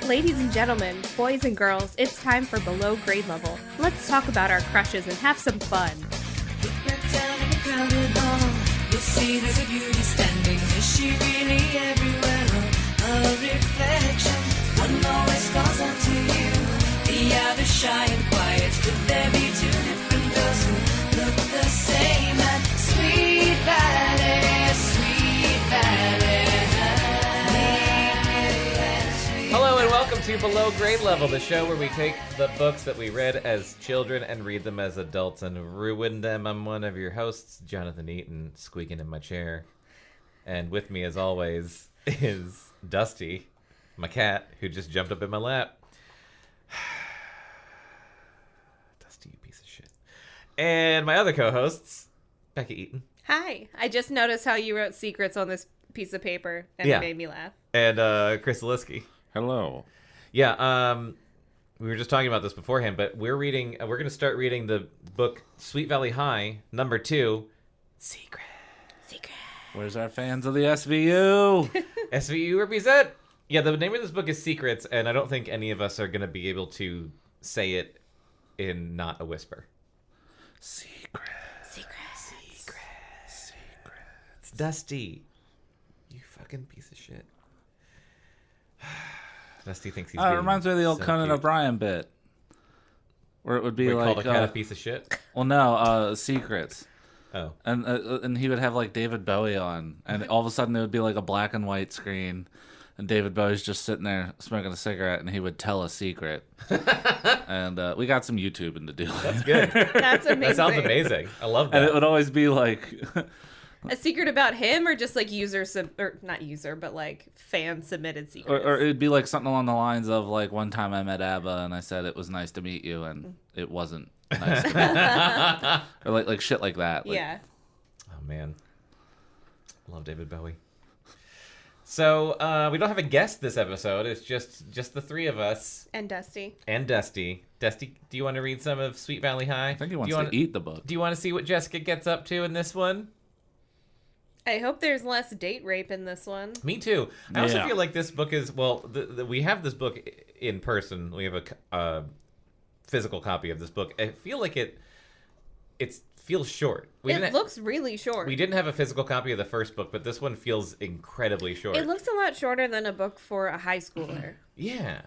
Ladies and gentlemen, boys and girls, it's time for Below Grade Level. Let's talk about our crushes and have some fun. You'll see there's a beauty standing. Is she really everywhere? A reflection. One always falls onto you. The other shy and quiet. Could there be two different girls who look the same at Sweet Valley, Sweet Valley? Hello and welcome to Below Grade Level, the show where we take the books that we read as children and read them as adults and ruin them. I'm one of your hosts, Jonathan Eaton, squeaking in my chair. And with me, as always, is Dusty, my cat, who just jumped up in my lap. Dusty, you piece of shit. And my other co-hosts, Bekah Eaton. Hi. I just noticed how you wrote secrets on this piece of paper, and it made me laugh. And Chris Zaleski. Hello. Yeah, we were just talking about this beforehand, but we're going to start reading the book Sweet Valley High, number 2, Secret. Where's our fans of the SVU? SVU represent. Yeah, the name of this book is Secrets, and I don't think any of us are going to be able to say it in not a whisper. Secret. Dusty. You fucking piece of shit. Dusty thinks he's It reminds me of the old Conan O'Brien bit. Where it would be like... called a cat a piece of shit? Well, no, Secrets. Oh. And he would have like David Bowie on. And all of a sudden there would be like a black and white screen. And David Bowie's just sitting there smoking a cigarette. And he would tell a secret. And we got some YouTubing to do. That's good. That's amazing. That sounds amazing. I love that. And it would always be like... A secret about him, or just like fan submitted secrets? Or it'd be like something along the lines of like, one time I met ABBA and I said it was nice to meet you, and it wasn't nice to meet you. Or like shit like that. Like, yeah. Oh man, love David Bowie. So we don't have a guest this episode. It's just the three of us And Dusty. Dusty, do you want to read some of Sweet Valley High? I think he wants to eat the book. Do you want to see what Jessica gets up to in this one? I hope there's less date rape in this one. Me too. I also feel like this book is, we have this book in person. We have a physical copy of this book. I feel like it feels short. It looks really short. We didn't have a physical copy of the first book, but this one feels incredibly short. It looks a lot shorter than a book for a high schooler. Yeah.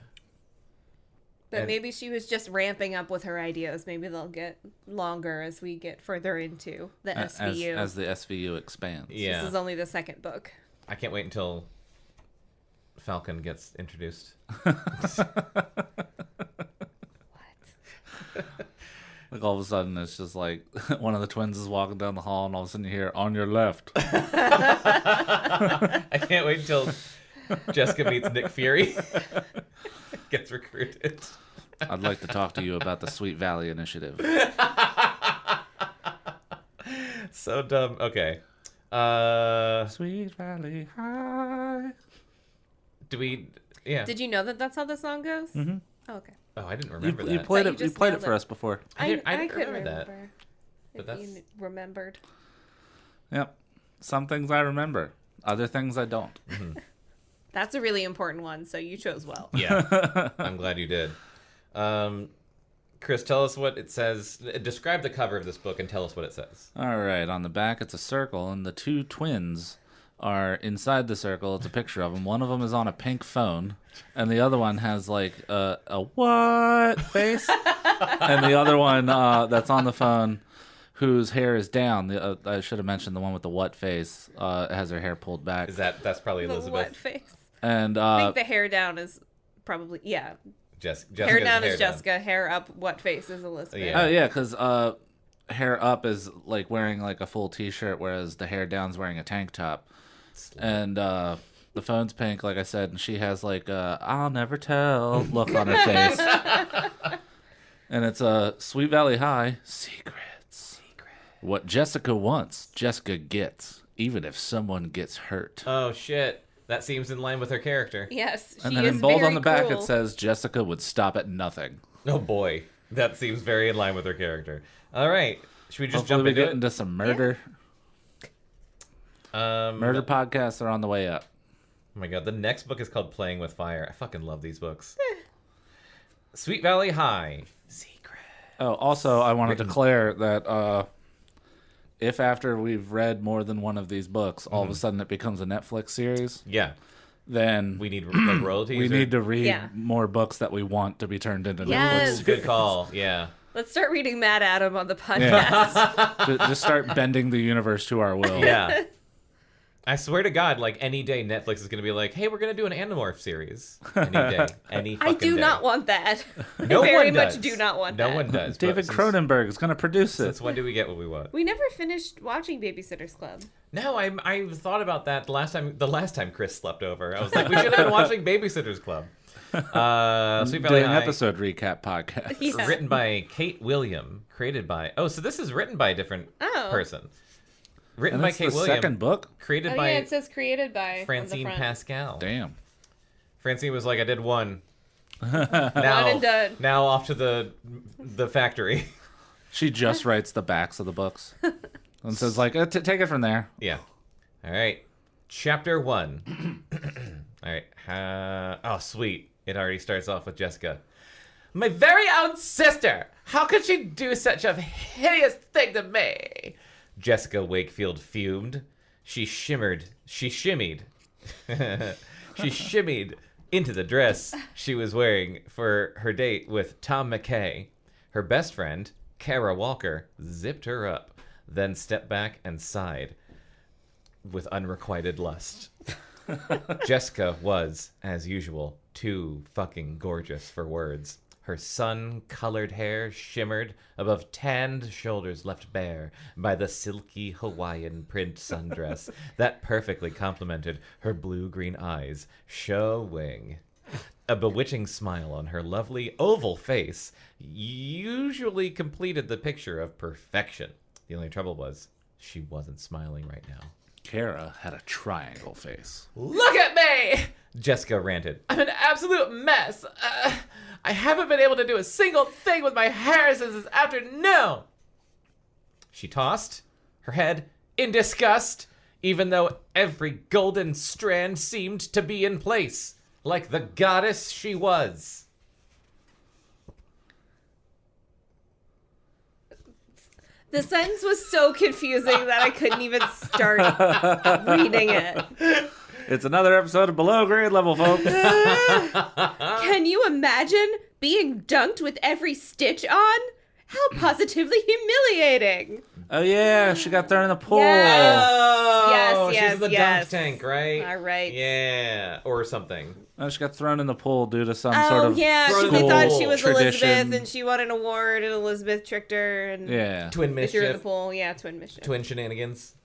But maybe she was just ramping up with her ideas. Maybe they'll get longer as we get further into the SVU. As the SVU expands. Yeah. This is only the second book. I can't wait until Falcon gets introduced. What? Like all of a sudden it's just like one of the twins is walking down the hall and all of a sudden you hear, "On your left." I can't wait until Jessica meets Nick Fury. Gets recruited. I'd like to talk to you about the Sweet Valley Initiative. So dumb. Okay. Sweet Valley High. Yeah. Did you know that that's how the song goes? Mm-hmm. Oh, okay. Oh, I didn't remember that. You played So it. you You just played it nailed for it. us before. I couldn't couldn't remember that. If But you remembered. Yep. Some things I remember. Other things I don't. Mm-hmm. That's a really important one, so you chose well. Yeah. I'm glad you did. Chris, tell us what it says. Describe the cover of this book and tell us what it says. All right. On the back, it's a circle, and the two twins are inside the circle. It's a picture of them. One of them is on a pink phone, and the other one has like a what face, and the other one that's on the phone, whose hair is down. I should have mentioned the one with the what face has her hair pulled back. That's probably The Elizabeth. what face? And I think the hair down is probably, yeah. Jessica's Hair down is Jessica, hair up, what face is Elizabeth. Yeah. Oh yeah, because hair up is like wearing like a full T-shirt, whereas the hair down's wearing a tank top. And the phone's pink, like I said, and she has like a "I'll never tell" look on her face. And it's a Sweet Valley High Secrets. What Jessica wants, Jessica gets, even if someone gets hurt. Oh shit. That seems in line with her character. Yes, she And then is in bold very on the back cruel. it says Jessica would stop at nothing. Oh boy. That seems very in line with her character. All right. Should we just Hopefully jump we into get it? into some murder. Murder podcasts are on the way up. Oh my god, the next book is called Playing with Fire. I fucking love these books. Sweet Valley High. Secret. Oh, also, I want to declare that if after we've read more than one of these books, all of a sudden it becomes a Netflix series, Yeah. then We need like royalties. we or- need to read Yeah. more books that we want to be turned into Yes. Good call. Yeah. Let's start reading Mad Adam on the podcast. Netflix. Just start bending the universe to our will. Yeah. I swear to God, like any day Netflix is going to be like, hey, we're going to do an Animorph series. Any day. Any fucking I do day. not want that. No I very one does. much do not want No that. one does. David but Cronenberg is going to produce it. Since when do we get what we want? We never finished watching Babysitter's Club. No, I thought about that the last time Chris slept over. I was like, we should have been watching Babysitter's Club. Sweet Valley Doing an High, episode recap podcast. Yeah. written by Kate William, created by... Oh, so this is written by a different person. Written And by that's Kate the William. second book? Created Oh by yeah, it says created by Francine on the front. Pascal. Damn. Francine was like, I did one. One and done. Now off to the factory. She just writes the backs of the books. And says, like, take it from there. Yeah. All right. Chapter 1. All right. Oh, sweet. It already starts off with Jessica. My very own sister! How could she do such a hideous thing to me? Jessica Wakefield fumed. She shimmied. She shimmied into the dress she was wearing for her date with Tom McKay. Her best friend, Kara Walker, zipped her up, then stepped back and sighed with unrequited lust. Jessica was, as usual, too fucking gorgeous for words. Her sun-colored hair shimmered above tanned shoulders left bare by the silky Hawaiian print sundress that perfectly complemented her blue-green eyes, showing a bewitching smile on her lovely oval face usually completed the picture of perfection. The only trouble was she wasn't smiling right now. Kara had a triangle face. Look at me! Jessica ranted. I'm an absolute mess. I haven't been able to do a single thing with my hair since this afternoon. She tossed her head in disgust, even though every golden strand seemed to be in place, like the goddess she was. The sentence was so confusing that I couldn't even start reading it. It's another episode of Below Grade Level, folks. Can you imagine being dunked with every stitch on? How positively humiliating. Oh, yeah, she got thrown in the pool. Yes. Oh, Yes, she's in the yes. dunk tank, right? All right. Yeah, or something. Oh, she got thrown in the pool due to some Oh, sort of yeah, because they school thought she was tradition. Elizabeth and she won an award and Elizabeth tricked her and Yeah. Twin they threw her in the mischief, pool. Yeah, twin mission. twin shenanigans.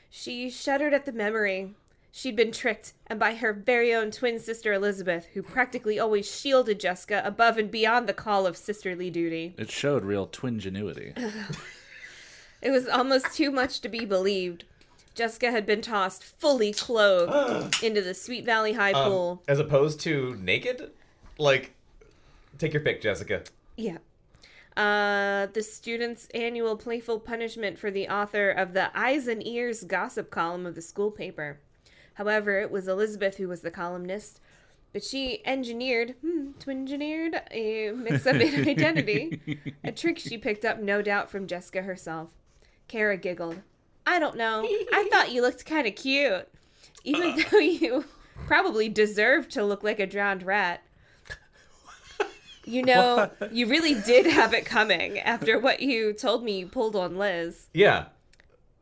She shuddered at the memory. She'd been tricked, and by her very own twin sister Elizabeth, who practically always shielded Jessica above and beyond the call of sisterly duty. It showed real twingenuity. It was almost too much to be believed. Jessica had been tossed fully clothed into the Sweet Valley High pool. As opposed to naked? Like, take your pick, Jessica. Yeah. The student's annual playful punishment for the author of the Eyes and Ears gossip column of the school paper. However, it was Elizabeth who was the columnist, but she twin-engineered a mix-up in identity, a trick she picked up no doubt from Jessica herself. Kara giggled. I don't know. I thought you looked kind of cute, even though you probably deserved to look like a drowned rat. You know, you really did have it coming after what you told me you pulled on Liz. Yeah.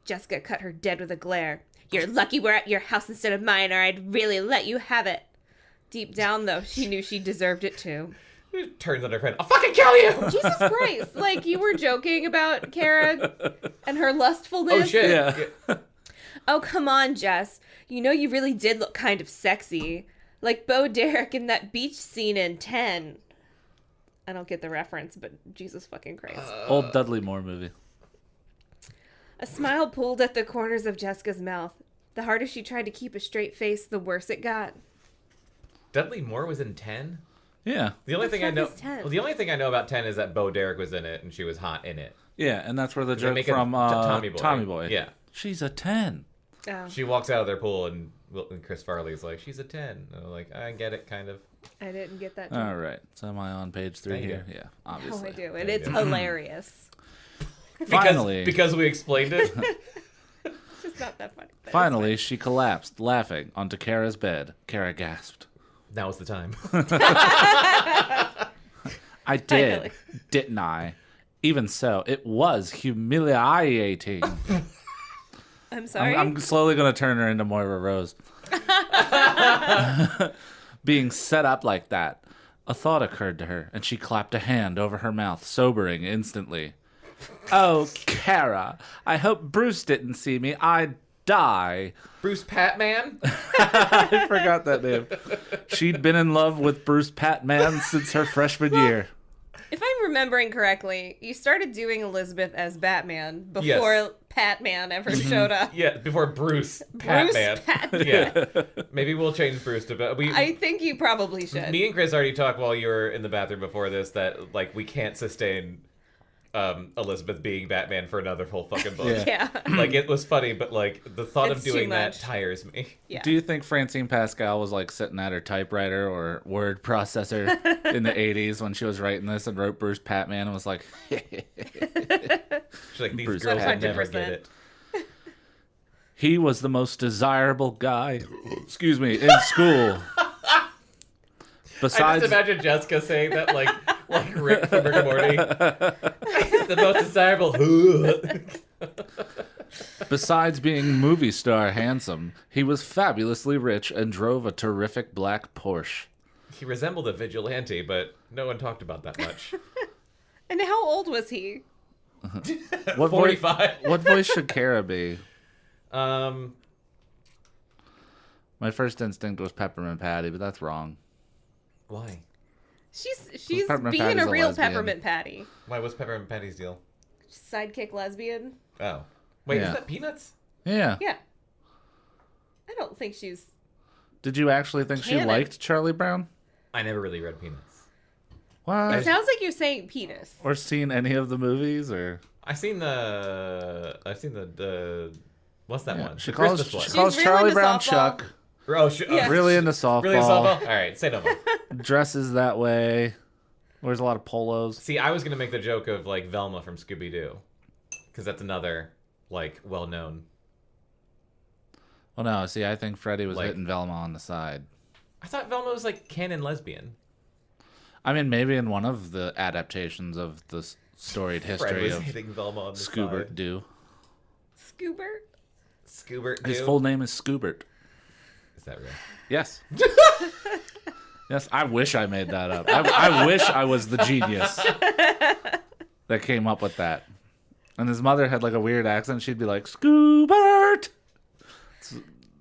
Jessica cut her dead with a glare. You're lucky we're at your house instead of mine, or I'd really let you have it. Deep down, though, she knew she deserved it too. Turns on her friend. I'll fucking kill you! Jesus Christ. Like, you were joking about Kara and her lustfulness. Oh, shit. Yeah. Oh, come on, Jess. You know you really did look kind of sexy. Like Bo Derek in that beach scene in 10. I don't get the reference, but Jesus fucking Christ. Old Dudley Moore movie. A smile pulled at the corners of Jessica's mouth. The harder she tried to keep a straight face, the worse it got. Dudley Moore was in 10? Yeah. The only thing I fuck know, is 10? well, the only thing I know about 10 is that Bo Derek was in it and she was hot in it. Yeah, and that's where the They joke make it from Tommy Boy. Tommy Boy. Yeah. She's a 10. Oh. She walks out of their pool and And Chris Farley's like, she's a 10. And I'm like, I get it, kind of. I didn't get that. All right. So am I on page 3 here? Yeah, Oh, obviously. I do, and it's hilarious. Finally, Because we explained it. It's just not that funny. but it's finally, she collapsed, laughing, onto Kara's bed. Kara gasped. Now is the time. I did, Finally. didn't I? Even so, it was humiliating. fine. I'm sorry. I'm slowly going to turn her into Moira Rose. Being set up like that. A thought occurred to her, and she clapped a hand over her mouth, sobering instantly. Oh, Kara, I hope Bruce didn't see me. I'd die. Bruce Patman? I forgot that name. She'd been in love with Bruce Patman since her freshman year. If I'm remembering correctly, you started doing Elizabeth as Batman before Yes. Patman ever showed up. Yeah, before Bruce Bruce Patman. Patman. Yeah. Maybe we'll change Bruce to... I think you probably should. Me and Chris already talked while you were in the bathroom before this that, like, we can't sustain Elizabeth being Batman for another whole fucking book. Yeah. Like, it was funny, but, like, the thought It's of too doing that much. tires me. Yeah. Do you think Francine Pascal was like sitting at her typewriter or word processor in the 80s when she was writing this and wrote Bruce Patman and was like, She's like, these Bruce girls will never 100%. get it. he was the most desirable guy, excuse me, in school. I Besides, just imagine Jessica saying that, like Rick from Rick and Morty. He's the most desirable. besides being movie star handsome, he was fabulously rich and drove a terrific black Porsche. He resembled a vigilante, but no one talked about that much. And how old was he? What 45. What voice should Kara be? Um, My first instinct was Peppermint Patty, but that's wrong. why? She's Peppermint being Patty's a a real lesbian. Peppermint Patty. Why was Peppermint Patty's deal? Sidekick lesbian. Oh. Wait, Yeah. is that Peanuts? Yeah. Yeah. I don't think she's... Did you actually think she Canon. liked Charlie Brown? I never really read Peanuts. What? It sounds like you're saying penis. Or seen any of the movies? Or I've seen the what's that one? she The calls, Christmas she one. calls She's Charlie really into Brown softball. Chuck. Oh, Yeah. Really into softball. Really softball? All right, say no more. Dresses that way. Wears a lot of polos. See, I was gonna make the joke of like Velma from Scooby Doo, because that's another like well-known. Well, no. See, I think Freddie was Like- hitting Velma on the side. I thought Velma was like canon lesbian. I mean, maybe in one of the adaptations of the storied Fred history was of hitting Velma on the Scoobert side. Doo. Scoobert? Scoobert His Doo? full name is Scoobert. Is that real? Yes. Yes, I wish I made that up. I wish I was the genius that came up with that. And his mother had like a weird accent. She'd be like, Scoobert!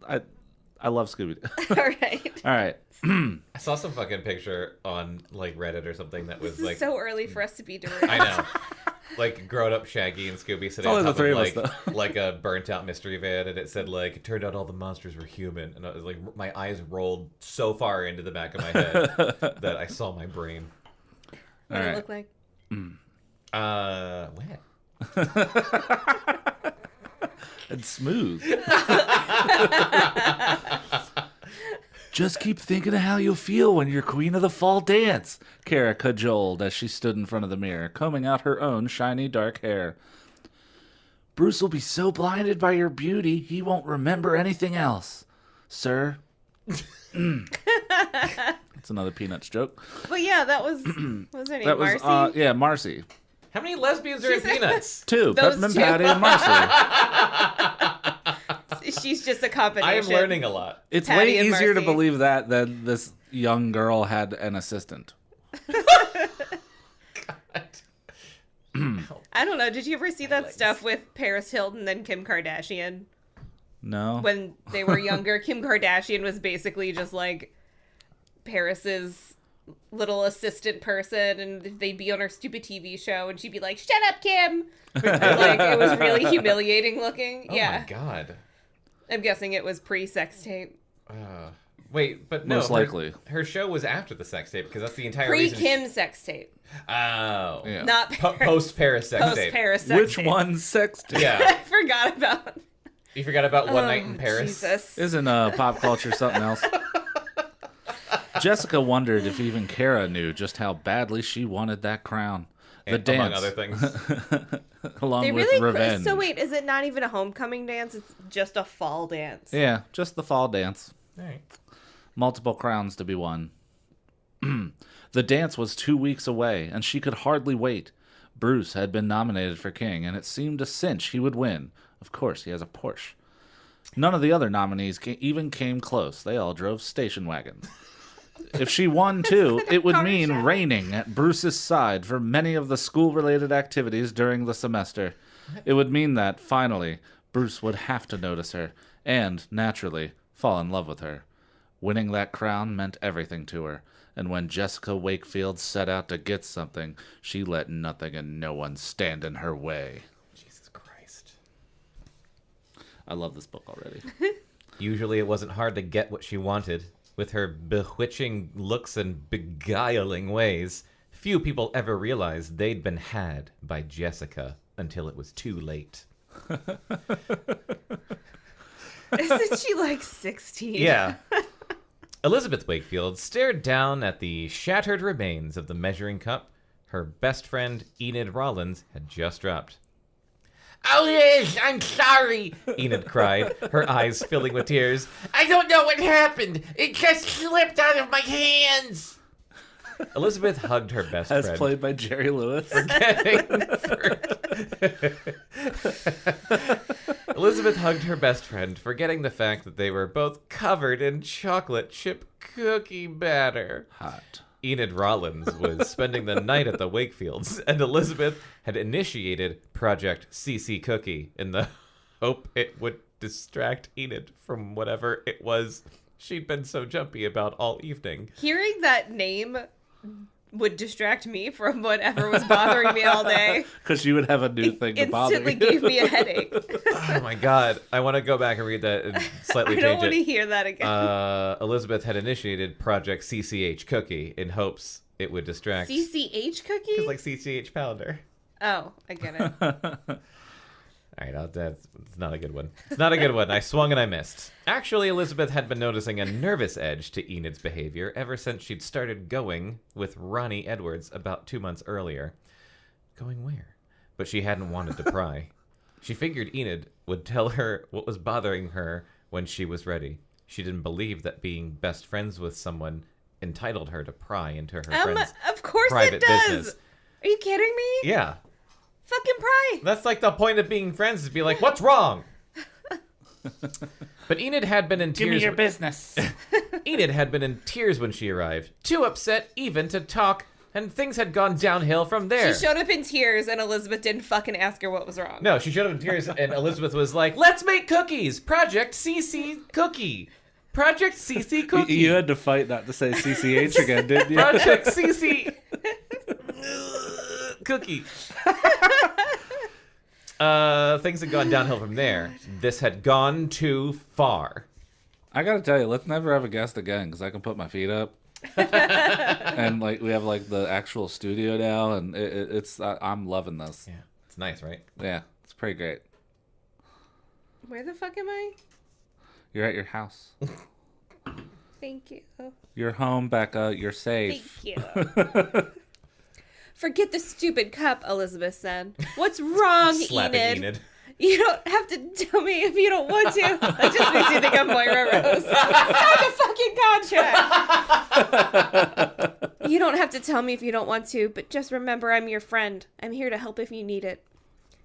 I love Scooby. All right. All right. I saw some fucking picture on like Reddit or something that was This is like so early for us to be doing. I know. Like grown up Shaggy and Scooby sitting only on the top three of of us, like like a burnt out mystery van, and it said like it turned out all the monsters were human, and I was like my eyes rolled so far into the back of my head that I saw my brain. What All do right. it look like? Wet. And smooth. Just keep thinking of how you'll feel when you're queen of the fall dance, Kara cajoled as she stood in front of the mirror, combing out her own shiny dark hair. Bruce will be so blinded by your beauty, he won't remember anything else, sir. That's another Peanuts joke. But yeah, that was... What was her name? That was, Marcy? yeah, Marcy. How many lesbians are in Peanuts? Two, Those Peppermint two. Patty and Marcy. She's just a combination. I am learning a lot. It's Patty way and easier to Marcy. believe that than this young girl had an assistant. I don't know. Did you ever see that stuff with Paris Hilton and Kim Kardashian? No. When they were younger, Kim Kardashian was basically just like Paris's little assistant person, and they'd be on her stupid TV show, and she'd be like, "Shut up, Kim!" Like, it was really humiliating looking. Oh Yeah, my god. I'm guessing it was pre-sex tape. Wait, but no. Most likely. Her show was after the sex tape because that's the entire reason. Pre-Kim sex tape, Oh. Yeah. not Post Paris sex tape. post-Paris sex Which tape. one sex tape? Yeah. I forgot about. You forgot about One Night in Paris? Jesus. Isn't pop culture something else? Jessica wondered if even Kara knew just how badly she wanted that crown. The dance, among other things. along They with really revenge. So wait, is it not even a homecoming dance? It's just a fall dance. Yeah, just the fall dance. All right. Multiple crowns to be won. The dance was 2 weeks away, and she could hardly wait. Bruce had been nominated for king, and it seemed a cinch he would win. Of course, he has a Porsche. None of the other nominees even came close. They all drove station wagons. If she won, too, it would mean reigning at Bruce's side for many of the school-related activities during the semester. It would mean that, finally, Bruce would have to notice her and, naturally, fall in love with her. Winning that crown meant everything to her, and when Jessica Wakefield set out to get something, she let nothing and no one stand in her way. Jesus Christ. I love this book already. Usually it wasn't hard to get what she wanted. With her bewitching looks and beguiling ways, few people ever realized they'd been had by Jessica until it was too late. Isn't she like 16? Yeah. Elizabeth Wakefield stared down at the shattered remains of the measuring cup her best friend Enid Rollins had just dropped. "Oh, Liz, I'm sorry," Enid cried, her eyes filling with tears. "I don't know what happened. It just slipped out of my hands." Elizabeth hugged her best As friend. played by Jerry Lewis. Elizabeth hugged her best friend, forgetting the fact that they were both covered in chocolate chip cookie batter. Hot. Enid Rollins was spending the night at the Wakefields, and Elizabeth had initiated Project CC Cookie in the hope it would distract Enid from whatever it was she'd been so jumpy about all evening. Hearing that name would distract me from whatever was bothering me all day. Because you would have a new thing to bother you. Instantly gave me a headache. Oh my god, I want to go back and read that and slightly I change don't want to it. hear that again. Elizabeth had initiated Project CCH Cookie in hopes it would distract. CCH cookie? It's like CCH Pounder. Oh, I get it. All right, that's not a good one. It's not a good one. I swung and I missed. Actually, Elizabeth had been noticing a nervous edge to Enid's behavior ever since she'd started going with Ronnie Edwards about 2 months earlier. Going where? But she hadn't wanted to pry. She figured Enid would tell her what was bothering her when she was ready. She didn't believe that being best friends with someone entitled her to pry into her friend's Of course private it does. business. Are you kidding me? Yeah. Fucking pry. That's like the point of being friends, is be like, what's wrong? But Enid had been in tears. Give me your business. Enid had been in tears when she arrived, too upset even to talk, and things had gone downhill from there. She showed up in tears and Elizabeth didn't fucking ask her what was wrong. No, she showed up in tears, and Elizabeth was like, let's make cookies! Project CC Cookie! Project CC Cookie! You had to fight not to say CCH again, didn't you? Project CC Cookie. Things had gone downhill from there. This had gone too far. I gotta tell you, let's never have a guest again, because I can put my feet up. And like we have like the actual studio now, and it's I'm loving this. Yeah, it's nice, right? Yeah, it's pretty great. Where the fuck am I? You're at your house. Thank you. You're home, Bekah. You're safe. Thank you. Forget the stupid cup, Elizabeth said. What's wrong, Slapping Enid. You don't have to tell me if you don't want to. That just makes you think I'm Moira Rose. Sign the fucking contract. You don't have to tell me if you don't want to, but just remember I'm your friend. I'm here to help if you need it.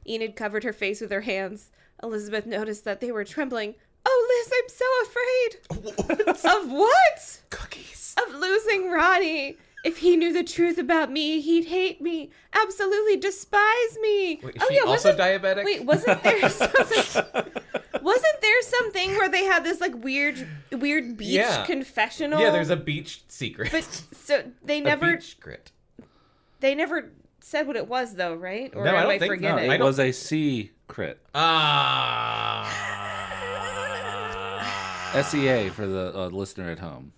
Enid covered her face with her hands. Elizabeth noticed that they were trembling. Oh, Liz, I'm so afraid. Of what? Cookies. Of losing Ronnie. If he knew the truth about me, he'd hate me. Absolutely despise me. Wait, is she also diabetic? Wait, wasn't there something? Wasn't there something where they had this like weird beach confessional? Yeah, there's a beach secret. But so they never A beach secret. they never said what it was though, right? Or No, I am don't I think- forgetting? no, It was a secret. SEA for the listener at home.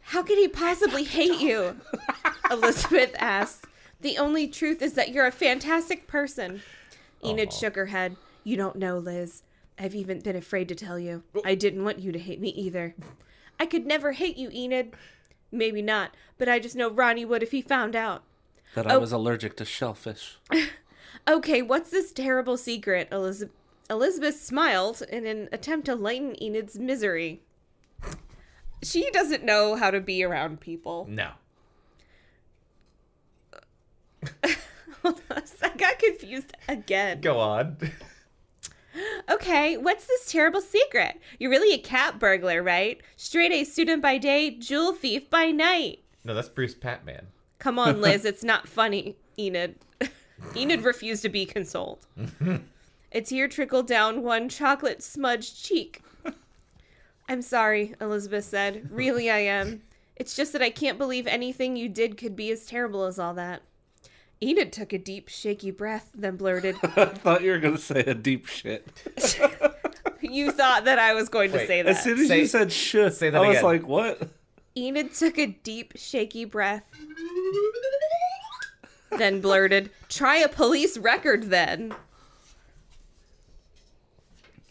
How could he possibly hate you? Elizabeth asked. The only truth is that you're a fantastic person. Enid Aw. shook her head. You don't know, Liz. I've even been afraid to tell you. I didn't want you to hate me either. I could never hate you, Enid. Maybe not, but I just know Ronnie would if he found out. That I was allergic to shellfish. Okay, what's this terrible secret? Elizabeth smiled in an attempt to lighten Enid's misery. She doesn't know how to be around people. No. Hold on, I got confused again. Go on. Okay, what's this terrible secret? You're really a cat burglar, right? Straight A student by day, jewel thief by night. No, that's Bruce Patman. Come on, Liz, it's not funny, Enid. Enid refused to be consoled. A tear trickled down one chocolate smudged cheek. I'm sorry, Elizabeth said. Really, I am. It's just that I can't believe anything you did could be as terrible as all that. Enid took a deep, shaky breath, then blurted, I thought you were going to say a deep shit. You thought that I was going to Wait, say that. As soon as you said shit, say that I was again. like, what? Enid took a deep, shaky breath, then blurted, try a police record then.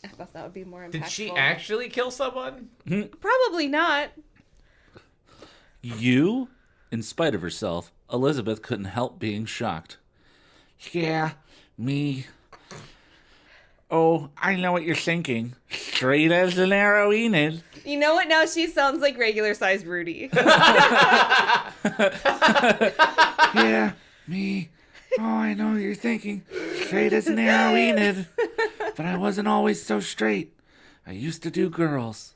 I thought that would be more impactful. Did she actually kill someone? Probably not. You? In spite of herself, Elizabeth couldn't help being shocked. Yeah, me. Oh, I know what you're thinking. Straight as an arrow, Enid. You know what? Now she sounds like regular-sized Rudy. Yeah, me. Oh, I know what you're thinking. Straight as an arrow, Enid. But I wasn't always so straight. I used to do girls.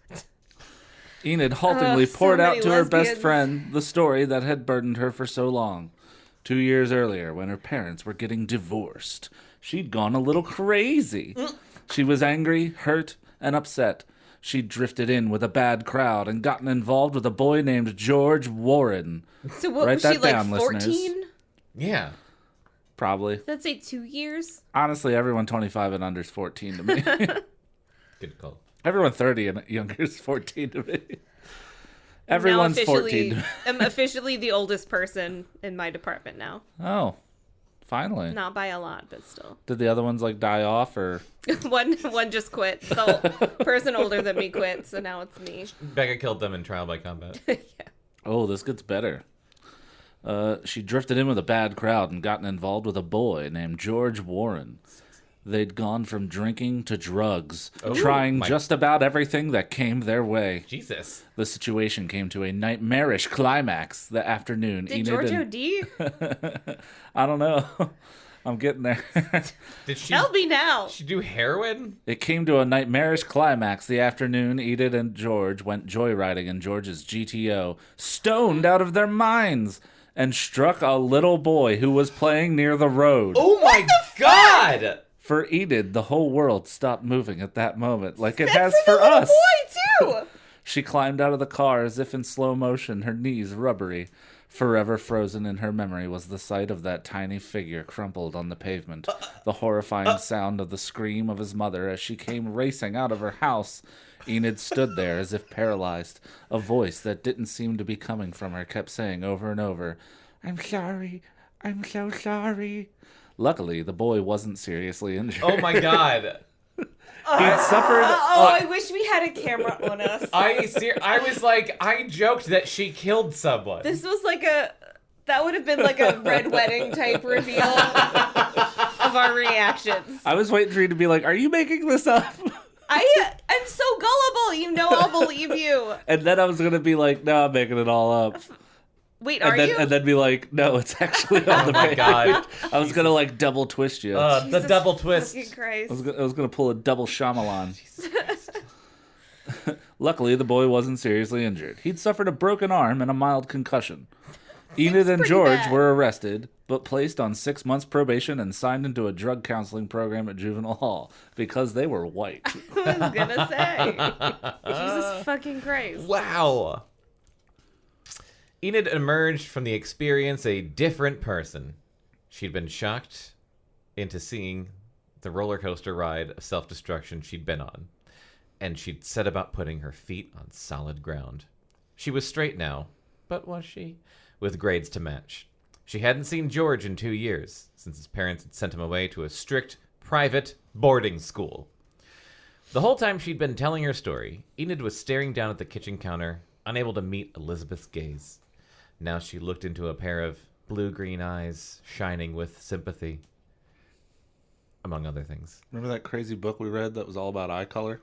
Enid haltingly so poured out many to her best lesbians. friend the story that had burdened her for so long. 2 years earlier, when her parents were getting divorced, she'd gone a little crazy. She was angry, hurt, and upset. She'd drifted in with a bad crowd and gotten involved with a boy named George Warren. So what Write was that she, like, down, listeners. 14? Yeah. Probably. Let's say 2 years? Honestly, everyone 25 and under is 14 to me. Good call. Everyone 30 and younger is 14 to me. Everyone's now officially, 14. I'm officially the oldest person in my department now. Oh, finally. Not by a lot, but still. Did the other ones like die off or? one just quit. The person older than me quit, so now it's me. Bekah killed them in trial by combat. Yeah. Oh, this gets better. She drifted in with a bad crowd and gotten involved with a boy named George Warren. They'd gone from drinking to drugs, trying my- just about everything that came their way. Jesus. The situation came to a nightmarish climax the afternoon. Did Enid George and- O.D.? I don't know. I'm getting there. Did she, Tell me now. she do heroin? It came to a nightmarish climax the afternoon Enid and George went joyriding in George's GTO, stoned out of their minds, and struck a little boy who was playing near the road. Oh my god! For Enid, the whole world stopped moving at that moment, like it That's has for for the us. little boy, too. She climbed out of the car as if in slow motion, her knees rubbery. Forever frozen in her memory was the sight of that tiny figure crumpled on the pavement, the horrifying sound of the scream of his mother as she came racing out of her house. Enid stood there as if paralyzed. A voice that didn't seem to be coming from her kept saying over and over, "I'm sorry. I'm so sorry." Luckily, the boy wasn't seriously injured. Oh my god. He'd suffered. Oh, I wish we had a camera on us. I was like, I joked that she killed someone. This was like that would have been like a red wedding type reveal of our reactions. I was waiting for you to be like, "Are you making this up?" I'm so gullible, you know I'll believe you. And then I was gonna be like, "No, I'm making it all up." Wait, are you? And then be like, "No, it's actually on the my page." God. I was gonna like double twist you. the Jesus double twist. fucking Christ. I was gonna pull a double Shyamalan. Luckily, the boy wasn't seriously injured. He'd suffered a broken arm and a mild concussion. Enid and pretty George bad. were arrested, but placed on 6 months probation and signed into a drug counseling program at juvenile hall because they were white. I was gonna say. Jesus fucking Christ. Wow. Enid emerged from the experience a different person. She'd been shocked into seeing the roller coaster ride of self-destruction she'd been on, and she'd set about putting her feet on solid ground. She was straight now, but was she? With grades to match. She hadn't seen George in 2 years, since his parents had sent him away to a strict private boarding school. The whole time she'd been telling her story, Enid was staring down at the kitchen counter, unable to meet Elizabeth's gaze. Now she looked into a pair of blue-green eyes, shining with sympathy, among other things. Remember that crazy book we read that was all about eye color?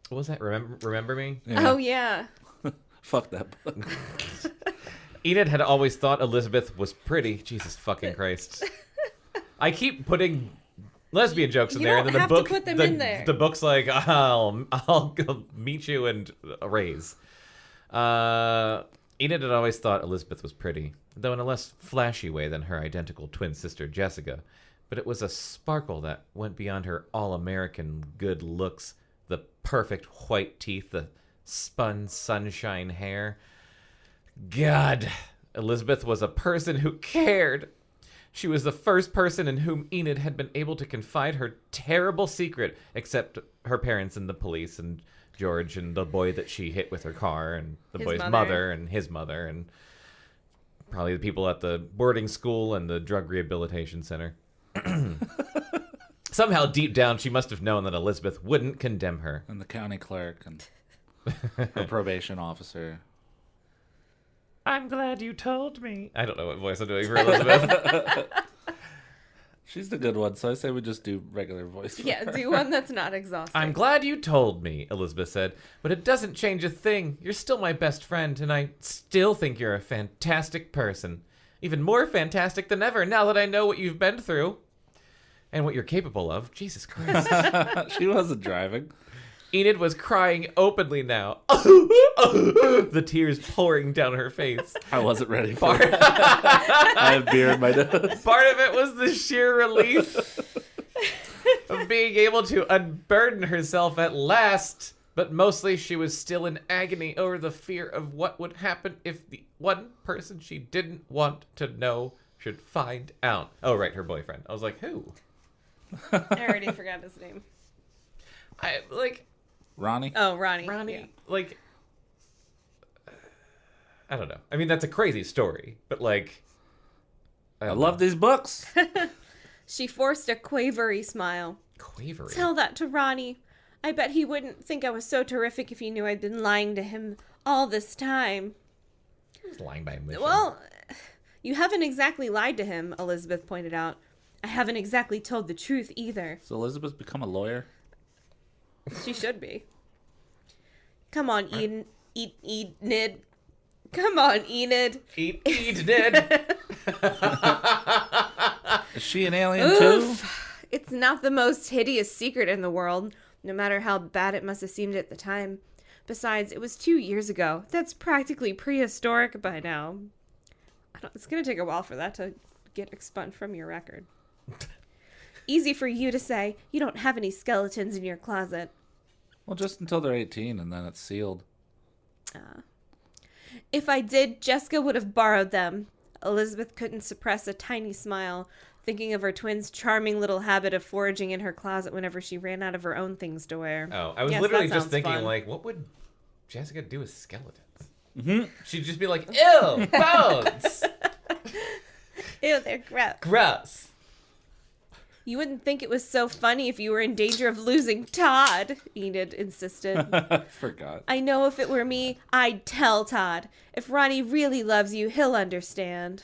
What was that? Remember Me? Oh, yeah. Fuck that book. Enid had always thought Elizabeth was pretty. Jesus fucking Christ. I keep putting lesbian jokes in You there, don't and then have the book, to put them the, in there. the book's like, I'll go meet you and raise. Enid had always thought Elizabeth was pretty, though in a less flashy way than her identical twin sister Jessica. But it was a sparkle that went beyond her all-American good looks, the perfect white teeth, the spun sunshine hair. God, Elizabeth was a person who cared. She was the first person in whom Enid had been able to confide her terrible secret, except her parents and the police and George and the boy that she hit with her car and the His boy's mother. mother and his mother and probably the people at the boarding school and the drug rehabilitation center. Somehow deep down she must have known that Elizabeth wouldn't condemn her. And the county clerk and her probation officer. I'm glad you told me. I don't know what voice I'm doing for Elizabeth. She's the good one, so I say we just do regular voice. Yeah, do one that's not exhausting. I'm glad you told me, Elizabeth said, but it doesn't change a thing. You're still my best friend, and I still think you're a fantastic person. Even more fantastic than ever now that I know what you've been through. And what you're capable of. Jesus Christ. She wasn't driving. Enid was crying openly now. The tears pouring down her face. I wasn't ready for it. I have beer in my nose. Part of it was the sheer relief of being able to unburden herself at last. But mostly she was still in agony over the fear of what would happen if the one person she didn't want to know should find out. Oh, right, her boyfriend. I was like, who? I already forgot his name. Ronnie? Oh, Ronnie. Ronnie, Yeah. I don't know. I mean, that's a crazy story, but I love these books. She forced a quavery smile. Quavery. Tell that to Ronnie. I bet he wouldn't think I was so terrific if he knew I'd been lying to him all this time. He's lying by omission. Well, you haven't exactly lied to him, Elizabeth pointed out. I haven't exactly told the truth either. So Elizabeth's become a lawyer? She should be. Come on, Enid. Come on, Enid. Eat, Ned. Is she an alien Oof. It's not the most hideous secret in the world, no matter how bad it must have seemed at the time. Besides, it was 2 years ago. That's practically prehistoric by now. It's going to take a while for that to get expunged from your record. Easy for you to say. You don't have any skeletons in your closet. Well, just until they're 18 and then it's sealed. If I did, Jessica would have borrowed them. Elizabeth couldn't suppress a tiny smile, thinking of her twin's charming little habit of foraging in her closet whenever she ran out of her own things to wear. Oh, I was Yes, literally that just sounds thinking, fun. what would Jessica do with skeletons? Mm-hmm. She'd just be like, ew, bones. Ew, they're gross. Gross. You wouldn't think it was so funny if you were in danger of losing Todd, Enid insisted. I forgot. I know if it were me, I'd tell Todd. If Ronnie really loves you, he'll understand.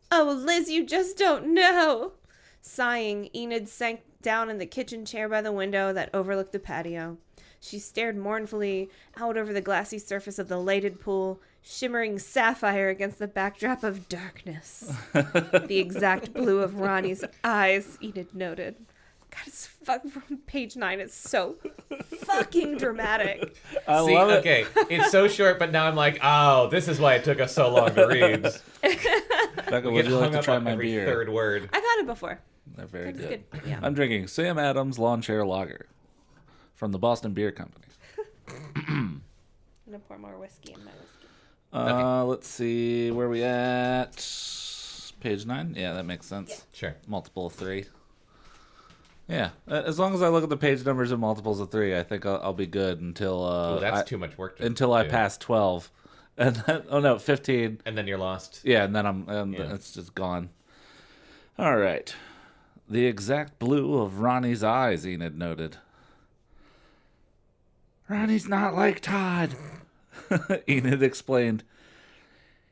Oh, Liz, you just don't know. Sighing, Enid sank down in the kitchen chair by the window that overlooked the patio. She stared mournfully out over the glassy surface of the lighted pool, shimmering sapphire against the backdrop of darkness. The exact blue of Ronnie's eyes, Enid noted. God, it's from page 9. It's so fucking dramatic. I love it. Okay, it's so short, but now I'm like, oh, this is why it took us so long to read. Becca, We would get you like hung to up try on my every beer? third word. I've had it before. They're very It's good. good. Yeah. I'm drinking Sam Adams Lawn Chair Lager from the Boston Beer Company. I'm gonna pour more whiskey in my whiskey. Let's see, where we at? Page 9? Yeah, that makes sense. Sure. Multiple of 3. Yeah, as long as I look at the page numbers and multiples of 3, I think I'll be good until Oh, that's too much work. I do. pass 12, and then 15. And then you're lost. Yeah, and then it's just gone. All right, The exact blue of Ronnie's eyes, Enid noted. Ronnie's not like Todd, Enid explained.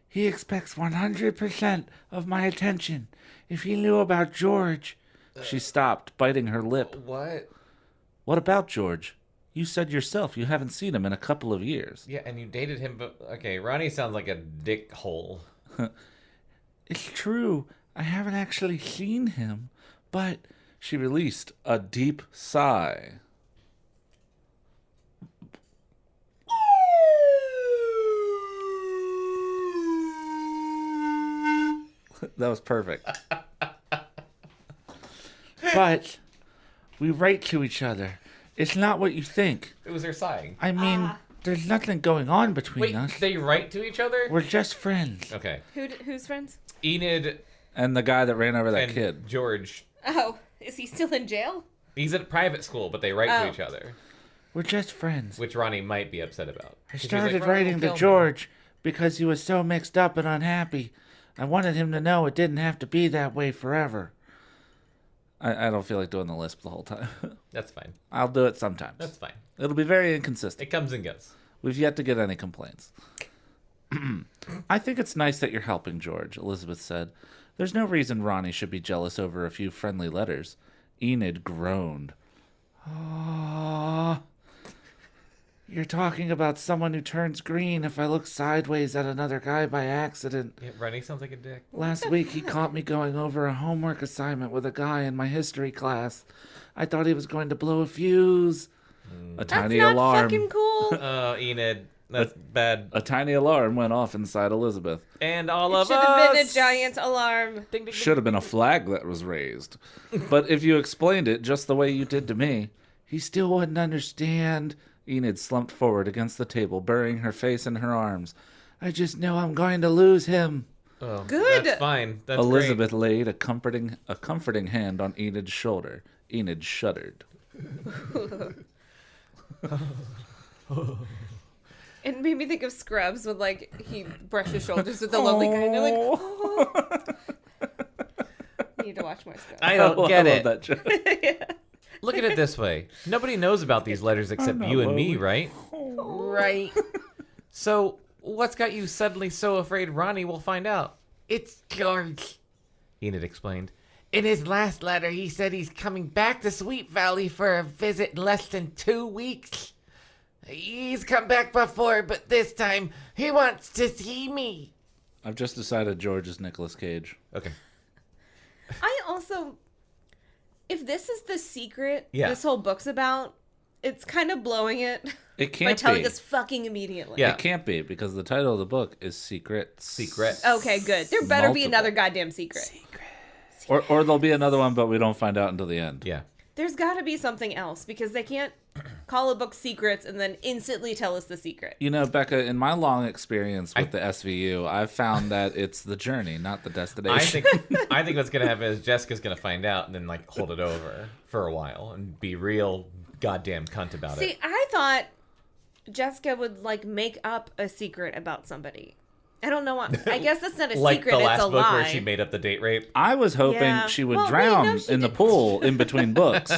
He expects 100% of my attention. If he knew about George... She stopped, biting her lip. What? What about George? You said yourself you haven't seen him in a couple of years. Yeah, and you dated him, but... Okay, Ronnie sounds like a dick hole. It's true. I haven't actually seen him, but... She released a deep sigh. That was perfect. But we write to each other. It's not what you think. It was her sighing. I mean, there's nothing going on between Wait, us. they write to each other? We're just friends. Okay. Who's friends? Enid And the guy that ran over that and kid. George. Oh, is he still in jail? He's at private school, but they write to Oh. each other, We're just friends. which Ronnie might be upset about. I She's started like, "Ronnie writing will to kill me." George because he was so mixed up and unhappy. I wanted him to know it didn't have to be that way forever. I don't feel like doing the lisp the whole time. That's fine. I'll do it sometimes. That's fine. It'll be very inconsistent. It comes and goes. We've yet to get any complaints. I think it's nice that you're helping George, Elizabeth said. There's no reason Ronnie should be jealous over a few friendly letters. Enid groaned. Ah, you're talking about someone who turns green if I look sideways at another guy by accident. Yeah, Ronnie sounds like a dick. Last week he caught me going over a homework assignment with a guy in my history class. I thought he was going to blow a fuse. A That's tiny not alarm. fucking cool. Oh, Enid. That's bad. A tiny alarm went off inside Elizabeth. And all of Should us. have been a giant alarm. Ding, ding, ding. Should have been a flag that was raised. But if you explained it just the way you did to me, he still wouldn't understand. Enid slumped forward against the table, burying her face in her arms. I just know I'm going to lose him. Oh, Good. That's fine. That's Elizabeth laid a comforting hand on Enid's shoulder. Enid shuddered. It made me think of Scrubs when, like, he brushed his shoulders with the lonely guy. And they're like, oh. Need to watch more Scrubs. I don't get I it. love that joke. Look at it this way. Nobody knows about these letters except not you and me, lonely. right? Right. So, what's got you suddenly so afraid Ronnie will find out? It's George. Enid explained. In his last letter, he said he's coming back to Sweet Valley for a visit in less than 2 weeks. He's come back before, but this time he wants to see me. I've just decided George is Nicolas Cage. Okay. I also, if this is the secret Yeah. this whole book's about, it's kind of blowing it It by can't telling be. us fucking immediately. Yeah. It can't be because the title of the book is Secrets. Secret. Okay, good. There better be Multiple. another goddamn secret. Or there'll be another one, but we don't find out until the end. Yeah. There's got to be something else because they can't call a book Secrets and then instantly tell us the secret. You know, Becca, in my long experience with the SVU, I've found that it's the journey, not the destination. I think what's gonna happen is Jessica's gonna find out and then like hold it over for a while and be real goddamn cunt about See, it. I thought Jessica would like make up a secret about somebody. I don't know why. I guess that's not a Like secret. the It's last a book lie. where she made up the date rape. I was hoping Yeah. she would Well, wait, drown no, she in the didn't. pool in between books.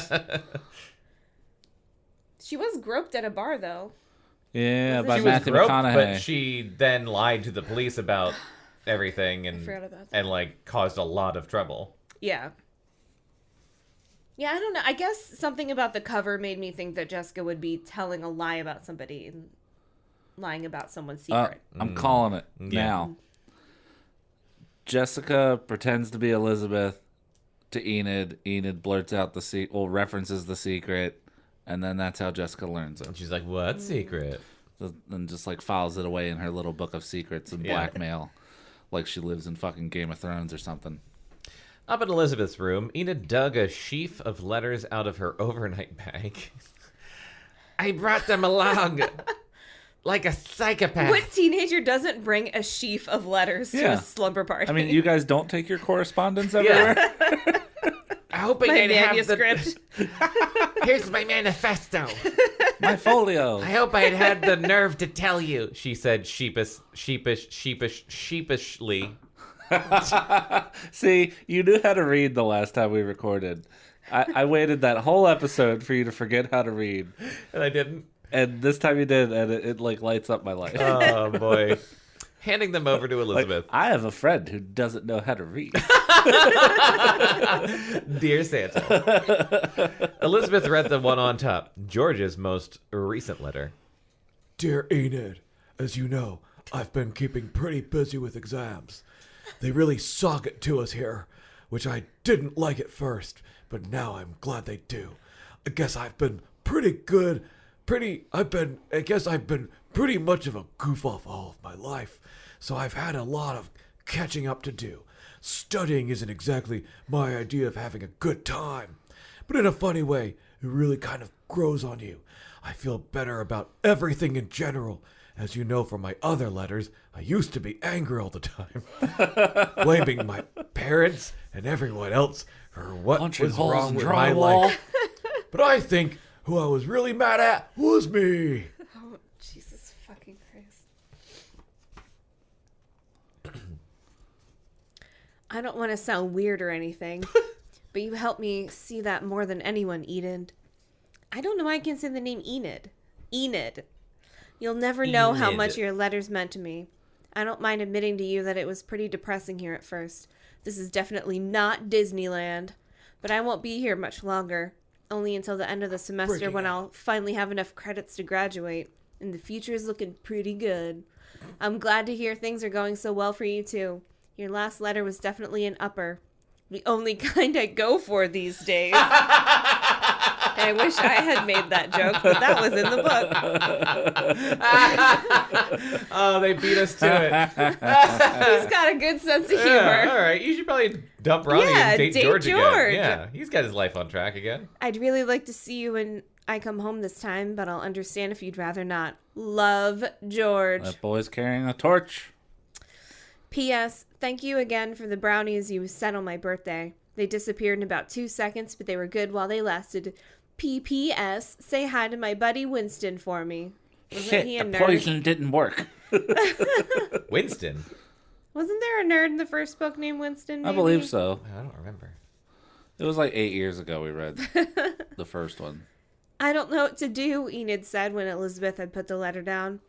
She was groped at a bar though. Yeah, by She was Matthew groped, McConaughey. but she then lied to the police about everything and forgot about that. and like caused a lot of trouble. Yeah. Yeah, I don't know. I guess something about the cover made me think that Jessica would be telling a lie about somebody and lying about someone's secret. I'm calling it now. Jessica pretends to be Elizabeth to Enid. Enid blurts out references the secret, and then that's how Jessica learns it. And she's like, "What secret?" And just like files it away in her little book of secrets and Yeah. blackmail, like she lives in fucking Game of Thrones or something. Up in Elizabeth's room, Enid dug a sheaf of letters out of her overnight bag. I brought them along like a psychopath. What teenager doesn't bring a sheaf of letters to Yeah. a slumber party? I mean, you guys don't take your correspondence everywhere? Hoping my I'd have manuscript. Here's my manifesto. My folio. I hope I'd had the nerve to tell you. She said sheepishly. See, you knew how to read the last time we recorded. I waited that whole episode for you to forget how to read. And I didn't. And this time you did, and it like lights up my life. Oh, boy. Handing them over to Elizabeth. I have a friend who doesn't know how to read. Dear Santa. Elizabeth read the one on top, George's most recent letter. Dear Enid, as you know, I've been keeping pretty busy with exams. They really sock it to us here, which I didn't like at first, but now I'm glad they do. I guess I've been pretty good. I guess I've been pretty much of a goof off all of my life, so I've had a lot of catching up to do. Studying isn't exactly my idea of having a good time, but in a funny way, it really kind of grows on you. I feel better about everything in general. As you know from my other letters, I used to be angry all the time, blaming my parents and everyone else for what Punching was holes wrong in with my drywall. life. But I think who I was really mad at was me. Oh, Jesus fucking Christ. I don't want to sound weird or anything, but you helped me see that more than anyone, Eden. I don't know why I can't say the name Enid. Enid. You'll never know how Enid. much your letters meant to me. I don't mind admitting to you that it was pretty depressing here at first. This is definitely not Disneyland, but I won't be here much longer. Only until the end of the semester Freaking when out. I'll finally have enough credits to graduate. And the future is looking pretty good. I'm glad to hear things are going so well for you too. Your last letter was definitely an upper. The only kind I go for these days. I wish I had made that joke, but that was in the book. Oh, they beat us to it. He's got a good sense of humor. Yeah, all right. You should probably dump Ronnie Yeah, and date George again. George. Yeah, he's got his life on track again. I'd really like to see you when I come home this time, but I'll understand if you'd rather not. Love, George. That boy's carrying a torch. P.S. Thank you again for the brownies you sent on my birthday. They disappeared in about 2 seconds, but they were good while they lasted. P.P.S. Say hi to my buddy Winston for me. Wasn't he a Shit, the nerd? poison didn't work. Winston. Wasn't there a nerd in the first book named Winston? I maybe? believe so. I don't remember. It was like 8 years ago we read the first one. I don't know what to do, Enid said when Elizabeth had put the letter down.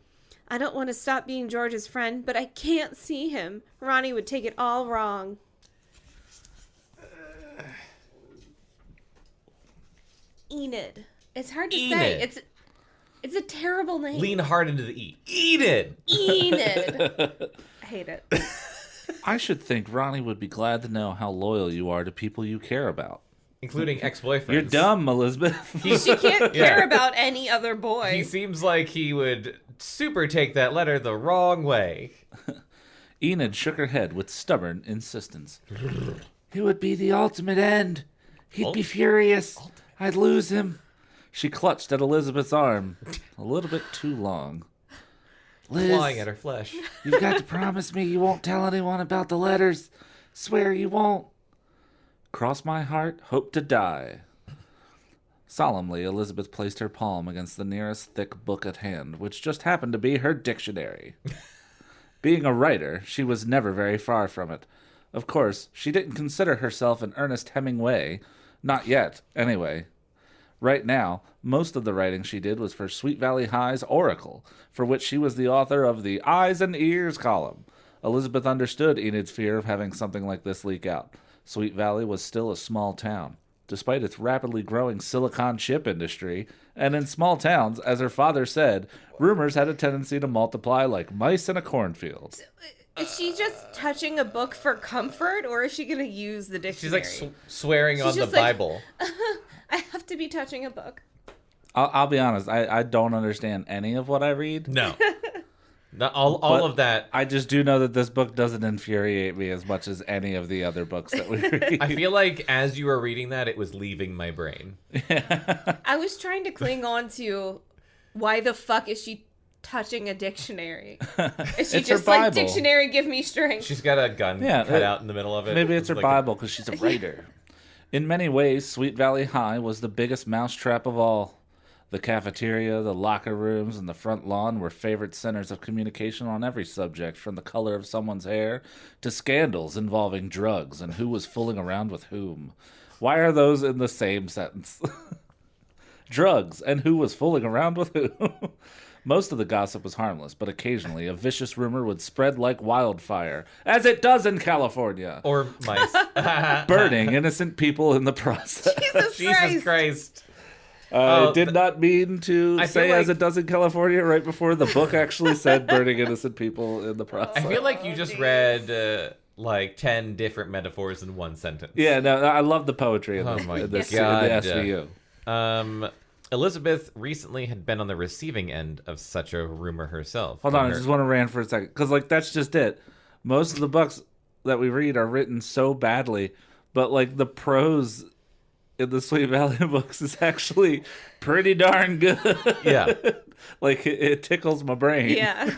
I don't want to stop being George's friend, but I can't see him. Ronnie would take it all wrong. Enid. It's hard to say. Enid. It's a terrible name. Lean hard into the E. Enid. Enid. I hate it. I should think Ronnie would be glad to know how loyal you are to people you care about. Including ex-boyfriends. You're dumb, Elizabeth. She can't Yeah. care about any other boy. He seems like he would super take that letter the wrong way. Enid shook her head with stubborn insistence. It would be the ultimate end. He'd be furious. I'd lose him. She clutched at Elizabeth's arm a little bit too long. Liz, Clawing at her flesh. you've got to promise me you won't tell anyone about the letters. Swear you won't. Cross my heart, hope to die. Solemnly, Elizabeth placed her palm against the nearest thick book at hand, which just happened to be her dictionary. Being a writer, she was never very far from it. Of course, she didn't consider herself an Ernest Hemingway. Not yet, anyway. Right now, most of the writing she did was for Sweet Valley High's Oracle, for which she was the author of the Eyes and Ears column. Elizabeth understood Enid's fear of having something like this leak out. Sweet Valley was still a small town, despite its rapidly growing silicon chip industry, and in small towns, as her father said, rumors had a tendency to multiply like mice in a cornfield. Is she just touching a book for comfort, or is she going to use the She's dictionary? like swearing on the just like- Bible. I have to be touching a book. I'll be honest, I don't understand any of what I read. No. Not all But of that. I just do know that this book doesn't infuriate me as much as any of the other books that we read. I feel like as you were reading that, it was leaving my brain. I was trying to cling on to why the fuck is she touching a dictionary? Is she It's her just like, Bible. dictionary, give me strength? She's got a gun Yeah, cut out in the middle of it. Maybe it's her like Bible because she's a writer. In many ways, Sweet Valley High was the biggest mousetrap of all. The cafeteria, the locker rooms, and the front lawn were favorite centers of communication on every subject, from the color of someone's hair to scandals involving drugs and who was fooling around with whom. Why are those in the same sentence? Drugs and who was fooling around with who. Most of the gossip was harmless, but occasionally a vicious rumor would spread like wildfire, as it does in California, Or mice. burning innocent people in the process. Jesus Christ. I did not mean to I say feel as like- it does in California right before the book actually said burning innocent people in the process. I feel like you just read like 10 different metaphors in one sentence. Yeah, no, I love the poetry in Oh this, my in this God. in the SVU. Elizabeth recently had been on the receiving end of such a rumor herself. Hold When on, I her- just want to rant for a second. Because, like, that's just it. Most of the books that we read are written so badly, but, like, the prose in the Sweet Valley books is actually pretty darn good. Yeah. Like, it tickles my brain. Yeah.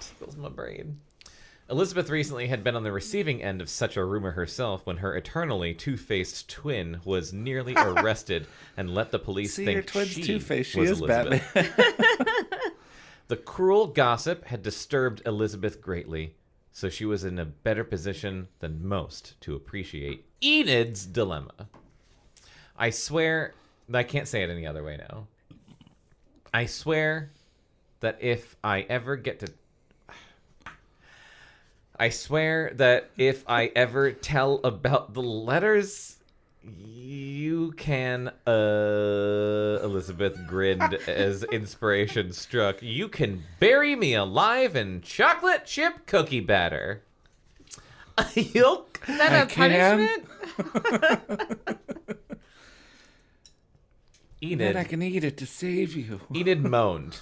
Tickles my brain. Elizabeth recently had been on the receiving end of such a rumor herself when her eternally two-faced twin was nearly arrested and let the police See, think your twin's she two-faced. She was is Elizabeth. Batman. The cruel gossip had disturbed Elizabeth greatly, so she was in a better position than most to appreciate Enid's dilemma. I swear, I can't say it any other way now. I swear that if I ever get to... I swear that if I ever tell about the letters, you can, Elizabeth grinned as inspiration struck. You can bury me alive in chocolate chip cookie batter. Yolk. Is that a can. punishment? Then I Enid, can eat it to save you. Enid moaned,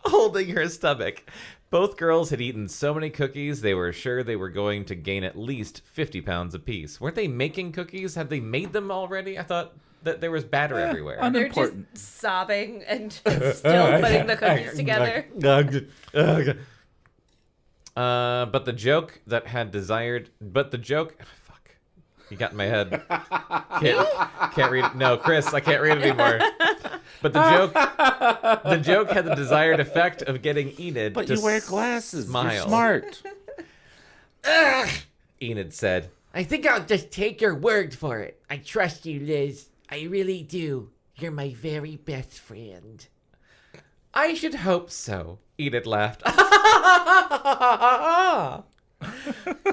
holding her stomach. Both girls had eaten so many cookies, they were sure they were going to gain at least 50 pounds apiece. Weren't they making cookies? Had they made them already? I thought that there was batter everywhere. They're just Unimportant. sobbing and still putting the cookies together. But the joke that had desired... But the joke... Fuck. You got in my head. Can't read it. No, Chris, I can't read it anymore. But the joke had the desired effect of getting Enid But to you wear glasses. smile. You're smart. Ugh, Enid said, I think I'll just take your word for it. I trust you, Liz. I really do. You're my very best friend. I should hope so. Enid laughed.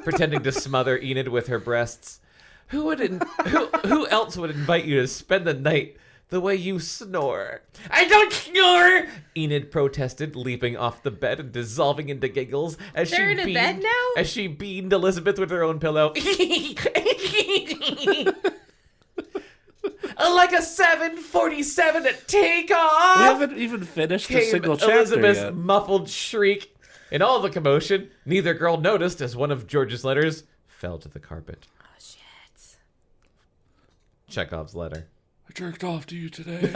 Pretending to smother Enid with her breasts. Who else would invite you to spend the night the way you snore? I don't snore! Enid protested, leaping off the bed and dissolving into giggles as They're she in a beamed, bed now? as she beamed Elizabeth with her own pillow. Like a 747 at takeoff! We haven't even finished a Came single chapter Elizabeth's yet. muffled shriek. In all the commotion, neither girl noticed as one of George's letters fell to the carpet. Oh, shit. Chekhov's letter. I jerked off to you today.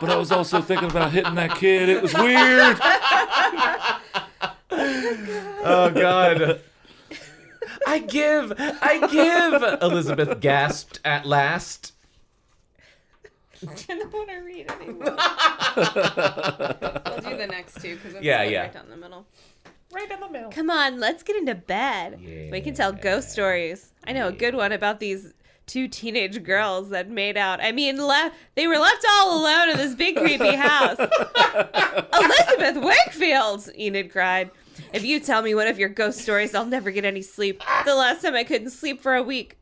But I was also thinking about hitting that kid. It was weird. Oh, God. I give! Elizabeth gasped at last. I don't want to read anymore. I'll do the next two because it's Yeah, like yeah. right down the middle. Right down the middle. Come on, let's get into bed. We can tell ghost stories. I know a good one about these two teenage girls that made out. I mean, they were left all alone in this big creepy house. Elizabeth Wakefield, Enid cried. If you tell me one of your ghost stories, I'll never get any sleep. The last time I couldn't sleep for a week.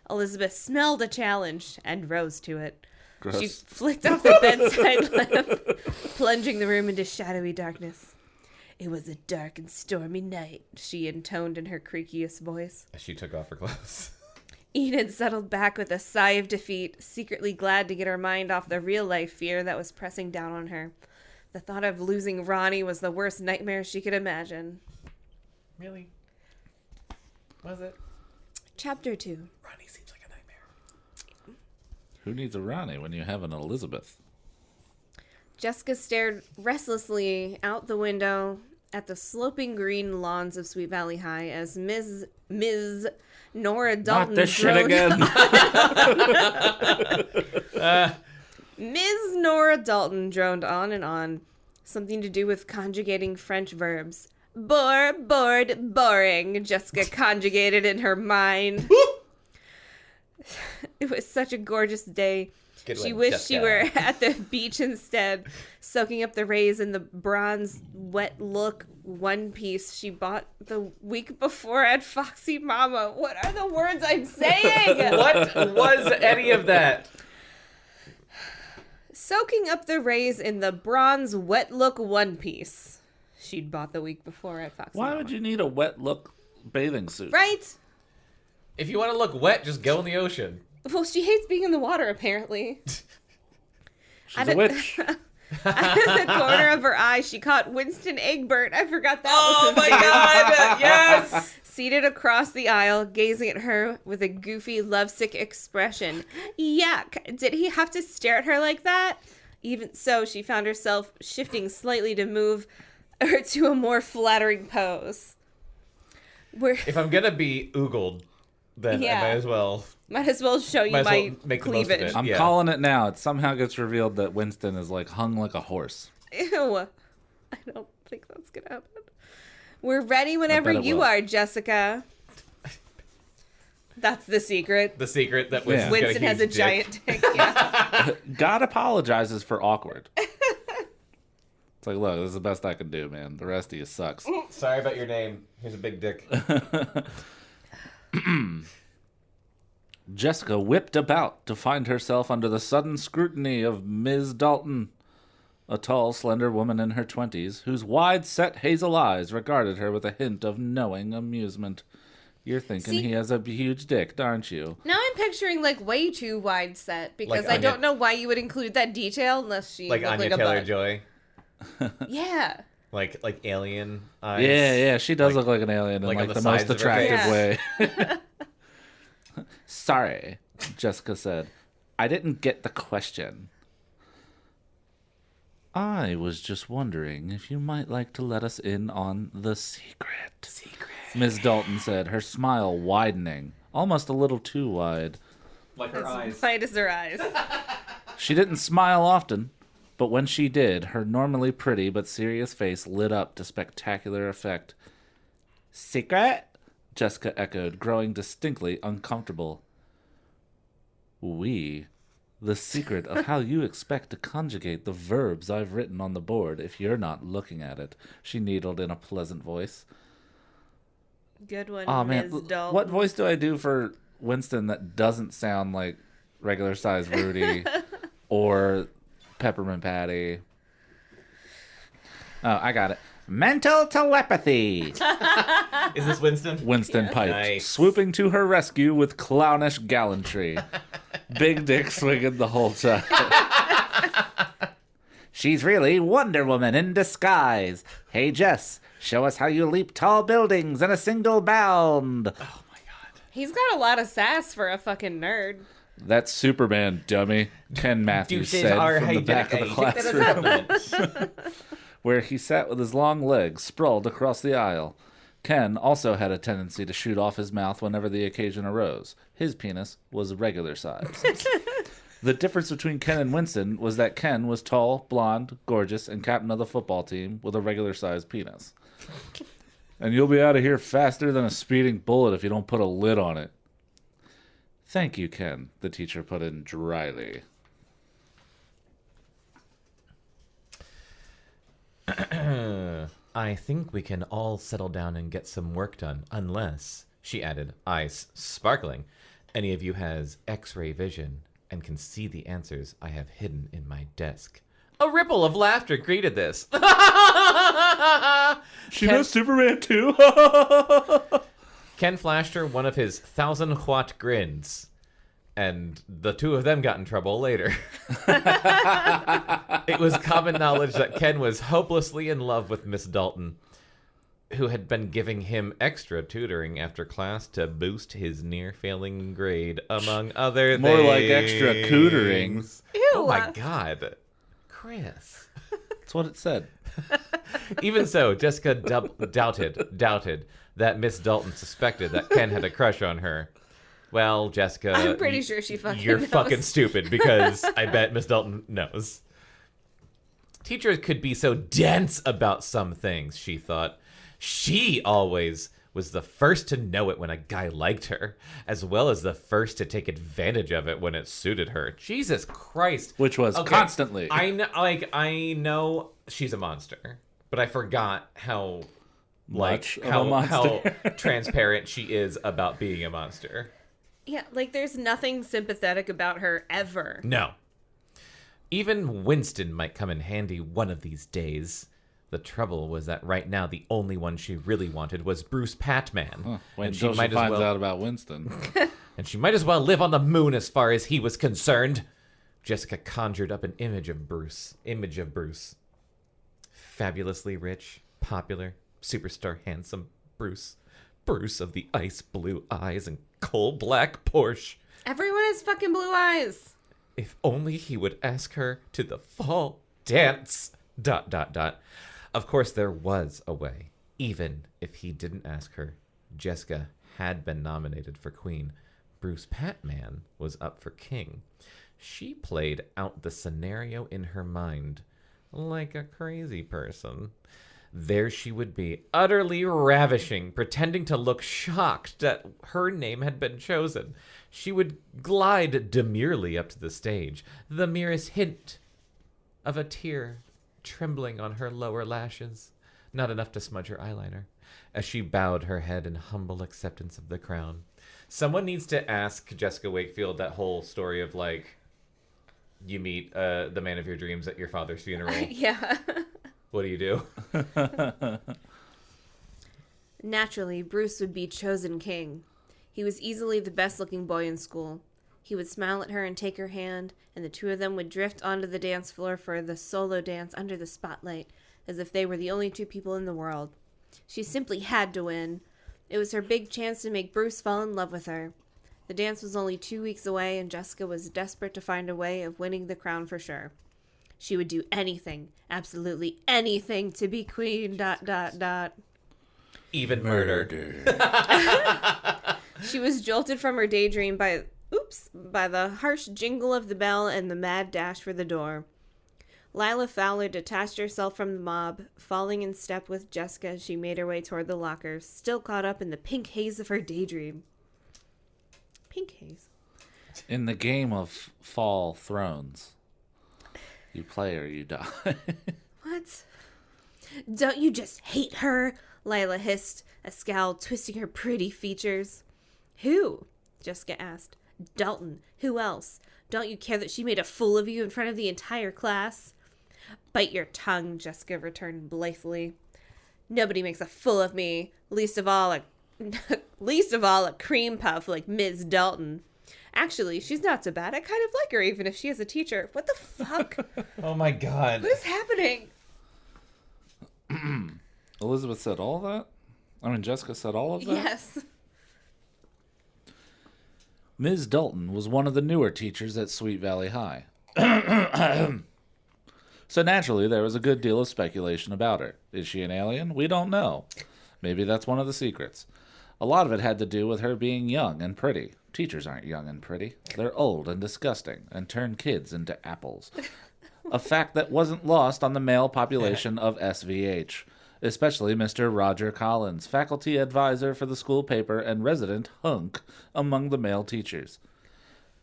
Elizabeth smelled a challenge and rose to it. Gross. She flicked off the bedside lamp, plunging the room into shadowy darkness. It was a dark and stormy night, she intoned in her creakiest voice. She took off her clothes. Enid settled back with a sigh of defeat, secretly glad to get her mind off the real-life fear that was pressing down on her. The thought of losing Ronnie was the worst nightmare she could imagine. Really? Was it? Chapter 2. Ronnie seems like a nightmare. Who needs a Ronnie when you have an Elizabeth? Jessica stared restlessly out the window at the sloping green lawns of Sweet Valley High as Ms. Nora Dalton Not this shit droned- again. Ms. Nora Dalton droned on and on, something to do with conjugating French verbs. Bore, bored, boring, Jessica conjugated in her mind. It was such a gorgeous day. Good She one, wished she Jessica. were at the beach instead, soaking up the rays in the bronze wet look one piece she bought the week before at Foxy Mama. What are the words I'm saying? What was any of that? Soaking up the rays in the bronze wet look one piece she'd bought the week before at Foxy Why Mama. would you need a wet look bathing suit? Right? If you want to look wet, just go in the ocean. Well, she hates being in the water, apparently. She's a witch. Out of the corner of her eye, she caught Winston Egbert. I forgot that Oh was my his name. god! Yes! Seated across the aisle, gazing at her with a goofy, lovesick expression. Yuck! Did he have to stare at her like that? Even so, she found herself shifting slightly to move her to a more flattering pose. If I'm gonna be oogled, then Yeah. I Might as well show you Might as well my make the most of cleavage. it. I'm Yeah. calling it now. It somehow gets revealed that Winston is like hung like a horse. Ew. I don't think that's gonna happen. We're ready whenever bet it you will. are, Jessica. That's the secret. The secret that Yeah. Winston has a huge dick. giant dick. Yeah. God apologizes for awkward. It's like, look, this is the best I can do, man. The rest of you sucks. Sorry about your name. Here's a big dick. Jessica whipped about to find herself under the sudden scrutiny of Ms. Dalton, a tall, slender woman in her 20s, whose wide-set hazel eyes regarded her with a hint of knowing amusement. You're thinking See- he has a huge dick, aren't you? Now I'm picturing like way too wide set because Like I Anya- don't know why you would include that detail unless she Like looked Anya like a Taylor butt. Joy. Yeah. Like alien eyes. Yeah, she does Like- look like an alien in like on like the the most sides of her attractive face. way. Sorry, Jessica said. I didn't get the question. I was just wondering if you might like to let us in on the secret. Ms. Dalton said, her smile widening, almost a little too wide. Like her eyes. Wide as her eyes. She didn't smile often, but when she did, her normally pretty but serious face lit up to spectacular effect. Secret? Jessica echoed, growing distinctly uncomfortable. The secret of how you expect to conjugate the verbs I've written on the board if you're not looking at it, she needled in a pleasant voice. Good one, Oh man, Ms. Dalton. what voice do I do for Winston that doesn't sound like regular size Rudy or Peppermint Patty? Oh, I got it. Mental telepathy. Is this Winston? Winston piped, Nice. swooping to her rescue with clownish gallantry. Big dick swinging the whole time. She's really Wonder Woman in disguise. Hey, Jess, show us how you leap tall buildings in a single bound. He's got a lot of sass for a fucking nerd. That's Superman, dummy, Ken Matthews Deuces said are from the back of the classroom, where he sat with his long legs sprawled across the aisle. Ken also had a tendency to shoot off his mouth whenever the occasion arose. His penis was regular size. The difference between Ken and Winston was that Ken was tall, blonde, gorgeous, and captain of the football team with a regular-sized penis. And you'll be out of here faster than a speeding bullet if you don't put a lid on it. Thank you, Ken, the teacher put in dryly. I think we can all settle down and get some work done, unless, she added, eyes sparkling, any of you has X-ray vision and can see the answers I have hidden in my desk. A ripple of laughter greeted this. She knows Superman too? Ken flashed her one of his 1,000-watt grins, and the two of them got in trouble later. It was common knowledge that Ken was hopelessly in love with Miss Dalton, who had been giving him extra tutoring after class to boost his near-failing grade, among other things. More like extra cootering. Ew. Oh my god. Chris. That's what it said. Even so, Jessica doubted that Miss Dalton suspected that Ken had a crush on her. Well, Jessica, I'm pretty sure she fucking you're knows. fucking stupid because I bet Miss Dalton knows. Teachers could be so dense about some things, she thought. She always was the first to know it when a guy liked her, as well as the first to take advantage of it when it suited her. Jesus Christ. Which was constantly. I know she's a monster, but I forgot how Much of a monster. how transparent she is about being a monster. Yeah, like there's nothing sympathetic about her ever. No. Even Winston might come in handy one of these days. The trouble was that right now the only one she really wanted was Bruce Patman. Huh. Wait And until she might as finds well- out about Winston. And she might as well live on the moon as far as he was concerned. Jessica conjured up an image of Bruce. Fabulously rich, popular, superstar handsome Bruce. Bruce of the ice blue eyes and coal black Porsche. Everyone has fucking blue eyes. If only he would ask her to the fall dance. ... Of course, there was a way. Even if he didn't ask her, Jessica had been nominated for queen. Bruce Patman was up for king. She played out the scenario in her mind like a crazy person. There she would be, utterly ravishing, pretending to look shocked that her name had been chosen. She would glide demurely up to the stage, the merest hint of a tear trembling on her lower lashes, not enough to smudge her eyeliner, as she bowed her head in humble acceptance of the crown. Someone needs to ask Jessica Wakefield that whole story of, like, you meet the man of your dreams at your father's funeral. Yeah. What do you do? Naturally, Bruce would be chosen king. He was easily the best-looking boy in school. He would smile at her and take her hand, and the two of them would drift onto the dance floor for the solo dance under the spotlight, as if they were the only two people in the world. She simply had to win. It was her big chance to make Bruce fall in love with her. The dance was only 2 weeks away, and Jessica was desperate to find a way of winning the crown for sure. She would do anything, absolutely anything, to be queen, ... Even murder. She was jolted from her daydream by the harsh jingle of the bell and the mad dash for the door. Lila Fowler detached herself from the mob, falling in step with Jessica as she made her way toward the lockers, still caught up in the pink haze of her daydream. Pink haze? In the game of Fall Thrones, you play or you die. What? Don't you just hate her? Lila hissed, a scowl twisting her pretty features. Who? Jessica asked. Dalton. Who else? Don't you care that she made a fool of you in front of the entire class? Bite your tongue, Jessica returned blithely. Nobody makes a fool of me, least of all a cream puff like Ms. Dalton. Actually, she's not so bad. I kind of like her, even if she is a teacher. What the fuck? Oh my god. What is happening? Elizabeth said all that? I mean, Jessica said all of that? Yes. Ms. Dalton was one of the newer teachers at Sweet Valley High. So naturally, there was a good deal of speculation about her. Is she an alien? We don't know. Maybe that's one of the secrets. A lot of it had to do with her being young and pretty. Teachers aren't young and pretty. They're old and disgusting and turn kids into apples. A fact that wasn't lost on the male population of SVH, especially Mr. Roger Collins, faculty advisor for the school paper and resident hunk among the male teachers.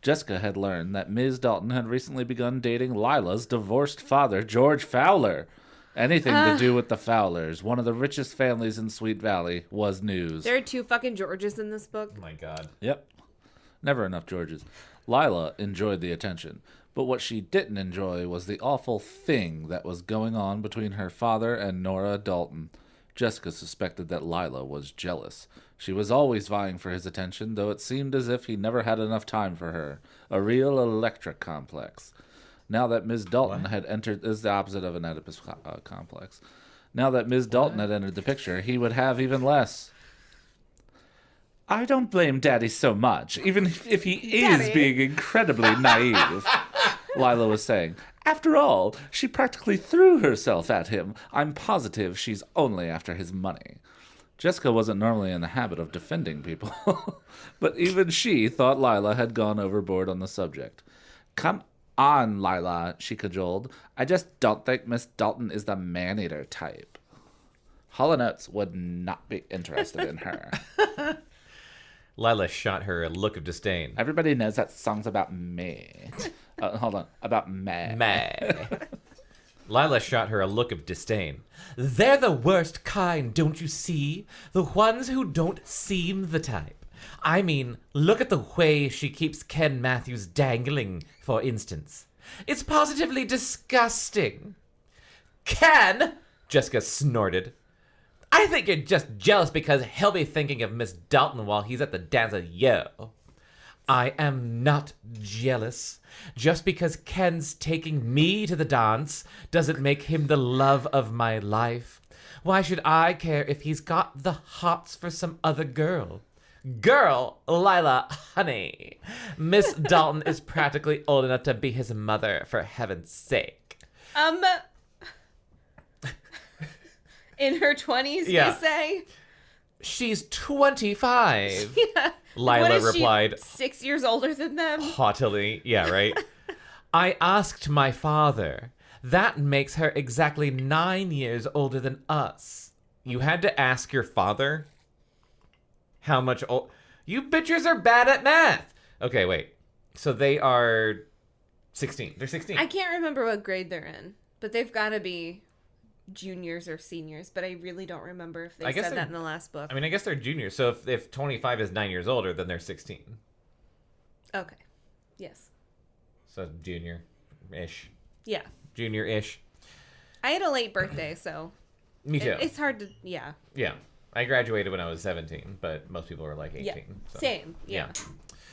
Jessica had learned that Ms. Dalton had recently begun dating Lila's divorced father, George Fowler. Anything to do with the Fowlers, one of the richest families in Sweet Valley, was news. There are 2 fucking Georges in this book. Oh my god. Yep. Never enough Georges. Lila enjoyed the attention, but what she didn't enjoy was the awful thing that was going on between her father and Nora Dalton. Jessica suspected that Lila was jealous. She was always vying for his attention, though it seemed as if he never had enough time for her. A real electric complex. Now that Ms. Dalton had entered... is the opposite of an Oedipus complex. Now that Ms. Dalton had entered the picture, he would have even less. I don't blame Daddy so much, even if he is Daddy. being incredibly naive, Lila was saying. After all, she practically threw herself at him. I'm positive she's only after his money. Jessica wasn't normally in the habit of defending people, but even she thought Lila had gone overboard on the subject. Come on, Lila, she cajoled. I just don't think Miss Dalton is the man-eater type. Hall & Oates would not be interested in her. Lila shot her a look of disdain. Everybody knows that song's about me. Hold on, about me. May. Lila shot her a look of disdain. They're the worst kind, don't you see? The ones who don't seem the type. I mean, look at the way she keeps Ken Matthews dangling, for instance. It's positively disgusting. Ken! Jessica snorted. I think you're just jealous because he'll be thinking of Miss Dalton while he's at the dance with you. I am not jealous. Just because Ken's taking me to the dance doesn't make him the love of my life. Why should I care if he's got the hots for some other girl? Girl, Lila, honey. Miss Dalton is practically old enough to be his mother, for heaven's sake. In her 20s, Yeah. you say? She's 25. Yeah. Lila What is replied she, 6 years older than them? haughtily. Yeah, right? I asked my father. That makes her exactly 9 years older than us. You had to ask your father how much old... You bitches are bad at math. Okay, wait. So they are 16. They're 16. I can't remember what grade they're in, but they've got to be juniors or seniors, but I really don't remember if they I guess said they're- that in the last book. I mean, I guess they're juniors. So if 25 is 9 years older, then they're 16. Okay. Yes. So junior-ish. Yeah. Junior-ish. I had a late birthday, so Me too. it's hard to, yeah. Yeah. I graduated when I was 17, but most people were like 18. Yeah. So. Same. Yeah.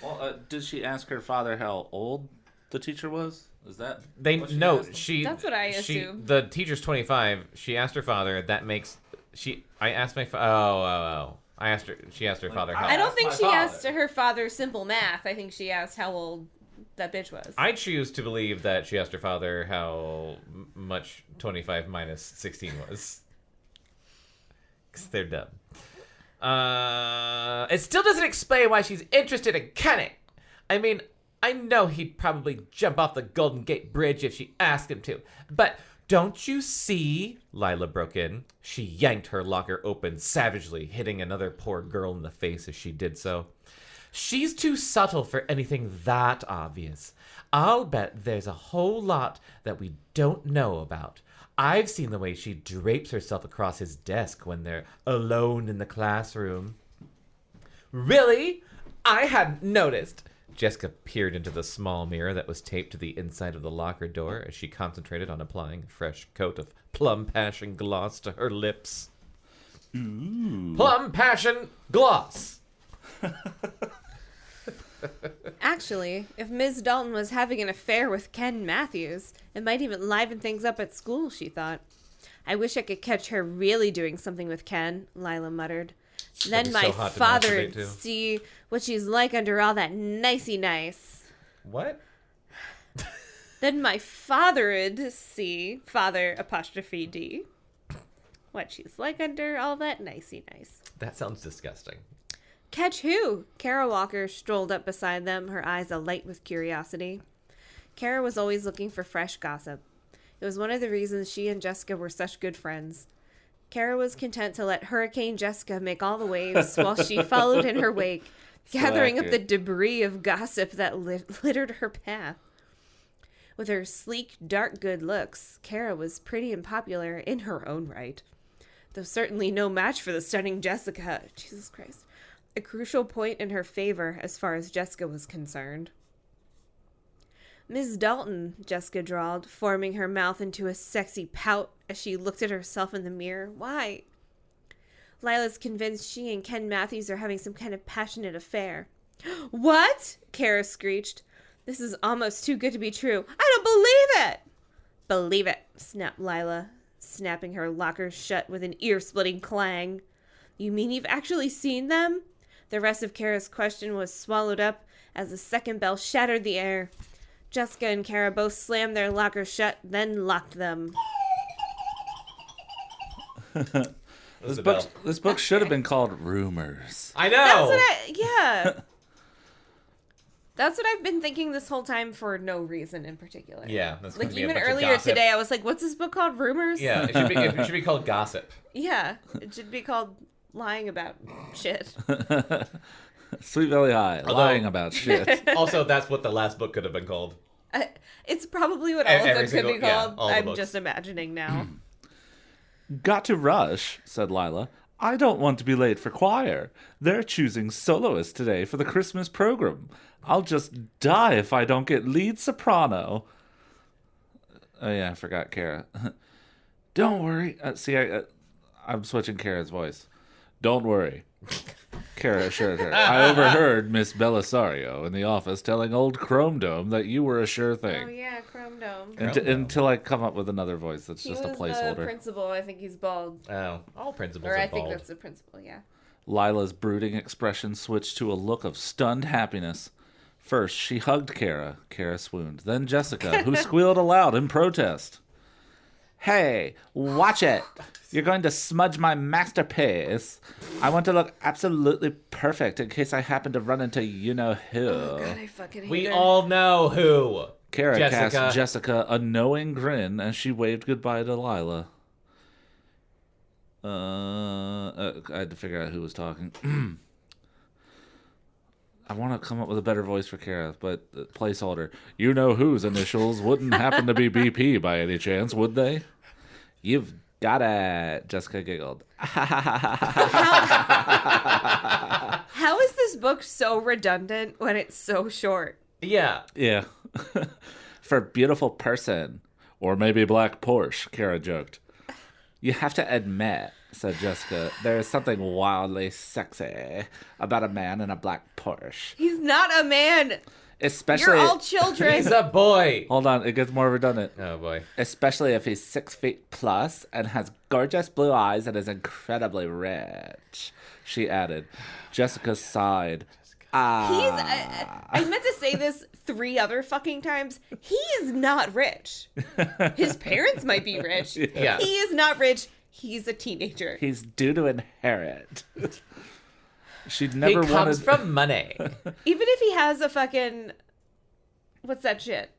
Well, did she ask her father how old the teacher was? Is that They what she no, asked him? she. That's what I she- assumed. The teacher's 25. She asked her father. That makes she. I asked my. I asked her. She asked her father how. I don't think my she father. asked her father simple math. I think she asked how old that bitch was. I choose to believe that she asked her father how much 25 minus 16 was. Because they're dumb. It still doesn't explain why she's interested in Kenny. I mean, I know he'd probably jump off the Golden Gate Bridge if she asked him to. But don't you see? Lila broke in. She yanked her locker open savagely, hitting another poor girl in the face as she did so. She's too subtle for anything that obvious. I'll bet there's a whole lot that we don't know about. I've seen the way she drapes herself across his desk when they're alone in the classroom. Really? I hadn't noticed. Jessica peered into the small mirror that was taped to the inside of the locker door as she concentrated on applying a fresh coat of plum passion gloss to her lips. Plum Passion Gloss. Actually, if Ms. Dalton was having an affair with Ken Matthews, it might even liven things up at school, she thought. I wish I could catch her really doing something with Ken, Lila muttered. Then be my so hot to father'd masturbate to. see what she's like under all that nicey nice. What? Then my father'd see, father apostrophe D, what she's like under all that nicey nice. That sounds disgusting. Catch who? Kara Walker strolled up beside them, her eyes alight with curiosity. Kara was always looking for fresh gossip. It was one of the reasons she and Jessica were such good friends. Kara was content to let Hurricane Jessica make all the waves while she followed in her wake, gathering up the accurate. debris of gossip that littered her path. With her sleek, dark good looks, Kara was pretty and popular in her own right. Though certainly no match for the stunning Jessica. Jesus Christ. A crucial point in her favor as far as Jessica was concerned. Ms. Dalton, Jessica drawled, forming her mouth into a sexy pout as she looked at herself in the mirror. Why? Lila's convinced she and Ken Matthews are having some kind of passionate affair. What? Kara screeched. This is almost too good to be true. I don't believe it! Believe it, snapped Lila, snapping her locker shut with an ear-splitting clang. You mean you've actually seen them? The rest of Kara's question was swallowed up as the second bell shattered the air. Jessica and Kara both slammed their lockers shut, then locked them. This book should have been called Rumors. I know. Yeah. That's what I've been thinking this whole time for no reason in particular. Yeah, that's gonna Like, be a even bunch of earlier gossip. today, I was like, what's this book called? Rumors? Yeah, it should be called Gossip. Yeah. It should be called lying about shit. Sweet Valley High, lying about shit. Also, that's what the last book could have been called. It's probably what all of Every them could be single- yeah, called. all the I'm books. just imagining now. Got to rush, said Lila. I don't want to be late for choir. They're choosing soloists today for the Christmas program. I'll just die if I don't get lead soprano. Oh yeah, I forgot Kara. Don't worry. I'm switching Kara's voice. Don't worry. Kara assured her. I overheard Miss Belisario in the office telling old Chrome Dome that you were a sure thing. Oh, yeah, Chrome Dome. Until I come up with another voice that's He just a was the placeholder. principal. I think he's bald. Oh, all principals Or are I think bald. that's the principal, yeah. Lila's brooding expression switched to a look of stunned happiness. First, she hugged Kara. Kara swooned. Then Jessica, who squealed aloud in protest. Hey, watch it. You're going to smudge my masterpiece. I want to look absolutely perfect in case I happen to run into you-know-who. Oh, God, I fucking hate We her. all know who. Kara Jessica. cast Jessica a knowing grin as she waved goodbye to Lila. I had to figure out who was talking. I want to come up with a better voice for Kara, but placeholder. You know whose initials wouldn't happen to be BP by any chance, would they? You've got it. Jessica giggled. How is this book so redundant when it's so short? Yeah. Yeah. For beautiful person. Or maybe black Porsche, Kara joked. You have to admit, said Jessica, there is something wildly sexy about a man in a black Porsche. He's not a man. Especially... You're all children. He's a boy. Hold on, it gets more redundant. Oh, boy. Especially if he's 6 feet plus and has gorgeous blue eyes and is incredibly rich, she added. Jessica sighed. I meant to say this 3 other fucking times. He is not rich. His parents might be rich. Yeah. He is not rich. He's a teenager. He's due to inherit. She'd He never comes wanted... from money. Even if he has a fucking... What's that shit?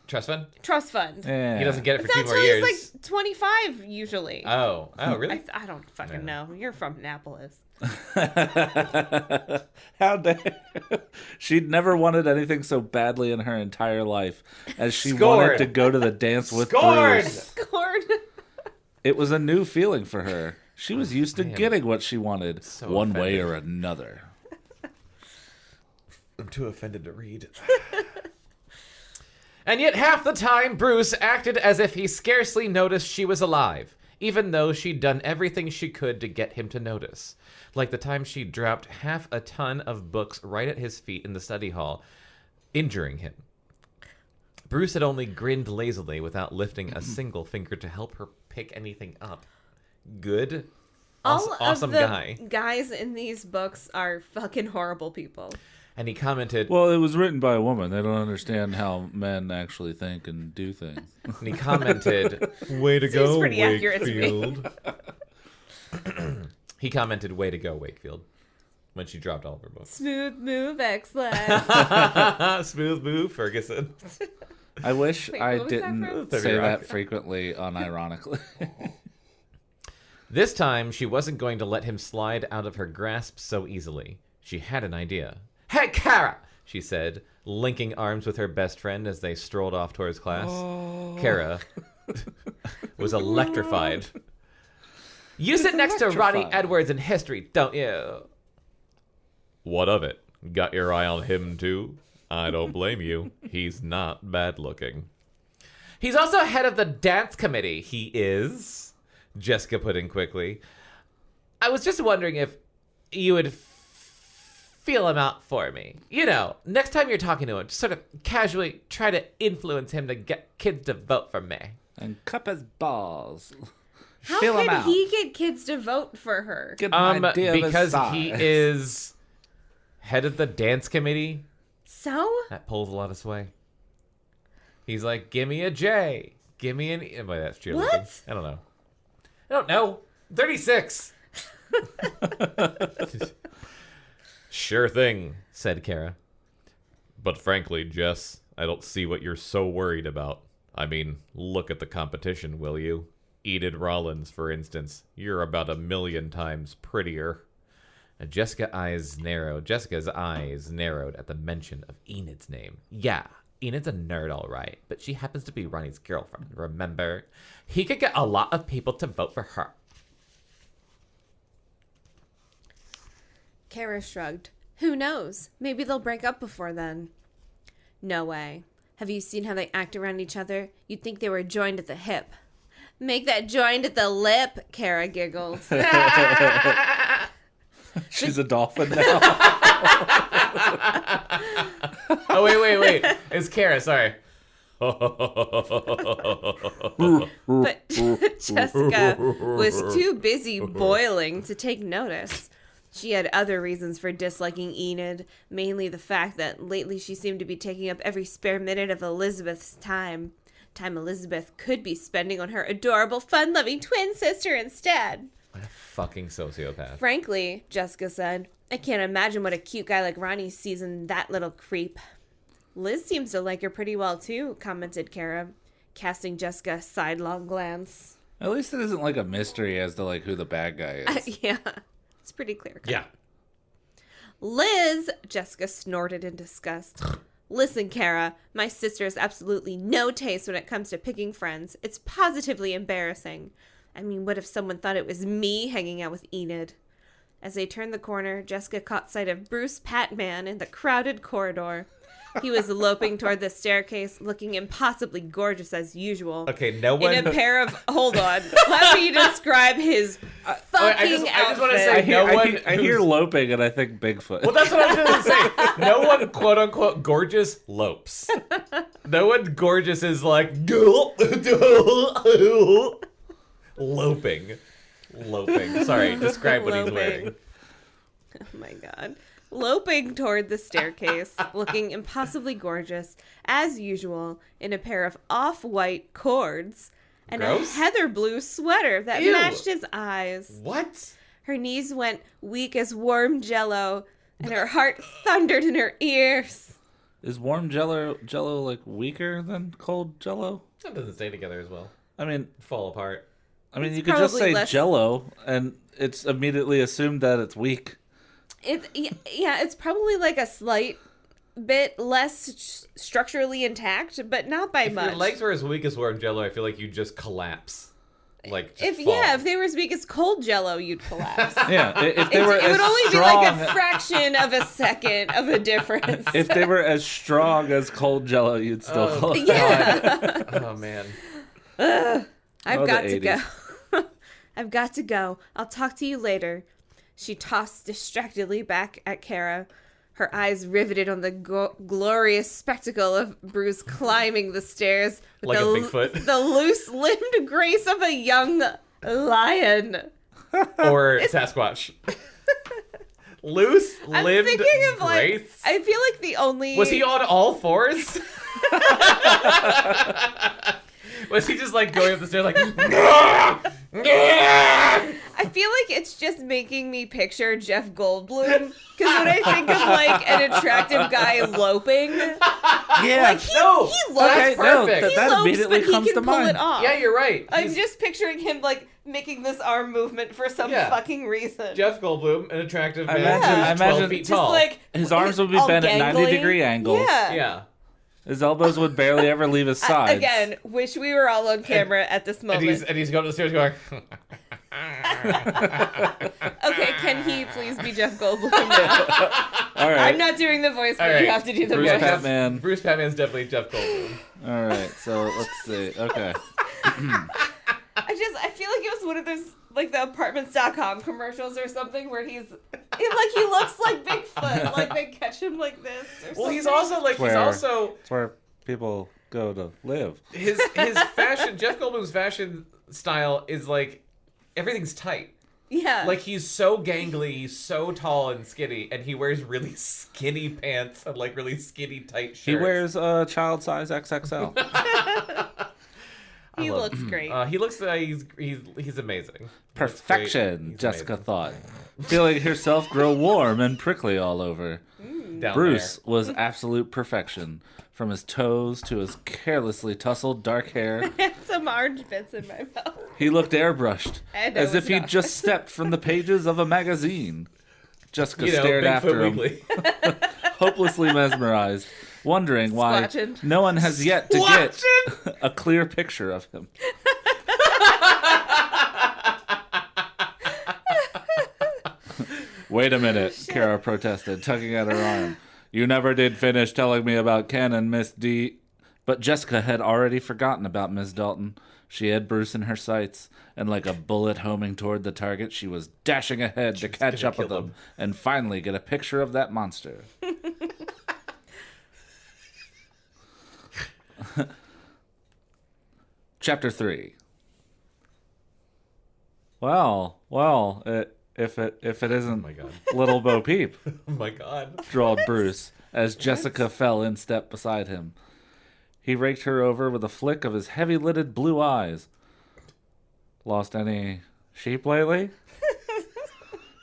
Trust fund? Trust fund. Yeah. He doesn't get it for It's 2 not more till years. he's like 25 usually. Oh, really? I don't fucking know. You're from Annapolis. How dare... She'd never wanted anything so badly in her entire life as she Scored. wanted to go to the dance with Scored. Bruce. Scored. It was a new feeling for her. She was used to I am getting what she wanted, so one way offended. or another. I'm too offended to read. And yet half the time, Bruce acted as if he scarcely noticed she was alive, even though she'd done everything she could to get him to notice. Like the time she dropped half a ton of books right at his feet in the study hall, injuring him. Bruce had only grinned lazily without lifting a single finger to help her pick anything up. Good. All Awesome of the guy. guys in these books are fucking horrible people. And he commented, Well, it was written by a woman. They don't understand how men actually think and do things. and he commented, Way to Seems go, pretty accurate to me. Wakefield. he commented, way to go, Wakefield, when she dropped all of her books. Smooth move, X-Lash. Smooth move, Ferguson. I wish Wait, I what was that didn't from? say 30 Rock. that frequently unironically. This time, she wasn't going to let him slide out of her grasp so easily. She had an idea. Hey, Kara, she said, linking arms with her best friend as they strolled off towards class. Kara was electrified. You sit next to Ronnie electrified. Edwards in history, don't you? What of it? Got your eye on him, too? I don't blame you. He's not bad looking. He's also head of the dance committee. He is, Jessica put in quickly. I was just wondering if you would feel him out for me. You know, next time you're talking to him, just sort of casually try to influence him to get kids to vote for me. And cup his balls. How Feel him could out. he get kids to vote for her? Get an idea of his Because size. he is head of the dance committee. So? That pulls a lot of sway. He's like, give me a J. Give me an E. Wait, that's cheerleading. What? I don't know. 36. Sure thing, said Kara. But frankly, Jess, I don't see what you're so worried about. I mean, look at the competition, will you? Enid Rollins, for instance. You're about 1,000,000 times prettier. And Jessica's eyes narrowed at the mention of Enid's name. Yeah, Enid's a nerd, all right, but she happens to be Ronnie's girlfriend, remember? He could get a lot of people to vote for her. Kara shrugged. Who knows? Maybe they'll break up before then. No way. Have you seen how they act around each other? You'd think they were joined at the hip. Make that joined at the lip, Kara giggled. She's a dolphin now. Oh, wait. It's Kara, sorry. But Jessica was too busy boiling to take notice. She had other reasons for disliking Enid, mainly the fact that lately she seemed to be taking up every spare minute of Elizabeth's time Elizabeth could be spending on her adorable, fun-loving twin sister instead. What a fucking sociopath. Frankly, Jessica said, I can't imagine what a cute guy like Ronnie sees in that little creep. Liz seems to like her pretty well, too, commented Kara, casting Jessica a sidelong glance. At least it isn't like a mystery as to like who the bad guy is. Yeah, it's pretty clear. Yeah. Liz, Jessica snorted in disgust. Listen, Kara, my sister has absolutely no taste when it comes to picking friends. It's positively embarrassing. I mean, what if someone thought it was me hanging out with Enid? As they turned the corner, Jessica caught sight of Bruce Patman in the crowded corridor. He was loping toward the staircase, looking impossibly gorgeous as usual. Okay, no one... In a pair of... Hold on. Let me describe his fucking outfit. I just want to say, I hear loping and I think Bigfoot. Well, that's what I was going to say. No one, quote-unquote, gorgeous lopes. No one gorgeous is like... Loping. Sorry, describe what he's wearing. Oh, my God. Loping toward the staircase, looking impossibly gorgeous, as usual, in a pair of off-white cords and Gross. a heather blue sweater that Ew. matched his eyes. What? Her knees went weak as warm jello, and her heart thundered in her ears. Is warm jello like weaker than cold jello? That doesn't stay together as well. I mean, Fall apart. you could just probably say less- jello and it's immediately assumed that it's weak. It's probably like a slight bit less structurally intact, but not by If much. your legs were as weak as warm jello, I feel like you'd just collapse. Like, just If fall. they were as weak as cold jello, you'd collapse. Yeah, if they were It as would only strong, be like a fraction of a second of a difference. if they were as strong as cold jello, you'd still collapse. Yeah. Oh, man. I've Oh, got the to 80s. go. I've got to go. I'll talk to you later. She tossed distractedly back at Kara, her eyes riveted on the glorious spectacle of Bruce climbing the stairs with Like a Bigfoot. the loose-limbed grace of a young lion. Or Sasquatch. Loose-limbed I'm thinking of grace? I feel like the only... Was he on all fours? Was he just like going up the stairs like... I feel like it's just making me picture Jeff Goldblum. Because when I think of like an attractive guy loping, Yeah, he No, lopes. that's perfect. He that lopes, immediately but he comes can to pull mind. it off. Yeah, you're right. I'm He's just picturing him like making this arm movement for some Yeah. fucking reason. Jeff Goldblum, an attractive I man imagine- who's I 12 imagine- feet Just tall. like His arms would be all bent at gangly. 90-degree angles. Yeah. Yeah. His elbows would barely ever leave his sides. Again, wish we were all on camera at this And moment. he's going up the stairs going... Okay, can he please be Jeff Goldblum now? All right. I'm not doing the voice, but All right. you have to do the Bruce voice. Patman. Bruce Patman's definitely Jeff Goldblum. All right, so let's see. Okay. I feel like it was one of those like the apartments.com commercials or something where he looks like Bigfoot, like they catch him like this or something. Well, he's also like Where? he's It's where people go to live. his fashion. Jeff Goldblum's fashion style is like everything's tight. Yeah. Like, he's so gangly, he's so tall and skinny, and he wears really skinny pants and, like, really skinny tight shirts. He wears child size XXL. he looks great. He looks he's amazing. Perfection, He's Jessica amazing. thought, feeling herself grow warm and prickly all over. Down Bruce there. was absolute perfection, from his toes to his carelessly tousled dark hair. Some orange bits in my mouth. He looked airbrushed, And I as if was he'd not. just stepped from the pages of a magazine. Jessica You know, stared Bigfoot after him, Weekly. hopelessly mesmerized, wondering why Squatching. no one has yet to get a clear picture of him. Wait a minute, Kara protested, tugging at her arm. You never did finish telling me about Ken and Miss D. But Jessica had already forgotten about Miss Dalton. She had Bruce in her sights, and like a bullet homing toward the target, she was dashing ahead to catch gonna up with kill them him. and finally get a picture of that monster. Chapter 3. Well, if it isn't my God. Little Bo Peep, Oh my god. drawled Bruce, as Jessica fell in step beside him. He raked her over with a flick of his heavy-lidded blue eyes. Lost any sheep lately?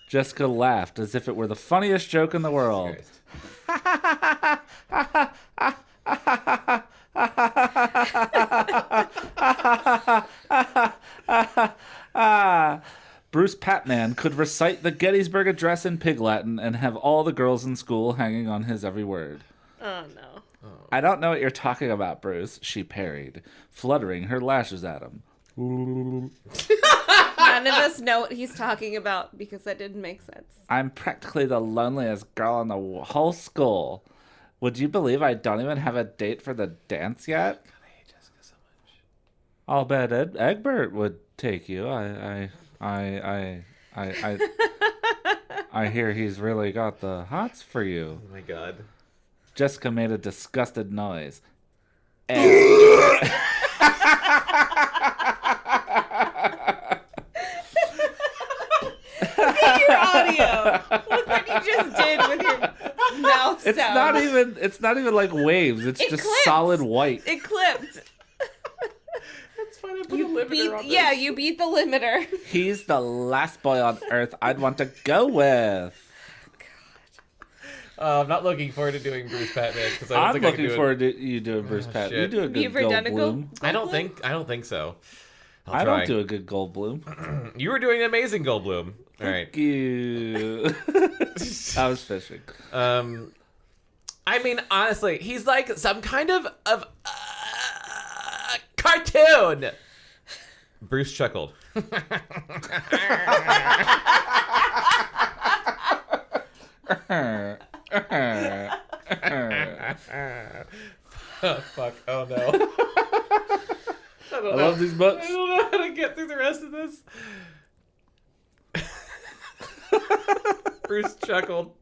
Jessica laughed as if it were the funniest joke in the world. Christ. Bruce Patman could recite the Gettysburg Address in Pig Latin and have all the girls in school hanging on his every word. Oh no. I don't know what you're talking about, Bruce, she parried, fluttering her lashes at him. None of us know what he's talking about because that didn't make sense. I'm practically the loneliest girl in the whole school. Would you believe I don't even have a date for the dance yet? I hate Jessica so much. I'll bet Egbert would take you. I hear he's really got the hots for you. Oh my god. Jessica made a disgusted noise. Your audio. Look what you just did with your mouth It's sound. it's not even like waves. It's It just clips. solid white. It clipped. That's fine. I put a limiter on this. Yeah, you beat the limiter. He's the last boy on earth I'd want to go with. I'm not looking forward to doing Bruce Patman because I don't I'm think I can looking do forward to you doing Bruce Patman. You shit. do a Have good you ever done a Goldblum. I don't think so. I don't do a good Goldblum. You were doing an amazing Goldblum. All right. Thank you. I was fishing. I mean, honestly, he's like some kind of cartoon. Bruce chuckled. Oh, fuck. Oh, no. I love these books. I don't know how to get through the rest of this. Bruce chuckled.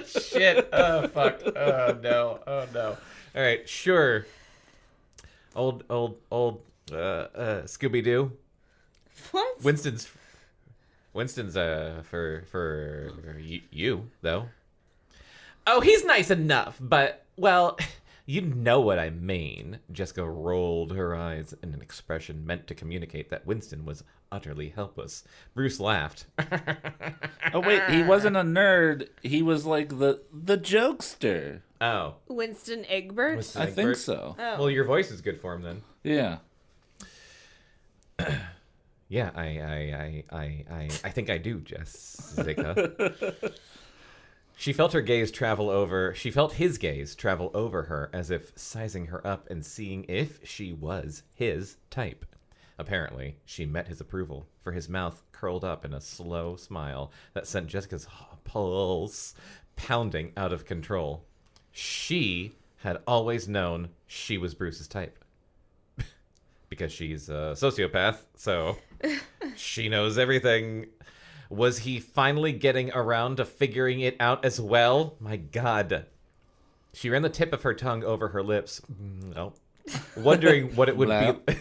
Shit. Oh, fuck. Oh, no. Oh, no. All right, sure. Old Scooby-Doo. What? Winston's for you, though. Oh, he's nice enough, but, well, you know what I mean. Jessica rolled her eyes in an expression meant to communicate that Winston was utterly helpless. Bruce laughed. Oh wait, he wasn't a nerd. He was like the jokester. Oh. Winston Egbert? Winston I think Egbert? so. Oh. Well, your voice is good for him then. Yeah. Yeah, I think I do, Jessica. She felt his gaze travel over her as if sizing her up and seeing if she was his type. Apparently, she met his approval, for his mouth curled up in a slow smile that sent Jessica's pulse pounding out of control. She had always known she was Bruce's type. Because she's a sociopath, so she knows everything. Was he finally getting around to figuring it out as well? My God. She ran the tip of her tongue over her lips. No. Wondering what it would be.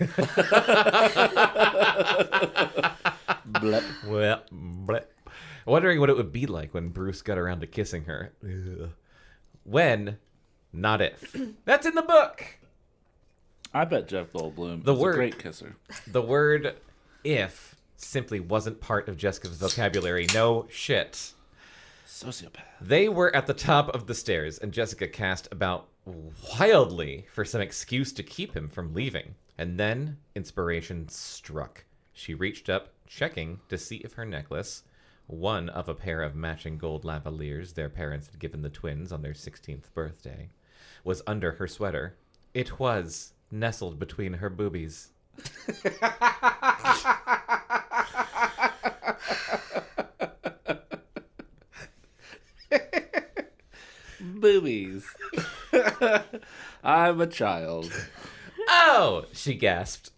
Blep. Well, bleh. Wondering what it would be like when Bruce got around to kissing her. Ugh. When, not if. That's in the book. I bet Jeff Goldblum The is word- a great kisser. The word if simply wasn't part of Jessica's vocabulary. No shit. Sociopath. They were at the top of the stairs, and Jessica cast about wildly for some excuse to keep him from leaving. And then inspiration struck. She reached up, checking to see if her necklace, one of a pair of matching gold lavaliers their parents had given the twins on their 16th birthday, was under her sweater. It was nestled between her boobies. Boobies. I'm a child. Oh, she gasped.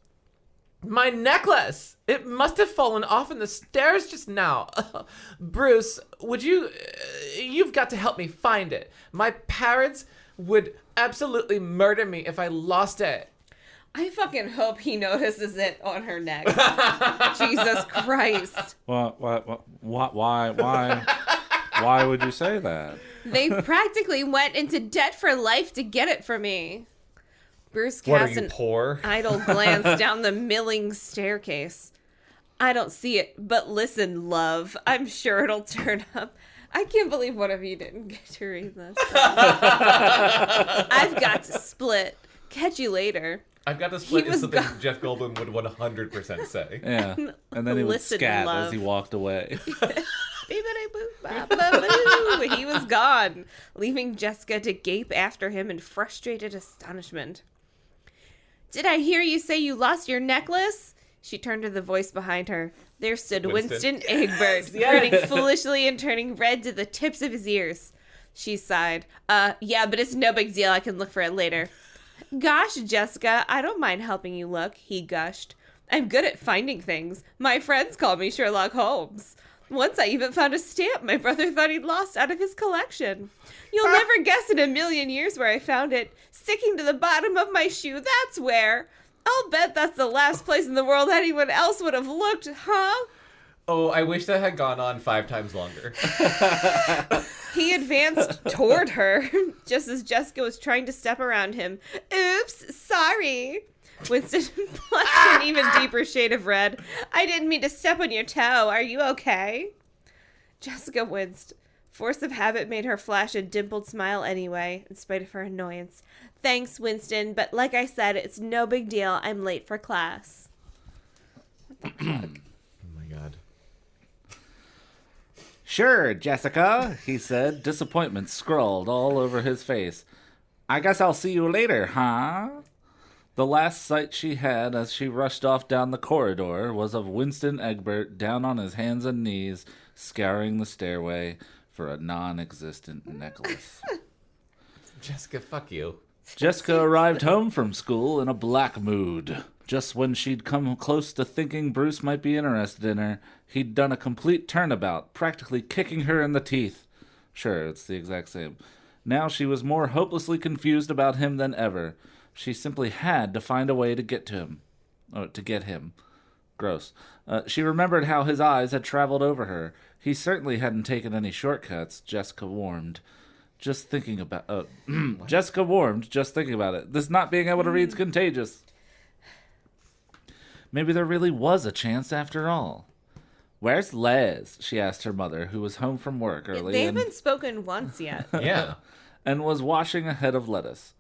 My necklace! It must have fallen off in the stairs just now. Bruce, would you... you've got to help me find it. My parents would absolutely murder me if I lost it. I fucking hope he notices it on her neck. Jesus Christ. Why would you say that? They practically went into debt for life to get it for me. Bruce What, are cast you an poor? idle glance down the milling staircase. I don't see it, but listen, love. I'm sure it'll turn up. I can't believe one of you didn't get to read this. I've got to split. Catch you later. I've got to split He is was something go- Jeff Goldblum would 100% say. Yeah. And then he would Listen, scat love. as he walked away. Beep-a-dee-boop-ba-ba-boo. He was gone, leaving Jessica to gape after him in frustrated astonishment. Did I hear you say you lost your necklace? She turned to the voice behind her. There stood Winston. Winston Egbert, grinning foolishly and turning red to the tips of his ears. She sighed. Yeah, but it's no big deal. I can look for it later. Gosh, Jessica, I don't mind helping you look, he gushed. I'm good at finding things. My friends call me Sherlock Holmes. Once I even found a stamp my brother thought he'd lost out of his collection. You'll never guess in a million years where I found it. Sticking to the bottom of my shoe, that's where. I'll bet that's the last place in the world anyone else would have looked, huh? Oh, I wish that had gone on 5 times longer. He advanced toward her, just as Jessica was trying to step around him. Oops, sorry. Winston blushed an even deeper shade of red. I didn't mean to step on your toe. Are you okay? Jessica winced. Force of habit made her flash a dimpled smile anyway, in spite of her annoyance. Thanks, Winston, but like I said, it's no big deal. I'm late for class. Oh my god. Sure, Jessica, he said, disappointment scrawled all over his face. I guess I'll see you later, huh? The last sight she had as she rushed off down the corridor was of Winston Egbert down on his hands and knees, scouring the stairway for a non-existent necklace. Jessica, fuck you. Jessica arrived home from school in a black mood. Just when she'd come close to thinking Bruce might be interested in her, he'd done a complete turnabout, practically kicking her in the teeth. Sure, it's the exact same. Now she was more hopelessly confused about him than ever. She simply had to find a way to get to him. Oh, to get him. Gross. She remembered how his eyes had traveled over her. He certainly hadn't taken any shortcuts, Jessica warmed. Just thinking about... Jessica warmed, just thinking about it. This not being able to read's contagious. Maybe there really was a chance after all. Where's Les? She asked her mother, who was home from work early. They haven't spoken once yet. Yeah. And was washing a head of lettuce.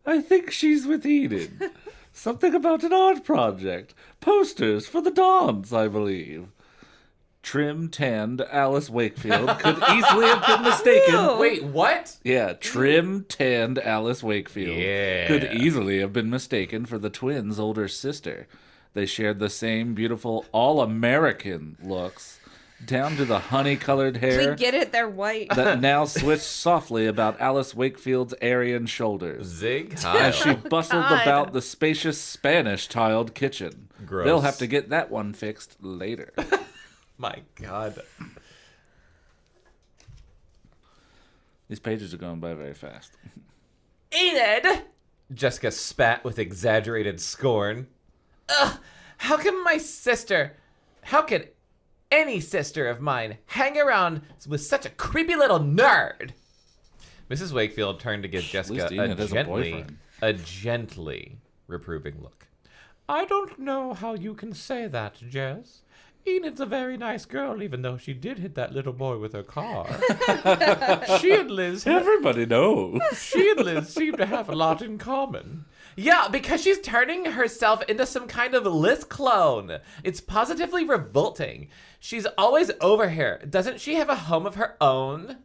I think she's with Eden. Something about an art project. Posters for the Dons, I believe. Trim, tanned Alice Wakefield could easily have been mistaken. Ew. Wait, what? Yeah, trim, tanned Alice Wakefield Yeah. could easily have been mistaken for the twins' older sister. They shared the same beautiful all-American looks, down to the honey-colored hair We get it, they're white. that now switched softly about Alice Wakefield's Aryan shoulders Zig as she Heil. bustled God. about the spacious Spanish-tiled kitchen. Gross. They'll have to get that one fixed later. My god. These pages are going by very fast. Enid! Jessica spat with exaggerated scorn. Ugh, how can any sister of mine hang around with such a creepy little nerd. Mrs. Wakefield turned to give Jessica Enid has a boyfriend. a gently reproving look. I don't know how you can say that, Jess. Enid's a very nice girl, even though she did hit that little boy with her car. She and Liz... Everybody knows. She and Liz seem to have a lot in common. Yeah, because she's turning herself into some kind of Liz clone. It's positively revolting. She's always over here. Doesn't she have a home of her own?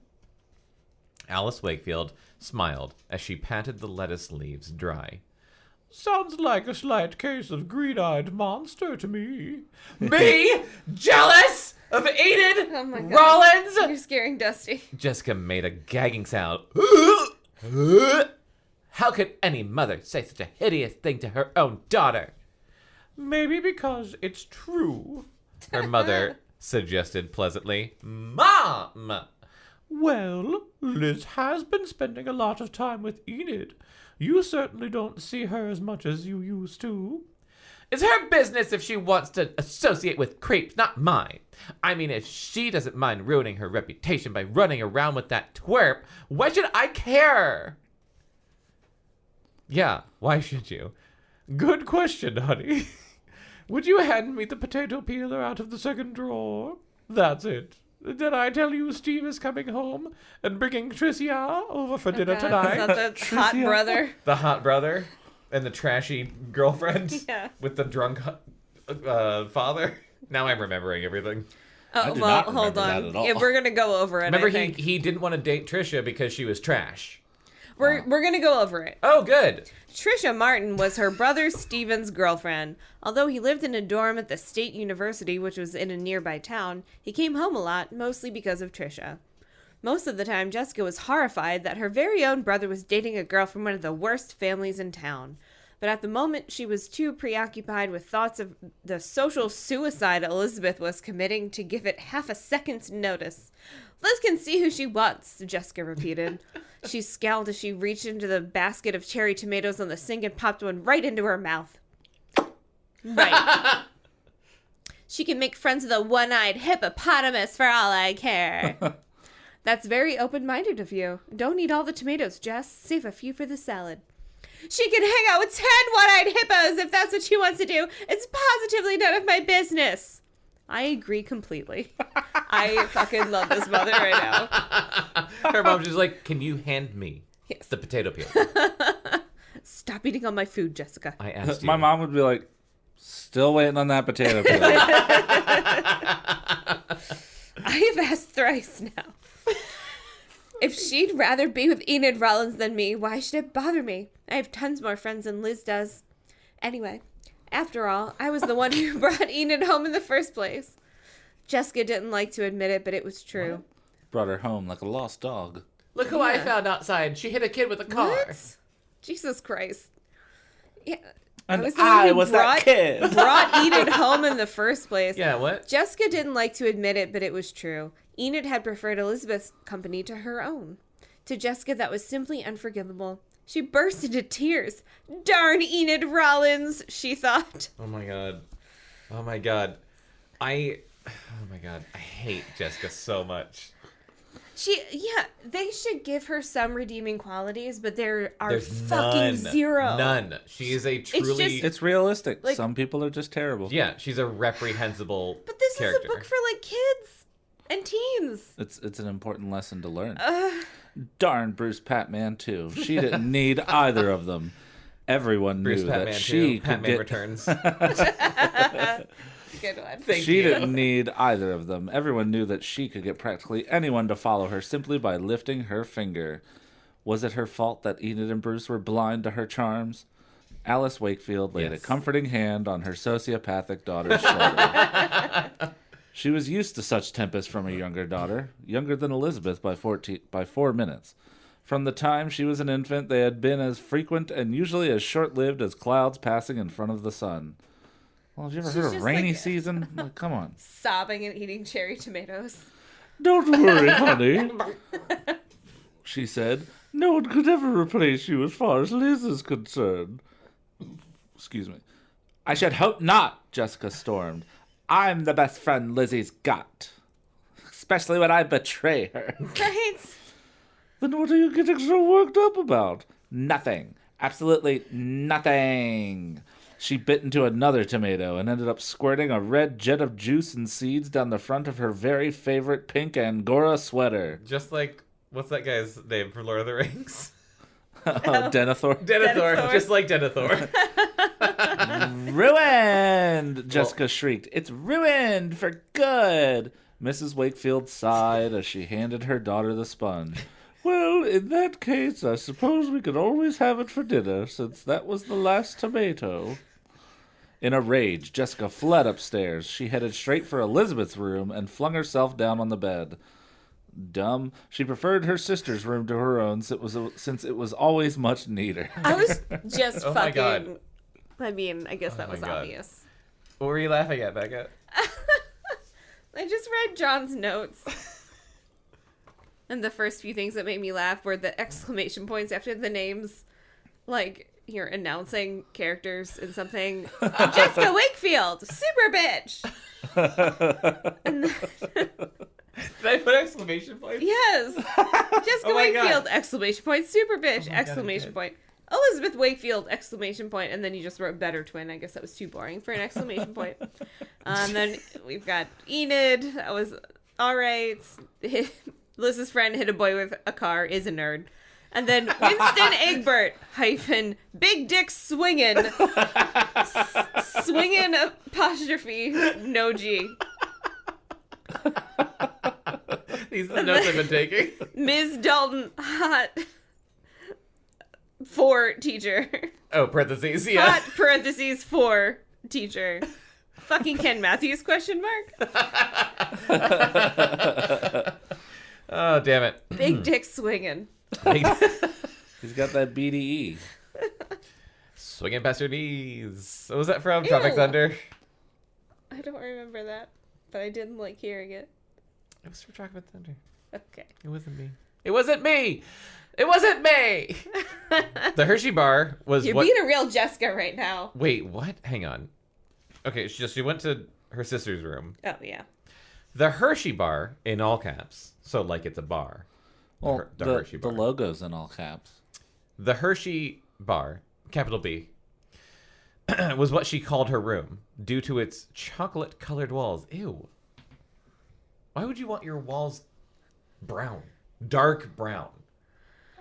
Alice Wakefield smiled as she patted the lettuce leaves dry. Sounds like a slight case of green-eyed monster to me. Me? Jealous of Enid Oh my God. Rollins? You're scaring Dusty. Jessica made a gagging sound. How could any mother say such a hideous thing to her own daughter? Maybe because it's true, her mother suggested pleasantly. Mom! Well, Liz has been spending a lot of time with Enid. You certainly don't see her as much as you used to. It's her business if she wants to associate with creeps, not mine. I mean, if she doesn't mind ruining her reputation by running around with that twerp, why should I care? Yeah, why should you? Good question, honey. Would you hand me the potato peeler out of the second drawer? That's it. Did I tell you Steve is coming home and bringing Tricia over for dinner tonight? Is that the hot brother? The hot brother and the trashy girlfriend Yeah. with the drunk father. Now I'm remembering everything. Oh, do well, not hold remember that on. at all. Yeah, we're going to go over it, Remember, I think. he didn't want to date Tricia because she was trash. We're going to go over it. Oh, good. Trisha Martin was her brother Stephen's girlfriend. Although he lived in a dorm at the State University, which was in a nearby town, he came home a lot, mostly because of Trisha. Most of the time, Jessica was horrified that her very own brother was dating a girl from one of the worst families in town. But at the moment, she was too preoccupied with thoughts of the social suicide Elizabeth was committing to give it half a second's notice. Liz can see who she wants, Jessica repeated. She scowled as she reached into the basket of cherry tomatoes on the sink and popped one right into her mouth. Right. She can make friends with a one-eyed hippopotamus for all I care. That's very open-minded of you. Don't eat all the tomatoes, Jess. Save a few for the salad. She can hang out with 10 one-eyed hippos if that's what she wants to do. It's positively none of my business. I agree completely. I fucking love this mother right now. Her mom's just like, can you hand me Yes. the potato peel? Stop eating all my food, Jessica. I asked you. My mom would be like, still waiting on that potato peel. I have asked thrice now. If she'd rather be with Enid Rollins than me, why should it bother me? I have tons more friends than Liz does. Anyway, after all, I was the one who brought Enid home in the first place. Jessica didn't like to admit it, but it was true. Brought her home like a lost dog. Look who I found outside. She hit a kid with a car. What? Jesus Christ. Yeah. And was the one who was that kid. brought Enid home in the first place. Yeah, what? Jessica didn't like to admit it, but it was true. Enid had preferred Elizabeth's company to her own. To Jessica, that was simply unforgivable. She burst into tears. Darn Enid Rollins, she thought. Oh my god. Oh my god. I hate Jessica so much. They should give her some redeeming qualities, but there are There's fucking none. zero. None. She is a truly... just- It's realistic. Like- Some people are just terrible. yeah, she's a reprehensible But this character. is a book for like kids and teens. It's an important lesson to learn. Darn Bruce Patman too. She didn't need either of them. Everyone Bruce knew Patman that she 2, could Patman get. Returns. Good one. Thank She you. didn't need either of them. Everyone knew that she could get practically anyone to follow her simply by lifting her finger. Was it her fault that Enid and Bruce were blind to her charms? Alice Wakefield laid a Yes. comforting hand on her sociopathic daughter's shoulder. She was used to such tempests from her younger daughter, younger than Elizabeth by 4 minutes. From the time she was an infant, they had been as frequent and usually as short-lived as clouds passing in front of the sun. Well, have you ever She's heard of just rainy like- season? Like, come on. Sobbing and eating cherry tomatoes. Don't worry, honey, she said. No one could ever replace you as far as Liz is concerned. Excuse me. I should hope not, Jessica stormed. I'm the best friend Lizzie's got. Especially when I betray her. Right? Then what are you getting so worked up about? Nothing. Absolutely nothing. She bit into another tomato and ended up squirting a red jet of juice and seeds down the front of her very favorite pink Angora sweater. Just like, what's that guy's name from Lord of the Rings? Denethor. Denethor. Just like Denethor. Ruined! Jessica shrieked. It's ruined for good! Mrs. Wakefield sighed as she handed her daughter the sponge. Well, in that case, I suppose we could always have it for dinner, since that was the last tomato. In a rage, Jessica fled upstairs. She headed straight for Elizabeth's room and flung herself down on the bed. Dumb. She preferred her sister's room to her own, since it was always much neater. I was just Oh my God. fucking. I mean, I guess that my was God. obvious. What were you laughing at, Becca? I just read John's notes. And the first few things that made me laugh were the exclamation points after the names. Like, you're announcing characters in something. Jessica Wakefield, super bitch! And then, Did I put exclamation points? yes! Jessica Oh my God. Wakefield, exclamation point, super bitch, God, exclamation good. point. Elizabeth Wakefield, exclamation point, and then you just wrote better twin. I guess that was too boring for an exclamation point. Then we've got Enid. That was alright. Liz's friend hit a boy with a car, is a nerd. And then Winston Egbert, hyphen, big dick swingin'. Swingin' apostrophe, no G. These are the notes I've been taking. Ms. Dalton, hot. For teacher. Oh, parentheses, yeah. Hot parentheses for teacher. Fucking Ken Matthews, question mark? Oh, damn it. Big dick swinging. He's got that BDE. Swinging past your knees. What was that from? Tropic Ew. Thunder? I don't remember that, but I didn't like hearing it. It was from Tropic Thunder. Okay. It wasn't me. It wasn't me! It wasn't me! The Hershey bar was You're what... being a real Jessica right now. Wait, what? Hang on. Okay, she went to her sister's room. Oh, yeah. The Hershey bar, in all caps, so like it's a bar. Well, The Hershey the bar. logo's in all caps. The Hershey bar, capital B, was what she called her room due to its chocolate-colored walls. Ew. Why would you want your walls brown? Dark brown.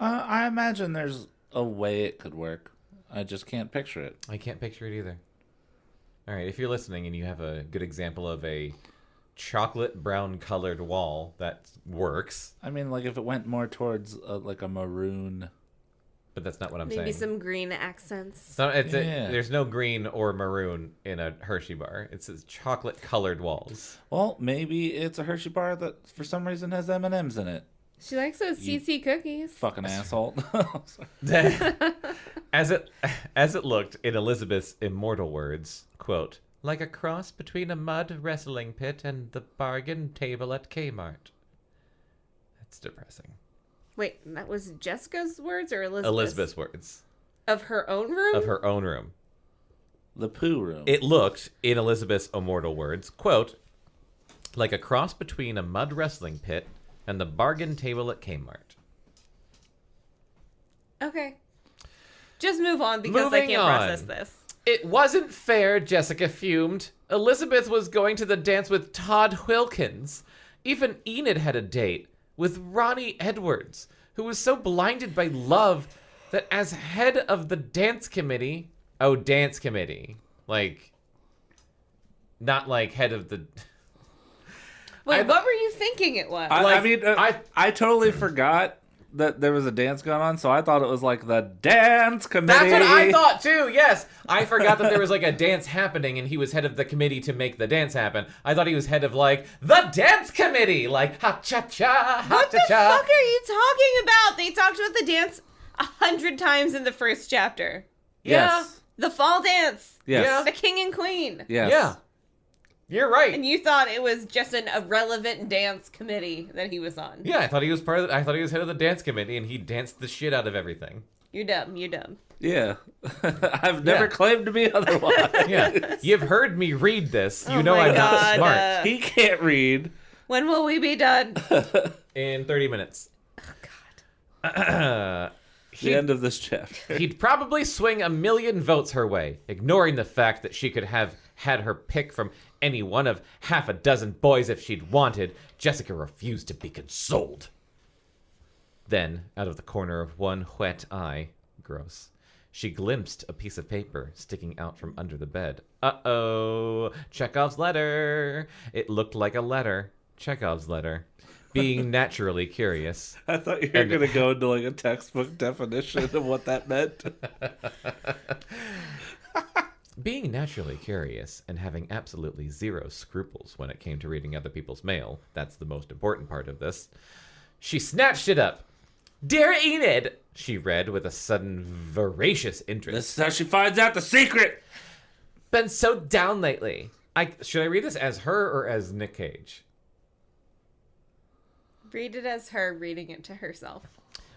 I imagine there's a way it could work. I just can't picture it. I can't picture it either. All right, if you're listening and you have a good example of a chocolate brown colored wall that works, I mean, like if it went more towards like a maroon. but that's not what I'm Maybe saying. some green accents. So Yeah. there's no green or maroon in a Hershey bar. It's chocolate colored walls. Well, maybe it's a Hershey bar that for some reason has M&Ms in it. She likes those CC cookies. Fucking asshole. As it looked in Elizabeth's immortal words, quote, like a cross between a mud wrestling pit and the bargain table at Kmart. That's depressing. Wait, that was Jessica's words or Elizabeth's? Elizabeth's words. Of her own room? Of her own room. The poo room. It looked, in Elizabeth's immortal words, quote, like a cross between a mud wrestling pit and the bargain table at Kmart. Okay. Just move on because I Moving can't on. process this. It wasn't fair, Jessica fumed. Elizabeth was going to the dance with Todd Wilkins. Even Enid had a date with Ronnie Edwards, who was so blinded by love that as head of the dance committee... Oh, dance committee. Like, not like head of the... Wait, what were you thinking it was? I like, mean, I- I totally forgot that there was a dance going on, so I thought it was like the dance committee. That's what I thought too, yes. I forgot that there was like a dance happening and he was head of the committee to make the dance happen. I thought he was head of like the dance committee, like ha-cha-cha, What the ha-cha-cha. fuck are you talking about? They talked about the dance 100 times in the first chapter. Yes. The fall dance. Yes. Yeah. The king and queen. Yes. Yeah. You're right. And you thought it was just an irrelevant dance committee that he was on. Yeah, I thought he was head of the dance committee and he danced the shit out of everything. You're dumb. You're dumb. Yeah. I've never Yeah. claimed to be otherwise. Yeah. You've heard me read this. You Oh know my I'm not God, smart. He can't read. When will we be done? In 30 minutes. Oh, God. The end of this chapter. He'd probably swing 1,000,000 votes her way, ignoring the fact that she could have had her pick from any one of half a dozen boys if she'd wanted. Jessica refused to be consoled. Then, out of the corner of one wet eye, gross, she glimpsed a piece of paper sticking out from under the bed. Uh-oh, Chekhov's letter. It looked like a letter. Chekhov's letter. Being naturally curious. I thought you were going to go into like a textbook definition of what that meant. Being naturally curious and having absolutely zero scruples when it came to reading other people's mail, that's the most important part of this, she snatched it up. Dear Enid, she read with a sudden voracious interest. This is how she finds out the secret. Been so down lately. Should I read this as her or as Nick Cage? Read it as her reading it to herself.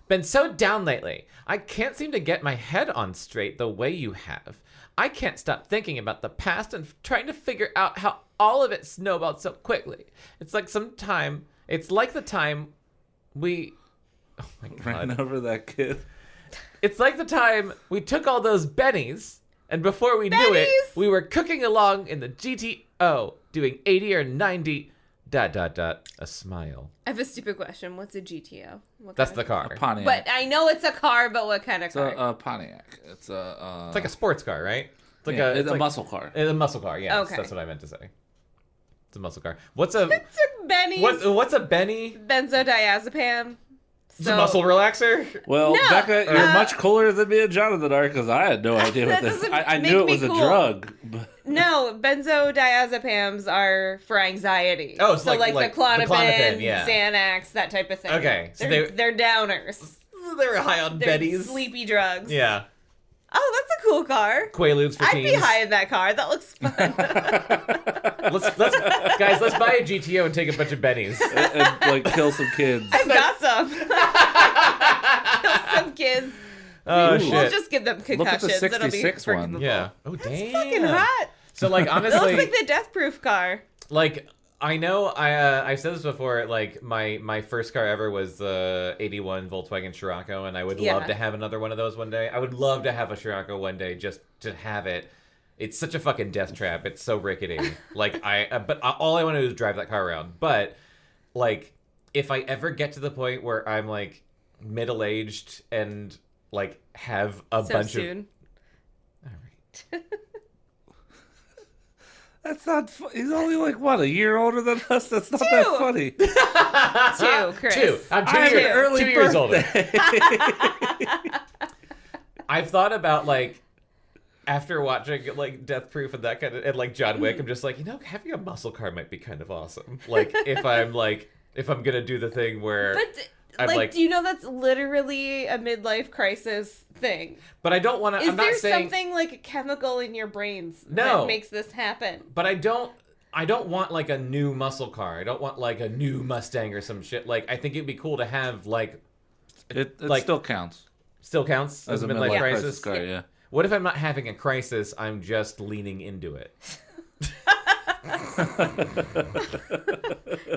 Been so down lately. I can't seem to get my head on straight the way you have. I can't stop thinking about the past and trying to figure out how all of it snowballed so quickly. It's like the time we... Oh my God. Ran over that kid. It's like the time we took all those bennies, and before we knew it, Bennies! we were cooking along in the GTO, doing 80 or 90... ... A smile. I have a stupid question. What's a GTO? What That's kind the of- car. A Pontiac. But I know it's a car, but what kind of It's car? a Pontiac. It's a... It's like a sports car, right? It's like it's a like- muscle car. It's a muscle car, yes. Okay. That's what I meant to say. It's a muscle car. What's a... It's a Benny's What's a Benny? benzodiazepam. It's a muscle relaxer? Well, No, Bekah, you're much cooler than me and Jonathan are because I had no idea what That this. doesn't I make knew it me was a cool. drug. But No, benzodiazepams are for anxiety. Oh, it's so like the Klonopin, Klonopin, yeah. Xanax, that type of thing. Okay, so they're downers. They were high on They're Bennies. sleepy drugs. Yeah. Oh, that's a cool car. Quaaludes for I'd teens. be high in that car. That looks fun. Guys, let's buy a GTO and take a bunch of Bennies. and like kill some kids. I've got some. Kill some kids. Oh, We'll shit. just give them Look at concussions. the It'll be 66 one. forgivable. Yeah. Oh, damn. It's fucking hot. So, like, It honestly... looks like the death proof car. Like, I know I've said this before, like my first car ever was the 81 Volkswagen Scirocco, and I would love Yeah. to have another one of those one day. I would love to have a Scirocco one day just to have it. It's such a fucking death trap. It's so rickety. Like but all I want to do is drive that car around. But like if I ever get to the point where I'm like middle-aged and like have a So bunch soon. of all right. That's not. He's only like what, a year older than us. That's not Two. that funny. Two, Chris. Two. I'm I have an early 2 years older. birthday. I've thought about like after watching like Death Proof and that kind of and like John Wick, I'm just like, having a muscle car might be kind of awesome. Like if I'm gonna do the thing where But I'm like- do you know that's literally a midlife crisis thing? but I don't want to. Is I'm not there saying, something like a chemical in your brains No. that makes this happen? but I don't want like a new muscle car. I don't want like a new Mustang or some shit. Like I think it'd be cool to have like It Like- still counts still counts as a midlife midlife crisis. car. Yeah. What if I'm not having a crisis? I'm just leaning into it.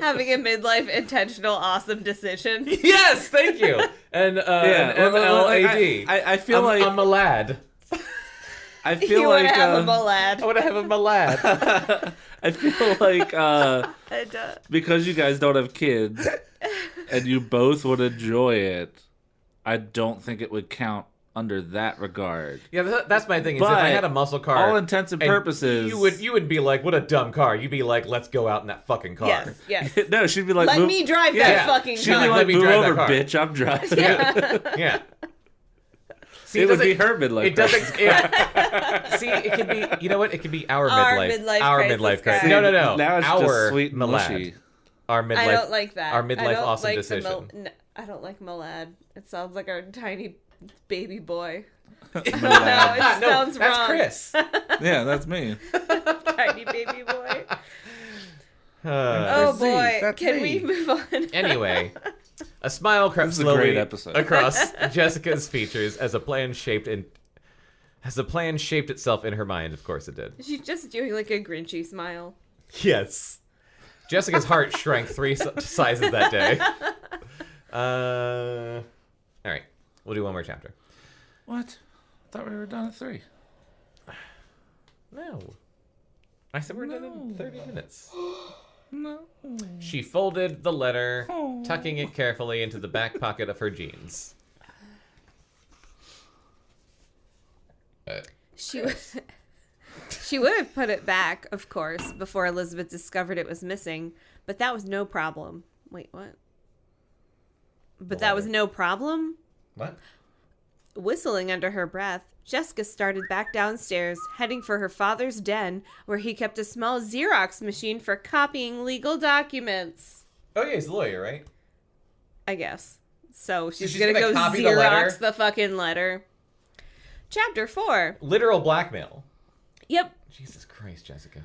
Having a midlife intentional awesome decision. Yes, thank you. And an MLAD. I feel like I'm a lad. I You feel want like to have a I malad. want to have a malad. I feel like And, because you guys don't have kids and you both would enjoy it, I don't think it would count under that regard. Yeah, that's my thing. Is if But I had a muscle car, all intents and purposes, you would be like, what a dumb car. You'd be like, let's go out in that fucking car. yes, yes. No, she'd be like, Let move, me drive Yeah. that fucking she'd car. be Let like, me move drive that over, car." bitch. I'm driving. Yeah. See, It would be doesn't- her midlife. It doesn't. Yeah. See, it could be. You know what? It could be our midlife. Our midlife midlife crisis. crisis. No, no, no. Now it's our just sweet and malad. mushy. Our midlife. I don't like that. Our midlife I don't awesome like the decision. I don't like malad. It sounds like our tiny baby boy. No, Malad. it No, sounds that's wrong. Chris. Yeah, that's me. Tiny baby boy. Uh, Oh Z, boy, that's can me. we move on? anyway, A smile crept This is a slowly great episode. across Jessica's features as a plan shaped itself in her mind. Of course it did. She's just doing like a Grinchy smile. Yes. Jessica's heart shrank 3 sizes that day. All right. We'll do one more chapter. What? I thought we were done at 3. No. I said we're done in 30 minutes. No. She folded the letter, tucking it carefully into the back pocket of her jeans. She would, she would have put it back, of course, before Elizabeth discovered it was missing, but that was no problem. Wait, what? But that was no problem? What? Whistling under her breath, Jessica started back downstairs, heading for her father's den, where he kept a small Xerox machine for copying legal documents. Oh, yeah, he's a lawyer, right? I guess. So she's she's gonna gonna go copy the letter? Xerox the fucking letter. Chapter 4. Literal blackmail. Yep. Jesus Christ, Jessica.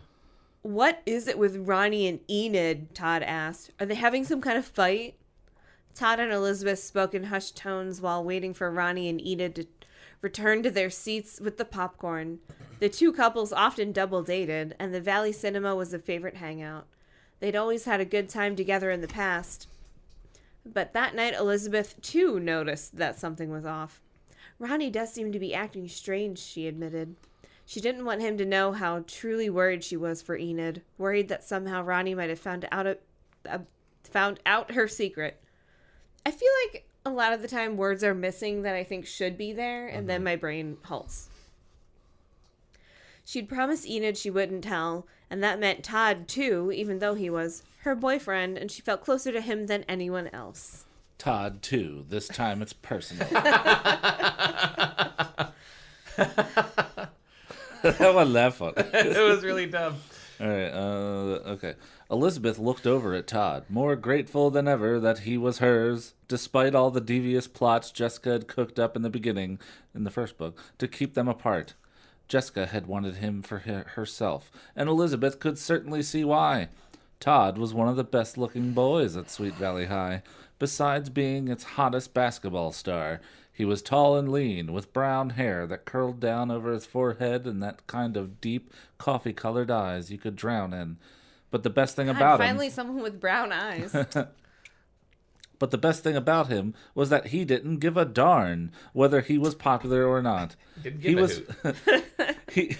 What is it with Ronnie and Enid? Todd asked. Are they having some kind of fight? Todd and Elizabeth spoke in hushed tones while waiting for Ronnie and Enid to return to their seats with the popcorn. The two couples often double dated, and the Valley Cinema was a favorite hangout. They'd always had a good time together in the past. But that night, Elizabeth, too, noticed that something was off. Ronnie does seem to be acting strange, she admitted. She didn't want him to know how truly worried she was for Enid, worried that somehow Ronnie might have found out her secret. I feel like a lot of the time words are missing that I think should be there, and then my brain halts. She'd promised Enid she wouldn't tell, and that meant Todd, too, even though he was her boyfriend, and she felt closer to him than anyone else. Todd, too. This time it's personal. That one laugh on. It was really dumb. All right. Okay. Elizabeth looked over at Todd, more grateful than ever that he was hers, despite all the devious plots Jessica had cooked up in the beginning, in the first book, to keep them apart. Jessica had wanted him for herself, and Elizabeth could certainly see why. Todd was one of the best-looking boys at Sweet Valley High, besides being its hottest basketball star. He was tall and lean, with brown hair that curled down over his forehead and that kind of deep, coffee-colored eyes you could drown in. But the best thing about finally him... someone with brown eyes. But the best thing about him was that he didn't give a darn whether he was popular or not. Didn't He give a was hoot.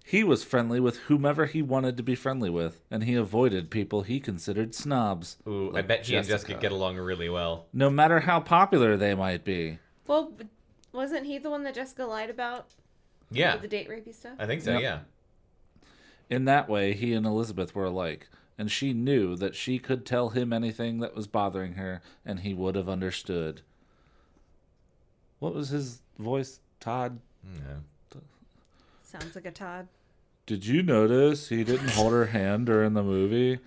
he was friendly with whomever he wanted to be friendly with, and he avoided people he considered snobs. Ooh, I like bet he and Jessica get along really well. No matter how popular they might be. Well, wasn't he the one that Jessica lied about? Yeah, With the date rapey stuff? I think so, Yep. yeah. In that way, he and Elizabeth were alike, and she knew that she could tell him anything that was bothering her, and he would have understood. What was his voice? Todd? Yeah. Sounds like a Todd. Did you notice he didn't hold her hand during the movie?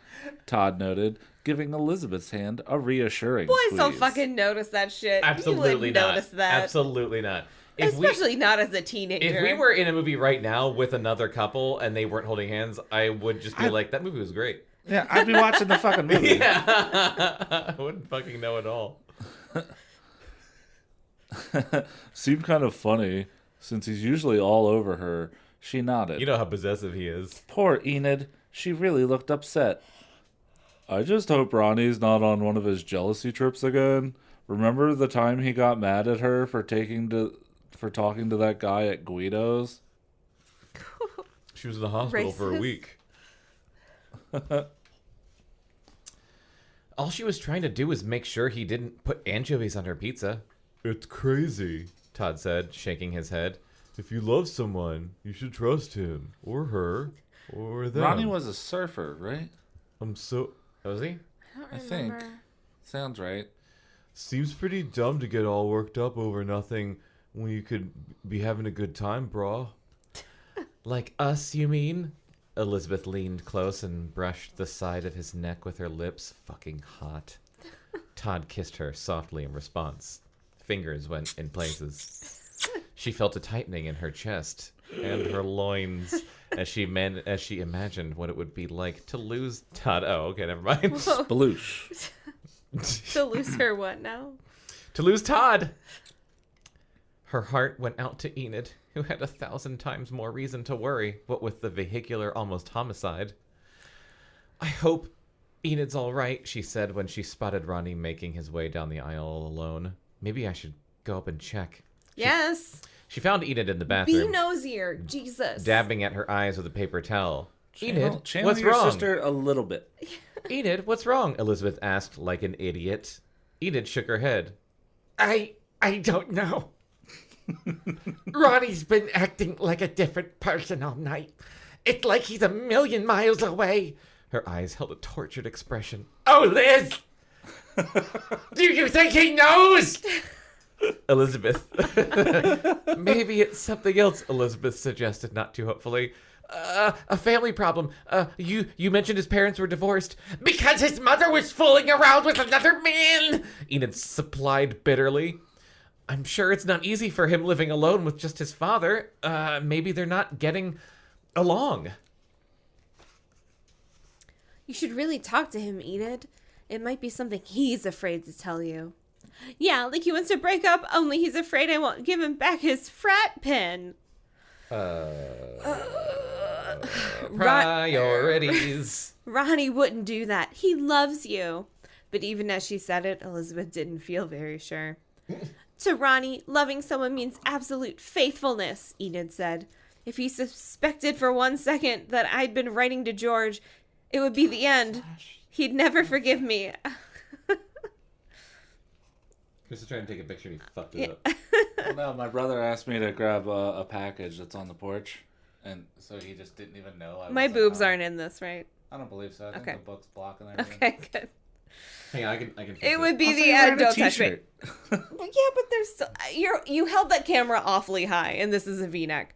Todd noted, giving Elizabeth's hand a reassuring Boys squeeze. don't fucking notice that shit. Absolutely you wouldn't not. notice that. Absolutely not. If Especially not as a teenager. If we were in a movie right now with another couple and they weren't holding hands, I would just be like, that movie was great. Yeah, I'd be watching the fucking movie. Yeah. I wouldn't fucking know at all. Seemed kind of funny, since he's usually all over her. She nodded. You know how possessive he is. Poor Enid. She really looked upset. I just hope Ronnie's not on one of his jealousy trips again. Remember the time he got mad at her for talking to that guy at Guido's? She was in the hospital for a Racist. week. All she was trying to do was make sure he didn't put anchovies on her pizza. It's crazy, Todd said, shaking his head. If you love someone, you should trust him, or her, or them. Ronnie was a surfer, right? Was he? I think. Sounds right. Seems pretty dumb to get all worked up over nothing when you could be having a good time, brah. Like us, you mean? Elizabeth leaned close and brushed the side of his neck with her lips. Fucking hot. Todd kissed her softly in response. Fingers went in places. She felt a tightening in her chest and her loins as she imagined what it would be like to lose Todd. Oh, okay, never mind. Sploosh. To lose her what now? To lose Todd. Her heart went out to Enid, who had 1,000 times more reason to worry, what with the vehicular almost homicide. I hope Enid's all right, she said when she spotted Ronnie making his way down the aisle alone. Maybe I should go up and check. Yes. She found Enid in the Be bathroom, nosier. Jesus. dabbing at her eyes with a paper towel. Enid, Channel what's your wrong? sister a little bit. Enid, what's wrong? Elizabeth asked like an idiot. Enid shook her head. I don't know. Ronnie's been acting like a different person all night. It's like he's a million miles away. Her eyes held a tortured expression. Oh, Liz! Do you think he knows? Elizabeth. Maybe it's something else, Elizabeth suggested not too hopefully. A family problem. You mentioned his parents were divorced. Because his mother was fooling around with another man. Enid supplied bitterly. I'm sure it's not easy for him living alone with just his father. Maybe they're not getting along. You should really talk to him, Enid. It might be something he's afraid to tell you. Yeah, like he wants to break up, only he's afraid I won't give him back his frat pin. Priorities. Ronnie wouldn't do that. He loves you. But even as she said it, Elizabeth didn't feel very sure. To Ronnie, loving someone means absolute faithfulness, Enid said. If he suspected for 1 second that I'd been writing to George, it would be the end. He'd never forgive me. Chris is trying to take a picture and he fucked it up. Well, no, my brother asked me to grab a package that's on the porch, and so he just didn't even know. My boobs aren't in this, right? I don't believe so. I think Okay. the book's blocking everything. Okay, good. Hang on, I can. It would be I'll the say end. wearing a Don't touch me. t-shirt. Yeah, but there's still you held that camera awfully high, and this is a V-neck.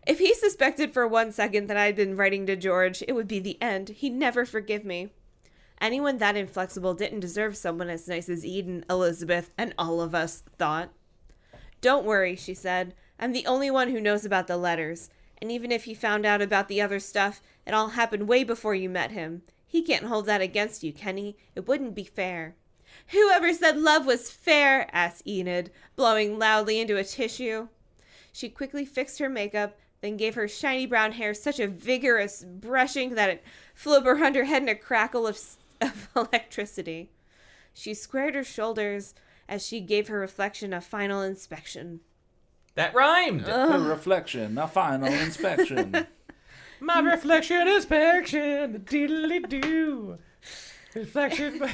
If he suspected for 1 second that I'd been writing to George, it would be the end. He'd never forgive me. Anyone that inflexible didn't deserve someone as nice as Eden, Elizabeth, and all of us thought. Don't worry, she said. I'm the only one who knows about the letters. And even if he found out about the other stuff, it all happened way before you met him. He can't hold that against you, can he? It wouldn't be fair. Whoever said love was fair? Asked Enid, blowing loudly into a tissue. She quickly fixed her makeup, then gave her shiny brown hair such a vigorous brushing that it flew up around her head in a crackle of electricity. She squared her shoulders as she gave her reflection a final inspection. That rhymed. A reflection, a final inspection. My reflection inspection, diddly do. Reflection by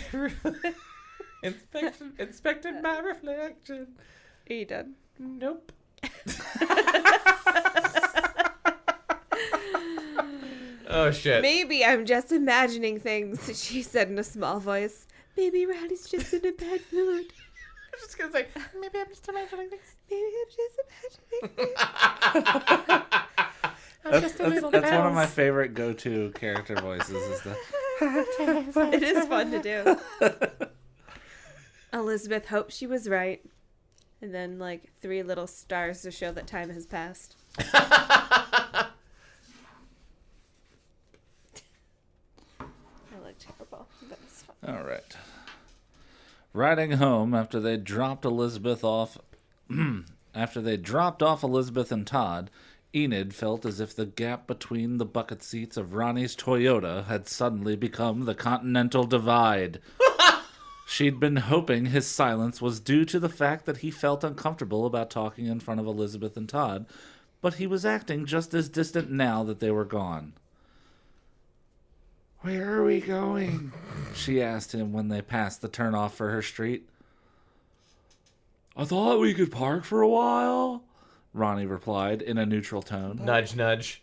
inspection, inspected by reflection. Are you done? Nope. Oh shit. Maybe I'm just imagining things, she said in a small voice. Maybe Ronnie's just in a bad mood. I was just gonna say, maybe I'm just imagining things. Maybe I'm just imagining things. That's one of my favorite go-to character voices. Is the It is fun to do. Elizabeth hoped she was right. And then, 3 little stars to show that time has passed. I look terrible, but it's fun. all right. Riding home after they dropped Elizabeth off, Elizabeth and Todd, Enid felt as if the gap between the bucket seats of Ronnie's Toyota had suddenly become the Continental Divide. She'd been hoping his silence was due to the fact that he felt uncomfortable about talking in front of Elizabeth and Todd, but he was acting just as distant now that they were gone. "Where are we going?" she asked him when they passed the turnoff for her street. "I thought we could park for a while," Ronnie replied in a neutral tone. Nudge, nudge.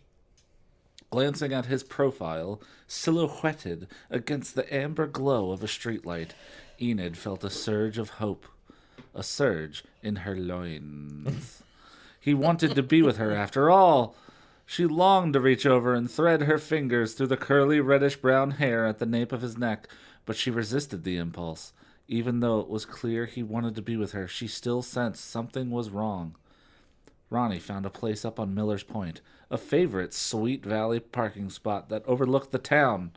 Glancing at his profile, silhouetted against the amber glow of a streetlight, Enid felt a surge of hope, a surge in her loins. He wanted to be with her after all. She longed to reach over and thread her fingers through the curly reddish-brown hair at the nape of his neck, but she resisted the impulse. Even though it was clear he wanted to be with her, she still sensed something was wrong. Ronnie found a place up on Miller's Point, a favorite Sweet Valley parking spot that overlooked the town.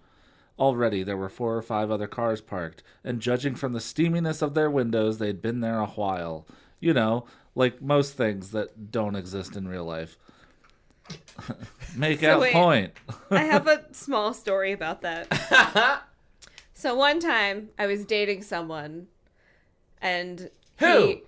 Already there were 4 or 5 other cars parked, and judging from the steaminess of their windows, they'd been there a while. You know, like most things that don't exist in real life. Make out wait. point. I have a small story about that. So one time I was dating someone and he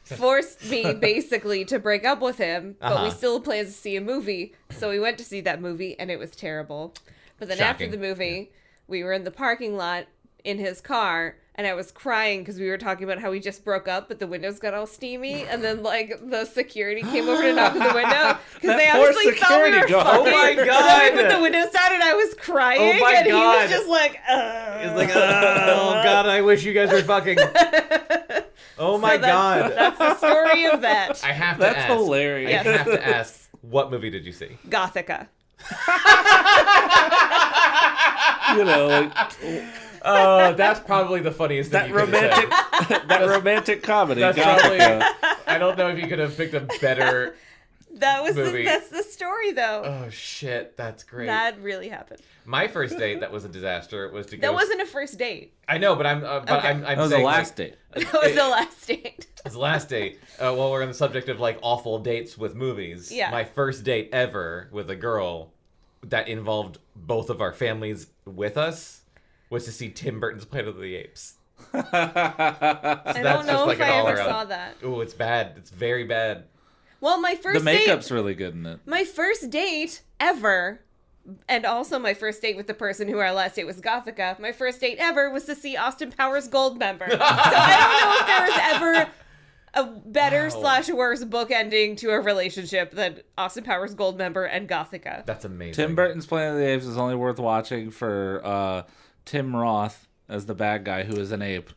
forced me basically to break up with him, but we still planned to see a movie. So we went to see that movie and it was terrible. But then after Shocking. the movie, we were in the parking lot in his car and I was crying because we were talking about how we just broke up, but the windows got all steamy. And then, like, the security came over to knock on the window because they poor obviously thought we security were guard. fucking. Oh my And then God. we put the windows down and I was crying. Oh my and he God. was just like, It's like, oh God, I wish you guys were fucking. Oh my So God. That's the story of that. I have to That's ask. hilarious. I have to ask, what movie did you see? Gothica. You know, like, Oh, that's probably the funniest thing that you could have romantic, said. that romantic comedy. That's Gothica. probably. I don't know if you could have picked a better. That's Movie. the story though. Oh shit, that's great. That really happened. My first date that was a disaster was to go. That wasn't a first date. I know, but I'm. Okay. I'm That was the saying, last like, date. That was the last date. It's the last date. Well, we're on the subject of like awful dates with movies. Yeah. My first date ever with a girl that involved both of our families with us was to see Tim Burton's Planet of the Apes. I That's don't know just like if an I ever all-around- saw that. Ooh, it's bad. It's very bad. Well, my The first makeup's date, really good in it. my first date ever, and also my first date with the person who our last date was Gothica. My first date ever was to see Austin Powers Goldmember. So I don't know if there was ever a better Wow. / worse book ending to a relationship than Austin Powers Goldmember and Gothica. That's amazing. Tim Burton's Planet of the Apes is only worth watching for Tim Roth as the bad guy who is an ape.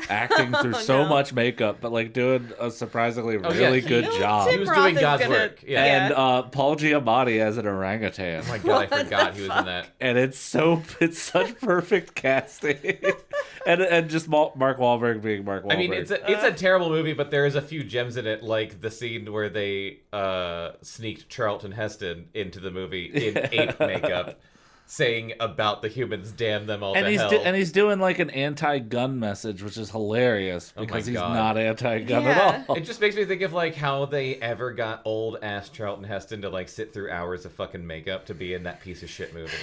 Acting through so no. much makeup, but like doing a surprisingly yeah, really he- good No, job. He Tim was Roth doing is God's gonna- work. Yeah. Yeah. And Paul Giamatti as an orangutan. Oh my god, I What forgot the he was in that. And it's such perfect casting. and just Mark Wahlberg being Mark Wahlberg. I mean, it's a terrible movie, but there is a few gems in it, like the scene where they sneaked Charlton Heston into the movie in ape makeup, saying about the humans, damn them all and to he's hell. he's doing like an anti-gun message, which is hilarious Oh my because he's God. not anti-gun Yeah. at all. It just makes me think of like how they ever got old ass Charlton Heston to like sit through hours of fucking makeup to be in that piece of shit movie.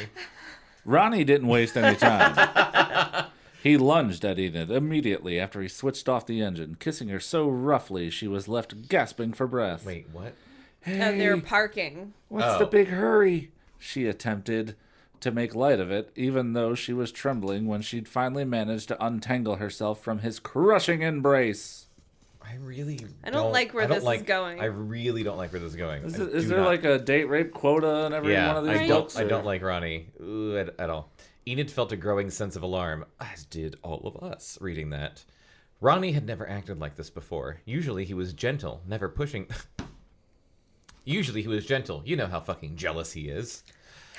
Ronnie didn't waste any time. He lunged at Enid immediately after he switched off the engine, kissing her so roughly she was left gasping for breath. Wait, what? And they're parking. What's Oh. the big hurry? She attempted to make light of it, even though she was trembling when she'd finally managed to untangle herself from his crushing embrace. I really I don't like where I don't this is like- going. I really don't like where this is going. Is, I is do there not. like a date rape quota in every Yeah, one of these I books? don't. I or- don't like Ronnie at all. Enid felt a growing sense of alarm, as did all of us reading that. Ronnie had never acted like this before. Usually he was gentle, never pushing. Usually he was gentle. You know how fucking jealous he is.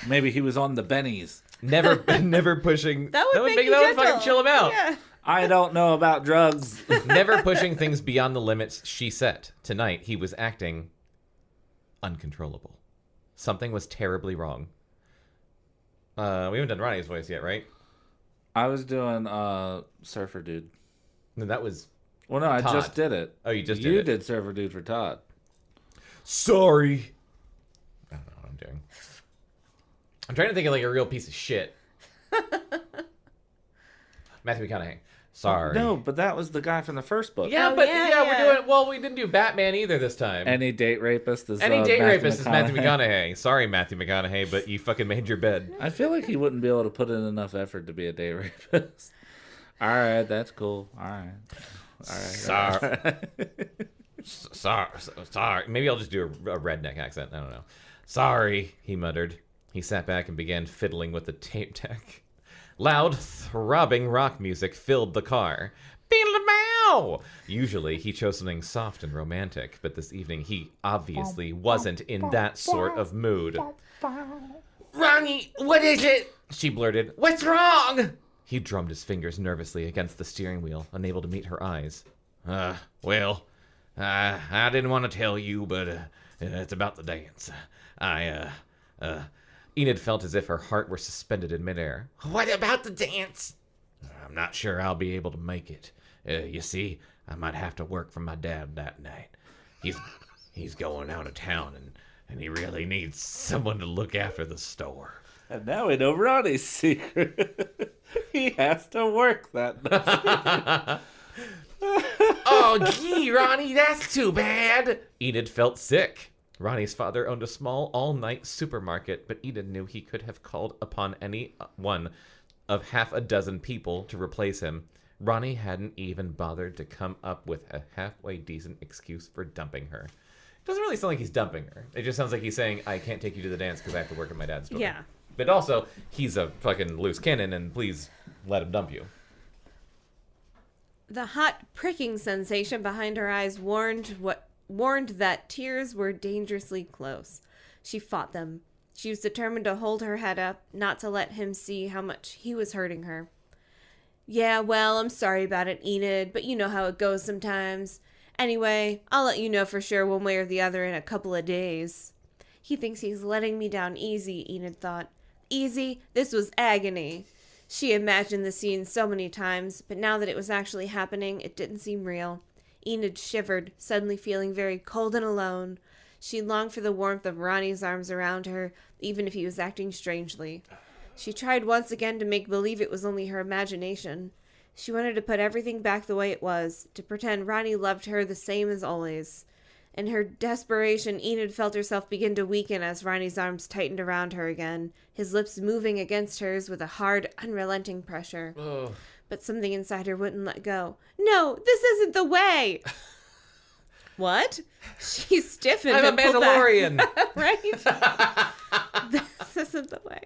Maybe he was on the bennies. Never, never pushing. That would make you that would gentle. fucking chill him out. Yeah. I don't know about drugs. Never pushing things beyond the limits she set. Tonight he was acting uncontrollable. Something was terribly wrong. We haven't done Ronnie's voice yet, right? I was doing Surfer Dude. No, that was. Well, no, I Todd. just did it. Oh, you just You did it. did Surfer Dude for Todd. Sorry. I don't know what I'm doing. I'm trying to think of like a real piece of shit. Matthew McConaughey. Sorry. No, but that was the guy from the first book. Yeah, Oh, but yeah, yeah, yeah. we're doing. Well, we didn't do Batman either this time. Any date rapist is Any date Matthew rapist is Matthew McConaughey. Sorry, Matthew McConaughey, but you fucking made your bed. I feel like he wouldn't be able to put in enough effort to be a date rapist. All right, that's cool. All right. Sorry. Sorry. Maybe I'll just do a redneck accent. I don't know. Sorry, he muttered. He sat back and began fiddling with the tape deck. Loud, throbbing rock music filled the car. Beelzebub! Usually, he chose something soft and romantic, but this evening he obviously wasn't in that sort of mood. Ronnie, what is it? She blurted, "What's wrong?" He drummed his fingers nervously against the steering wheel, unable to meet her eyes. Well, I didn't want to tell you, but it's about the dance. Enid felt as if her heart were suspended in midair. What about the dance? I'm not sure I'll be able to make it. You see, I might have to work for my dad that night. He's going out of town, and he really needs someone to look after the store. And now we know Ronnie's secret. He has to work that night. Oh, gee, Ronnie, that's too bad. Enid felt sick. Ronnie's father owned a small all-night supermarket, but Enid knew he could have called upon any one of half a dozen people to replace him. Ronnie hadn't even bothered to come up with a halfway decent excuse for dumping her. It doesn't really sound like he's dumping her. It just sounds like he's saying, I can't take you to the dance because I have to work at my dad's store. Yeah. But also, he's a fucking loose cannon, and please let him dump you. The hot pricking sensation behind her eyes warned that tears were dangerously close. She fought them. She was determined to hold her head up, not to let him see how much he was hurting her. Yeah, well, I'm sorry about it, Enid, but you know how it goes sometimes. Anyway, I'll let you know for sure one way or the other in a couple of days. He thinks he's letting me down easy, Enid thought. Easy? This was agony. She imagined the scene so many times, but now that it was actually happening, it didn't seem real. Enid shivered, suddenly feeling very cold and alone. She longed for the warmth of Ronnie's arms around her, even if he was acting strangely. She tried once again to make believe it was only her imagination. She wanted to put everything back the way it was, to pretend Ronnie loved her the same as always. In her desperation, Enid felt herself begin to weaken as Ronnie's arms tightened around her again, his lips moving against hers with a hard, unrelenting pressure. Oh. But something inside her wouldn't let go. No, this isn't the way! What? She stiffened I'm a and pulled Mandalorian! back. Right? This isn't the way.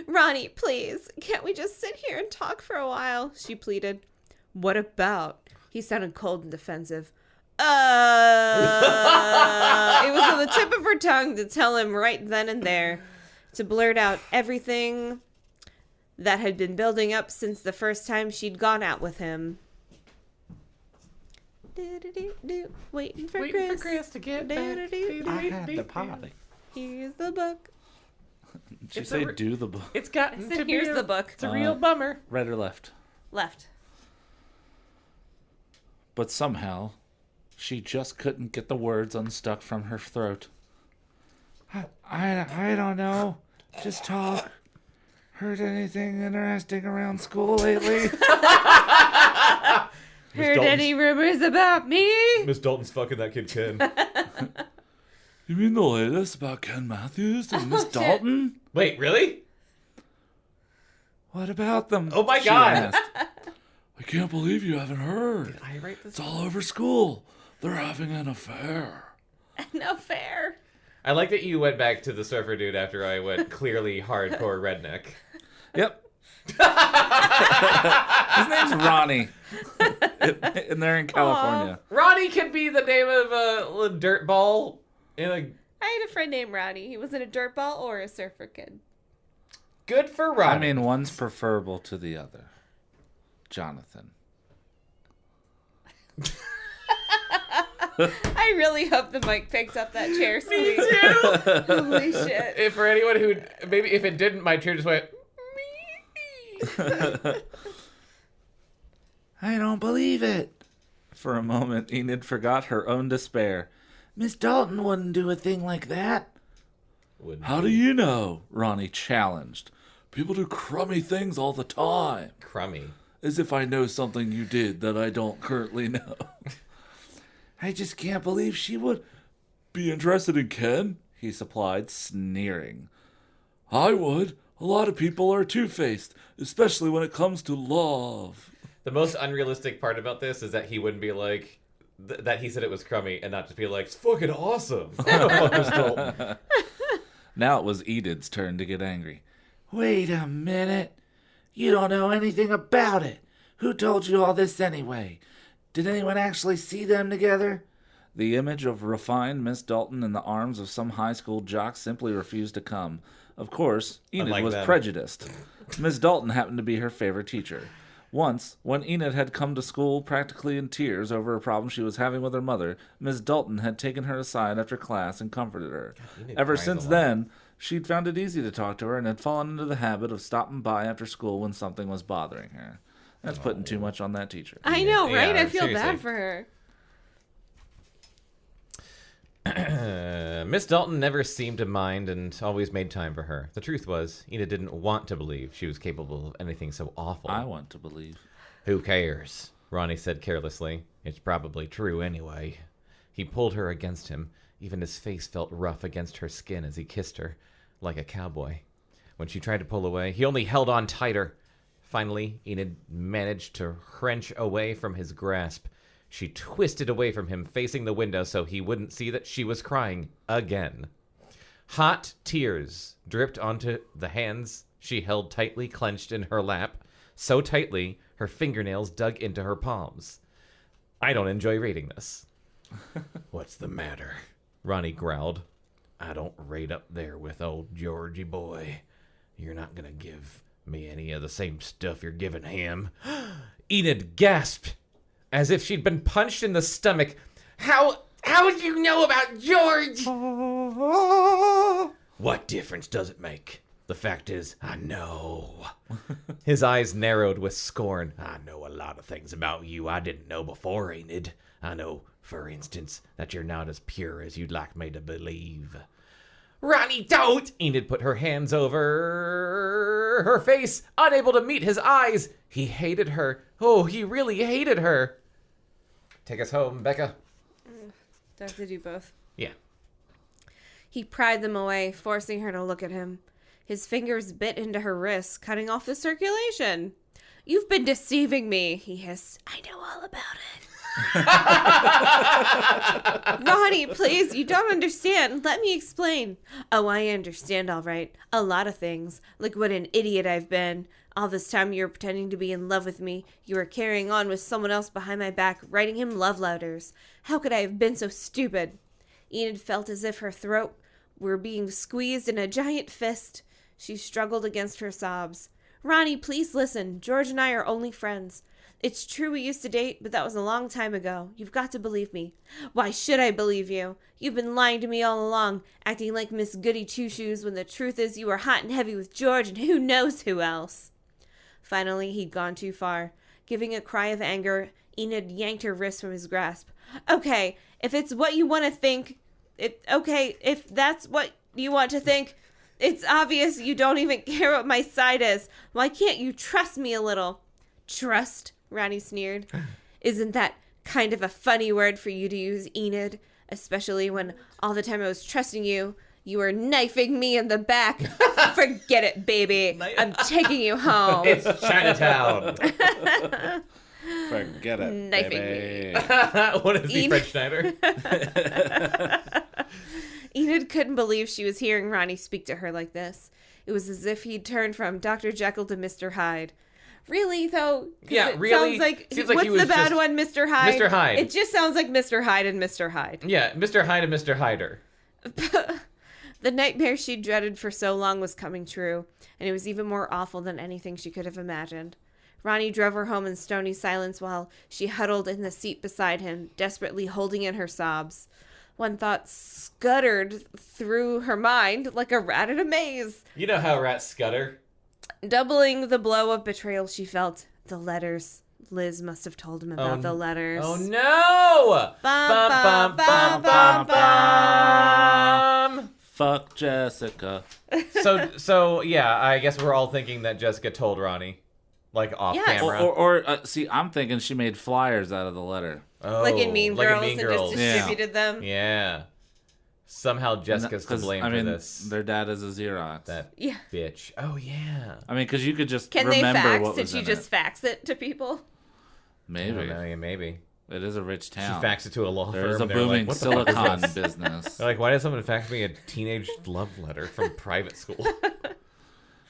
Ronnie, please, can't we just sit here and talk for a while? She pleaded. What about? He sounded cold and defensive. It was on the tip of her tongue to tell him right then and there, to blurt out everything that had been building up since the first time she'd gone out with him. Waiting for Chris to get back. I had the party. Here's the book. Did she It's say a- do the book? It's got I said, here's the book. It's a real bummer. Right or left? Left. But somehow, she just couldn't get the words unstuck from her throat. I don't know. Just talk. Heard anything interesting around school lately? Heard any rumors about me? Miss Dalton's fucking that kid Ken. You mean the latest about Ken Matthews and Miss Dalton? Wait, really? What about them? Oh my she God. asked. I can't believe you haven't heard. I write this. It's all over school. They're having an affair. No fair. I like that you went back to the surfer dude after I went clearly hardcore redneck. Yep. His name's Ronnie. And they're in California. Ronnie could be the name of a dirt ball in a. I had a friend named Ronnie. He wasn't a dirtball or a surfer kid. Good for Ronnie. I mean, one's preferable to the other. Jonathan. I really hope the mic picked up that chair squeak. Me too. Holy shit. If for anyone who maybe if it didn't, my chair just went. I don't believe it. For a moment, Enid forgot her own despair. Miss Dalton wouldn't do a thing like that. How do you know? Ronnie challenged. People do crummy things all the time. Crummy. As if I know something you did that I don't currently know. I just can't believe she would be interested in Ken, he supplied, sneering. I would. A lot of people are two-faced, especially when it comes to love. The most unrealistic part about this is that he wouldn't be like that. He said it was crummy, and not just be like, "It's fucking awesome." Now it was Enid's turn to get angry. Wait a minute. You don't know anything about it. Who told you all this anyway? Did anyone actually see them together? The image of refined Miss Dalton in the arms of some high school jock simply refused to come. Of course, Enid Unlike was them. prejudiced. Miss Dalton happened to be her favorite teacher. Once, when Enid had come to school practically in tears over a problem she was having with her mother, Miss Dalton had taken her aside after class and comforted her. Enid Ever cries since a lot. then, she'd found it easy to talk to her and had fallen into the habit of stopping by after school when something was bothering her. That's putting too much on that teacher. I know, right? Yeah, I feel seriously. bad for her. Miss Dalton never seemed to mind and always made time for her. The truth was, Enid didn't want to believe she was capable of anything so awful. I want to believe. Who cares? Ronnie said carelessly. It's probably true anyway. He pulled her against him. Even his face felt rough against her skin as he kissed her, like a cowboy. When she tried to pull away, he only held on tighter. Finally, Enid managed to wrench away from his grasp. She twisted away from him, facing the window so he wouldn't see that she was crying again. Hot tears dripped onto the hands she held tightly clenched in her lap, so tightly her fingernails dug into her palms. I don't enjoy reading this. What's the matter? Ronnie growled. I don't rate up there with old Georgie boy. You're not gonna give me any of the same stuff you're giving him. Enid gasped, as if she'd been punched in the stomach. How do you know about George? What difference does it make? The fact is, I know. His eyes narrowed with scorn. I know a lot of things about you I didn't know before, Enid. I know, for instance, that you're not as pure as you'd like me to believe. Ronnie, don't! Enid put her hands over her face, unable to meet his eyes. He hated her. Oh, he really hated her. Take us home, Bekah. Do I have to do both? Yeah. He pried them away, forcing her to look at him. His fingers bit into her wrists, cutting off the circulation. You've been deceiving me, he hissed. I know all about it. Ronnie, please, you don't understand. Let me explain. Oh, I understand, all right. A lot of things. Like what an idiot I've been. All this time you were pretending to be in love with me. You were carrying on with someone else behind my back, writing him love letters. How could I have been so stupid? Enid felt as if her throat were being squeezed in a giant fist. She struggled against her sobs. Ronnie, please listen. George and I are only friends. It's true we used to date, but that was a long time ago. You've got to believe me. Why should I believe you? You've been lying to me all along, acting like Miss Goody Two-Shoes when the truth is you were hot and heavy with George and who knows who else. Finally, he'd gone too far. Giving a cry of anger, Enid yanked her wrist from his grasp. Okay, if it's what you want to think, if that's what you want to think, it's obvious you don't even care what my side is. Why can't you trust me a little? Trust? Ronnie sneered. Isn't that kind of a funny word for you to use, Enid? Especially when all the time I was trusting you, you were knifing me in the back. Forget it, baby. I'm taking you home. It's Chinatown. Forget it, Knifing baby. What is he, Enid- French Schneider? Enid couldn't believe she was hearing Ronnie speak to her like this. It was as if he'd turned from Dr. Jekyll to Mr. Hyde. Really, though? 'Cause Yeah, it really? Sounds like, Seems like what's he was the bad just one, Mr. Hyde? Mr. Hyde. It just sounds like Mr. Hyde and Mr. Hyde. Yeah, Mr. Hyde and Mr. Hyder. The nightmare she dreaded for so long was coming true, and it was even more awful than anything she could have imagined. Ronnie drove her home in stony silence while she huddled in the seat beside him, desperately holding in her sobs. One thought scuttered through her mind like a rat in a maze. You know how rats scutter. Doubling the blow of betrayal she felt. The letters. Liz must have told him about the letters. Oh no! Bum, bum, bum, bum, bum. Fuck Jessica. So yeah, I guess we're all thinking that Jessica told Ronnie, like off Yes. camera. Or see, I'm thinking she made flyers out of the letter. Oh, Like in Mean like Girls, in Mean and Girls. just distributed them. Yeah. Somehow Jessica's to 'Cause, blame I mean, for this. their dad is a Xerox. That Yeah. bitch. Oh yeah. I mean, because you could just Can they remember fax? what Did was she in just it. fax it to people? I don't Maybe. know, yeah, maybe. It is a rich She town. faxed it to a law There's firm. a and they're booming like, what the fuck is silicon this? business. They're like, why did someone fax me a teenage love letter from private school?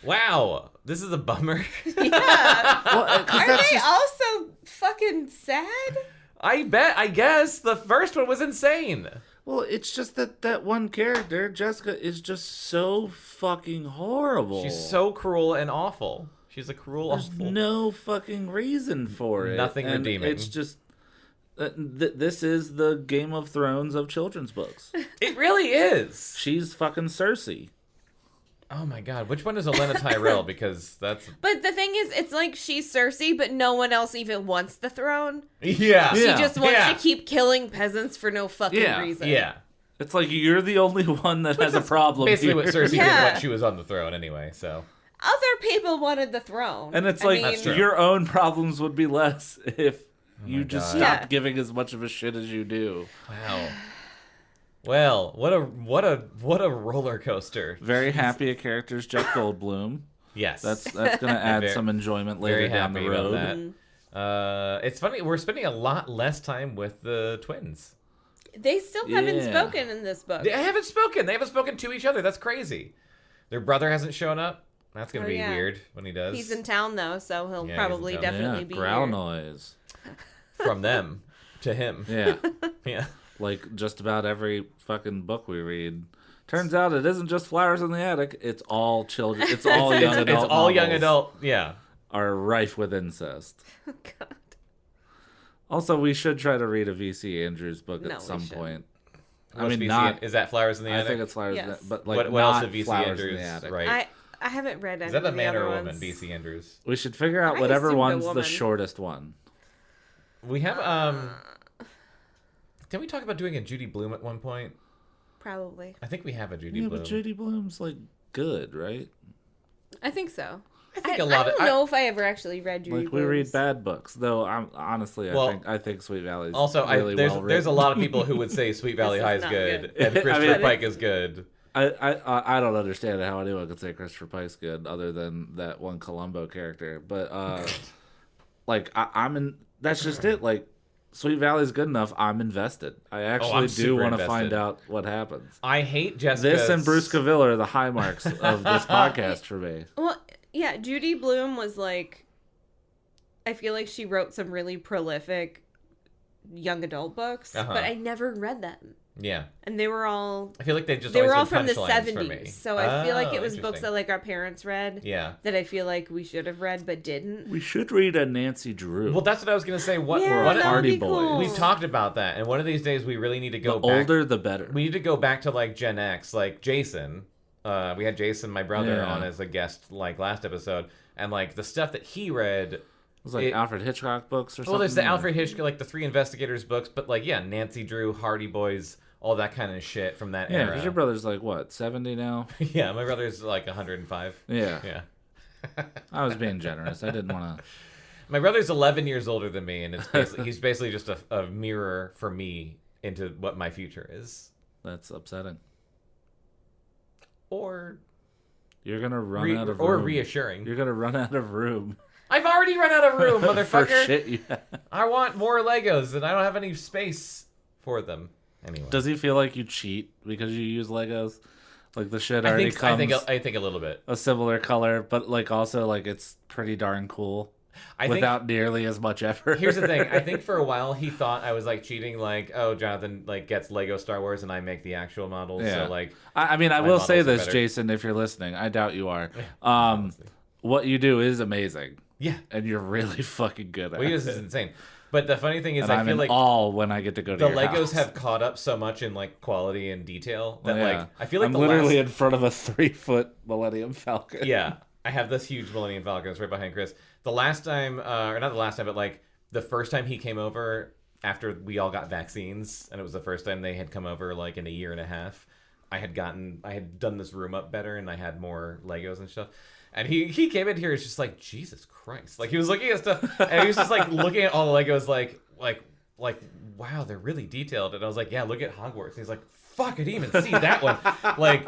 Wow, this is a bummer. Are they also fucking sad? I guess the first one was insane. Well, it's just that one character, Jessica, is just so fucking horrible. She's so cruel and awful. She's a cruel, There's awful. no fucking reason for it. Nothing and redeeming. It's just this is the Game of Thrones of children's books. It really is. She's fucking Cersei. Oh my god, which one is Olenna Tyrell? Because that's But the thing is, it's like she's Cersei, but no one else even wants the throne. yeah, She Yeah. just wants Yeah. to keep killing peasants for no fucking Yeah. reason. yeah. It's like you're the only one that has a problem Basically, here. what Cersei did Yeah. when she was on the throne, anyway. So Other people wanted the throne. And it's I like mean, your own problems would be less if you just God. stopped Yeah. giving as much of a shit as you do. wow. Well, what a roller coaster. Very happy a character's Jeff Goldblum. Yes, That's gonna add Very- some enjoyment later very down happy the road. about that. It's funny, we're spending a lot less time with the twins. they still haven't Yeah. spoken in this book. They haven't spoken. They haven't spoken to each other. That's crazy. Their brother hasn't shown up. That's gonna Oh, be yeah. weird when he does. He's in town though, so he'll Yeah, he's probably in town. definitely Yeah, be growl here. noise. From them to him. Yeah, Yeah. like just about every fucking book we read. Turns out it isn't just Flowers in the Attic. It's all children. It's all young adult. It's all young novels adult. Yeah. Are rife with incest. Oh, God. Also, we should try to read a V.C. Andrews book No, at we some shouldn't. point. I What's mean, VC not. is that Flowers in the I Attic? think it's Flowers, in Yes. the, but like what else not did VC Flowers Andrews in the Attic. write? I haven't read any Is that a of the man or other a woman? ones. VC Andrews. We should figure out I whatever assumed a one's the woman. shortest one. We have Did we talk about doing a Judy Blume at one point? Probably. I think we have a Judy Yeah, Blume. but Judy Blume's like good, right? I think so. I think I a lot don't of know if I ever actually read Judy Like we read Blume's. bad books, though. I'm honestly, Well, I think Sweet Valley's also, really there's well there's a written. lot of people who would say Sweet Valley This High is is not good good. and I Christopher mean- Pike is good. I don't understand how anyone could say Christopher Pike's good, other than that one Columbo character. But like I'm in. That's just it. Like Sweet Valley's good enough. I'm invested. I actually I'm do super want to invested. find out what happens. I hate Jessica. This and Bruce Cavill are the high marks of this podcast for me. Well, yeah, Judy Blume was like, I feel like she wrote some really prolific young adult books, Uh-huh. but I never read them. Yeah, And they were all I feel like they just they always were all been from the punchlines for me. 70s. So I feel like it Oh, was books interesting. that like our parents read Yeah. that I feel like we should have read but didn't. We should read a Nancy Drew. Well, that's what I was gonna say. What? Yeah, what that would Hardy be Boys. cool. We've talked about that, and one of these days we really need to the go back. older, the better. We need to go back to like Gen X, like Jason. We had Jason, my brother, Yeah. on as a guest like last episode, and like the stuff that he read. It was like Alfred Hitchcock books or something. Well, there's the Alfred Hitchcock, like the Three Investigators books, but like yeah, Nancy Drew, Hardy Boys, all that kind of shit from that Yeah, era. because your brother's like what, 70 now? Yeah, my brother's like 105. Yeah. Yeah. I was being generous. I didn't want to. My brother's 11 years older than me, and it's basically, he's basically just a mirror for me into what my future is. That's upsetting. Or You're gonna run out of room. or reassuring. You're gonna run out of room. I've already run out of room, for motherfucker. shit. You I want more Legos, and I don't have any space for them. Anyway, Does he feel like you cheat because you use Legos? Like the shit I already think comes I think a little bit. a similar color, but like also like it's pretty darn cool I think without nearly as much effort. here's the thing. I think for a while he thought I was like cheating, like, oh, Jonathan like gets Lego Star Wars and I make the actual models. Yeah. So like, I mean, I my will say models are this, better. Jason, if you're listening, I doubt you are. honestly. What you do is amazing, yeah, and you're really fucking good at well, this it. is insane. But the funny thing is, And I I'm feel in like awe when I get to go to the your Legos house. have caught up so much in like quality and detail that Yeah. like I feel like I'm the literally last in front of a 3-foot Millennium Falcon. yeah, I have this huge Millennium Falcon. It's right behind Chris. The last time, or not the last time, but like the first time he came over after we all got vaccines, and it was the first time they had come over like in a year and a half. I had done this room up better, and I had more Legos and stuff. And he came in here, it's just like, Jesus Christ. Like, he was looking at stuff, and he was just, like, looking at all the Legos, like, wow, they're really detailed. And I was like, yeah, look at Hogwarts. And he's like, fuck, I didn't even see that one. Like,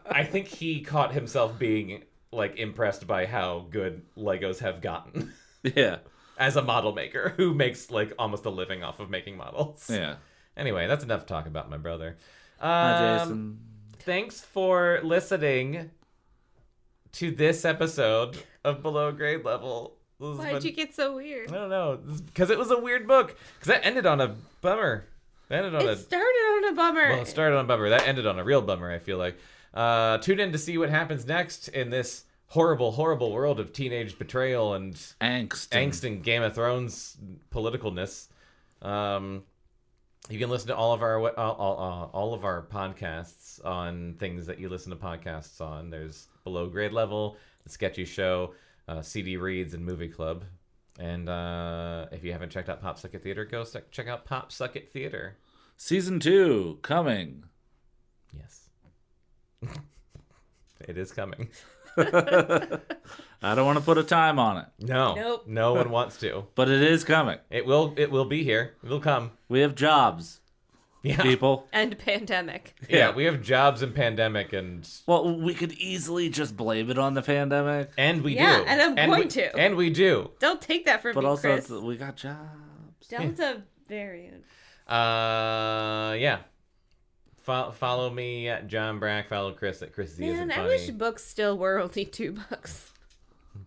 I think he caught himself being, like, impressed by how good Legos have gotten Yeah. as a model maker who makes, like, almost a living off of making models. Yeah. Anyway, that's enough talk about my brother. Hi, Jason. Thanks for listening to this episode of Below Grade Level. This has Why'd been- you get so weird? I don't know. Because it was a weird book. Because that ended on a bummer. That ended on It started on a bummer. well, it started on a bummer. That ended on a real bummer, I feel like. Tune in to see what happens next in this horrible, horrible world of teenage betrayal and Angst. and Game of Thrones politicalness. You can listen to all of our podcasts on things that you listen to podcasts on. There's Below Grade Level, The Sketchy Show, CD Reads, and Movie Club. And if you haven't checked out Pop Suck It Theater, go check out Pop Suck It Theater. Season 2 coming. Yes. It is coming. I don't want to put a time on it, No. Nope. No one wants to. but it is coming. It will be here. It will come. We have jobs, Yeah. people. And pandemic. Yeah, we have jobs and pandemic and Well, we could easily just blame it on the pandemic, we Yeah, do. and I'm going we, to. And we do. Don't take that from but me, also Chris. we got jobs. Delta variant. Yeah. Follow me at John Brack. Follow Chris at Chris Z Isn't Man, I Funny. wish books still were only $2.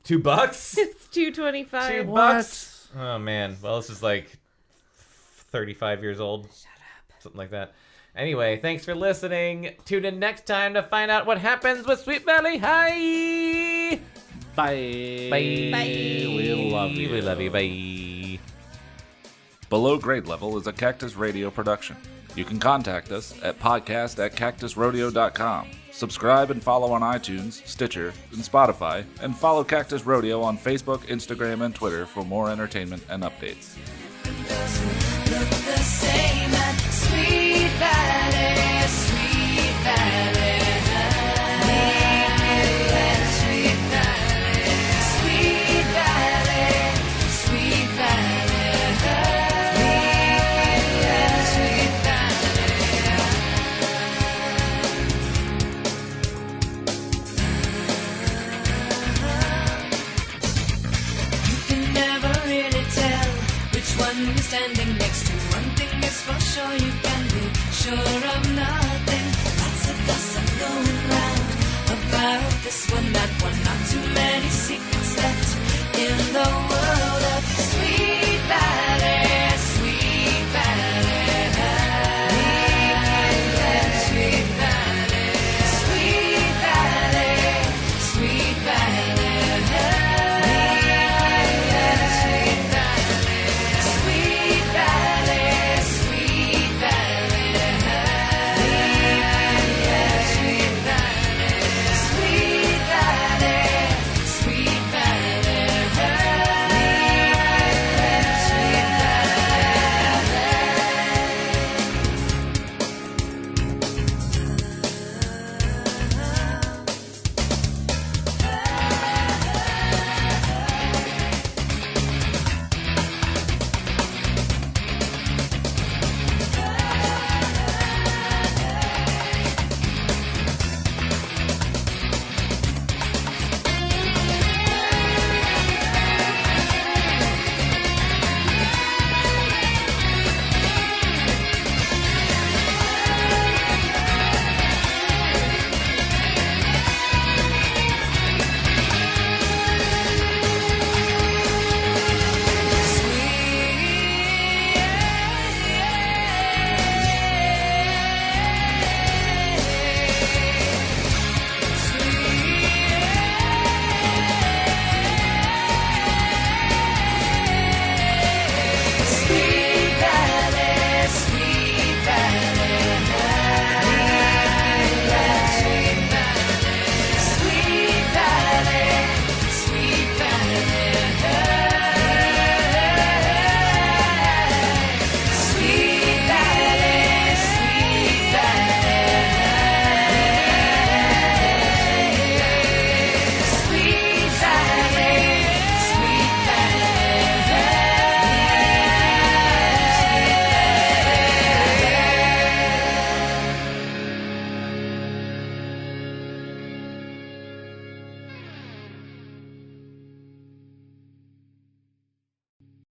$2? It's $2.25. $2? Oh man. Well, this is like 35 years old. Shut up. Something like that. Anyway, thanks for listening. Tune in next time to find out what happens with Sweet Valley High. Bye. Bye. We love you. We love you. Bye. Below Grade Level is a Cactus Radio production. You can contact us at podcast@cactusrodeo.com. Subscribe and follow on iTunes, Stitcher, and Spotify, and follow Cactus Rodeo on Facebook, Instagram, and Twitter for more entertainment and updates. Doesn't look the same at Sweet Valley.